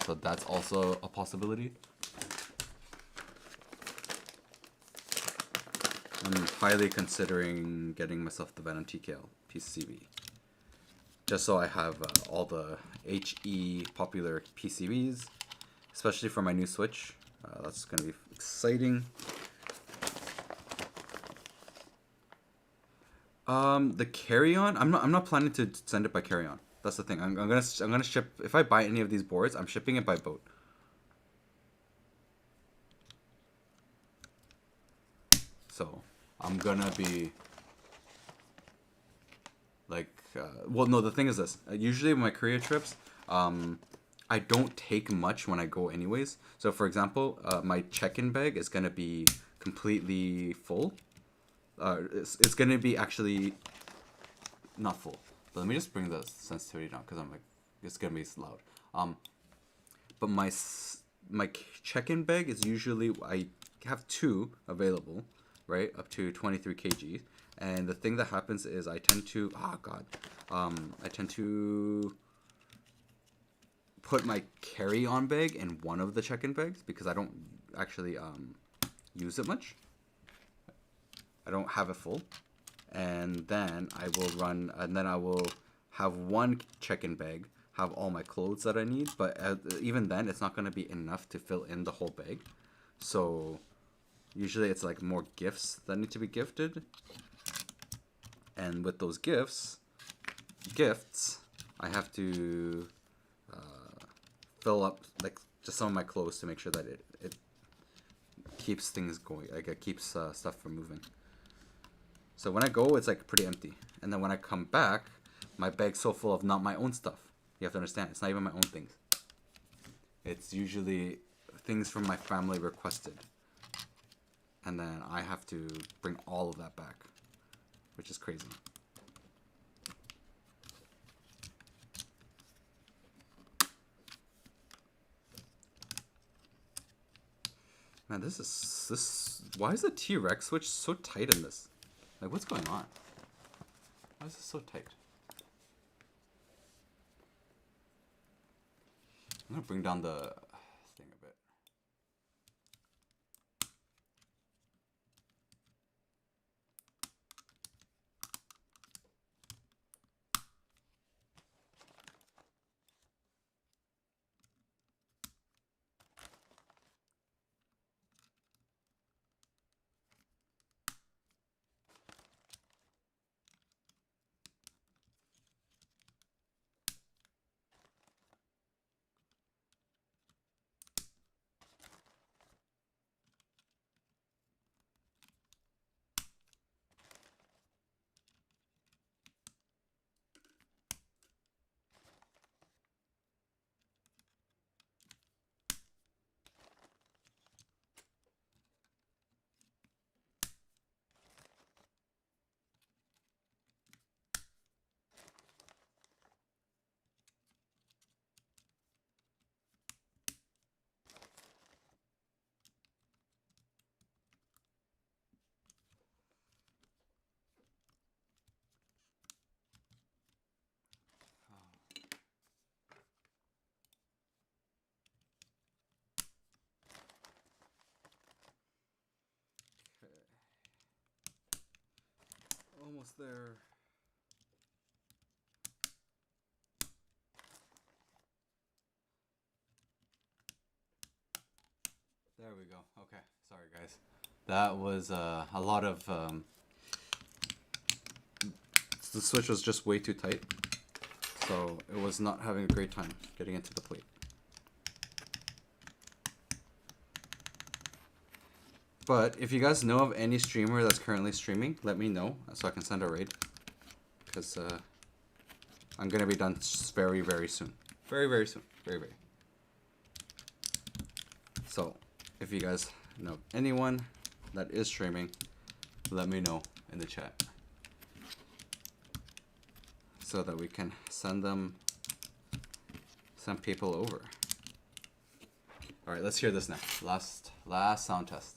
So that's also a possibility. I'm highly considering getting myself the Venom TKL PCB. Just so I have all the HE popular PCBs, especially for my new Switch. That's going to be exciting. The carry-on. I'm not planning to send it by carry-on. That's the thing. I'm gonna ship. If I buy any of these boards, I'm shipping it by boat. So I'm gonna be like, well, no. The thing is this. Usually my Korea trips, I don't take much when I go anyways. So for example, my check-in bag is gonna be completely full. It's gonna be actually not full. But let me just bring the sensitivity down because I'm like, it's gonna be loud. But my check-in bag is usually, I have two available, right, up to 23 kg. And the thing that happens is I tend to, I tend to put my carry-on bag in one of the check-in bags because I don't actually use it much. I don't have it full. And then I will have one check-in bag, have all my clothes that I need, but even then it's not going to be enough to fill in the whole bag. So usually it's like more gifts that need to be gifted. And with those gifts, I have to fill up like just some of my clothes to make sure that it keeps things going, like it keeps stuff from moving. So when I go, it's like pretty empty. And then when I come back, my bag's so full of not my own stuff. You have to understand, it's not even my own things. It's usually things from my family requested. And then I have to bring all of that back, which is crazy. Man, why is the T-Rex switch so tight in this? Like, what's going on? Why is this so tight? I'm gonna bring down the thing a bit. Almost there. There we go. Okay, sorry guys. That was a lot of... the switch was just way too tight. So it was not having a great time getting into the plate. But if you guys know of any streamer that's currently streaming, let me know so I can send a raid. Because I'm going to be done very, very soon. Very, very soon. Very, very. So if you guys know anyone that is streaming, let me know in the chat. So that we can send people over. Alright, let's hear this now. Last sound test.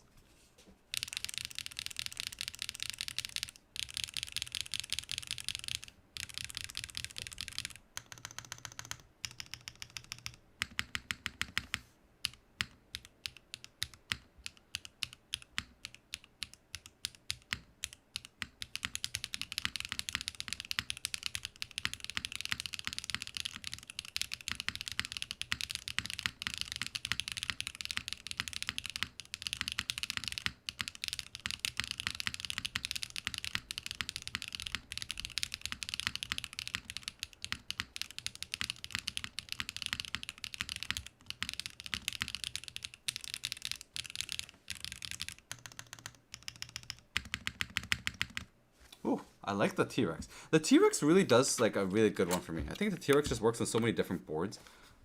I like the T-Rex. The T-Rex really does like a really good one for me. I think the T-Rex just works on so many different boards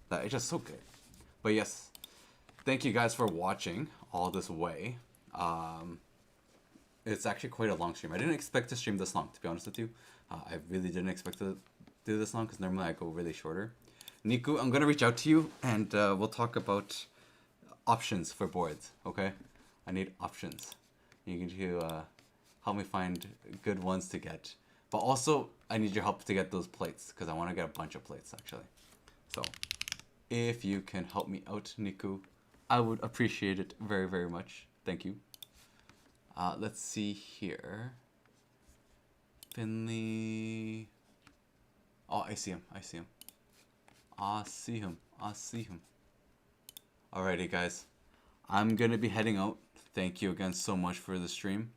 that it's just so good. But yes, thank you guys for watching all this way. It's actually quite a long stream. I didn't expect to stream this long, to be honest with you. I really didn't expect to do this long because normally I go really shorter. Niku, I'm gonna reach out to you and we'll talk about options for boards. Okay, I need options. You can help me find good ones to get, but also I need your help to get those plates because I want to get a bunch of plates actually. So if you can help me out, Niku, I would appreciate it very, very much. Thank you. Let's see here. Finley. Oh, I see him. I see him. I see him. I see him. Alrighty, guys. I'm gonna be heading out. Thank you again so much for the stream.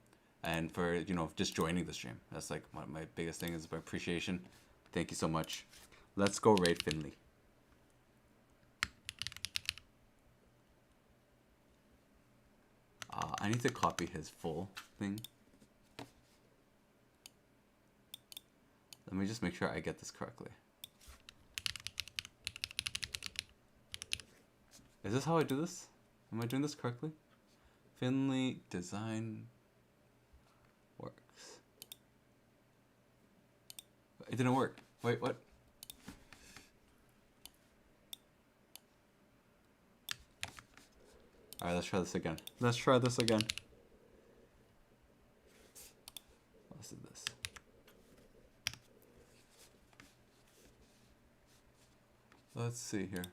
And for, you know, just joining the stream. That's like one of my biggest things is my appreciation. Thank you so much. Let's go raid Finley. I need to copy his full thing. Let me just make sure I get this correctly. Is this how I do this? Am I doing this correctly? Finley design works. It didn't work. Wait, what? Alright, let's try this again. Let's try this again. Let's do this. Let's see here.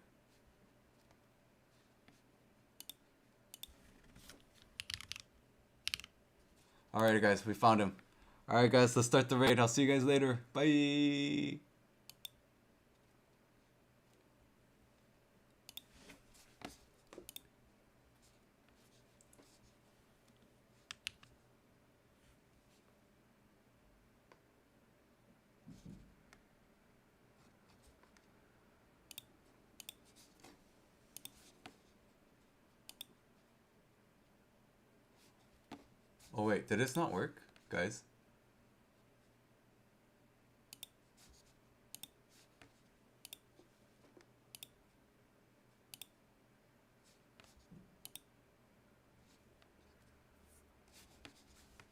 Alright guys, we found him. Alright guys, let's start the raid. I'll see you guys later. Bye! Oh wait, did this not work, guys?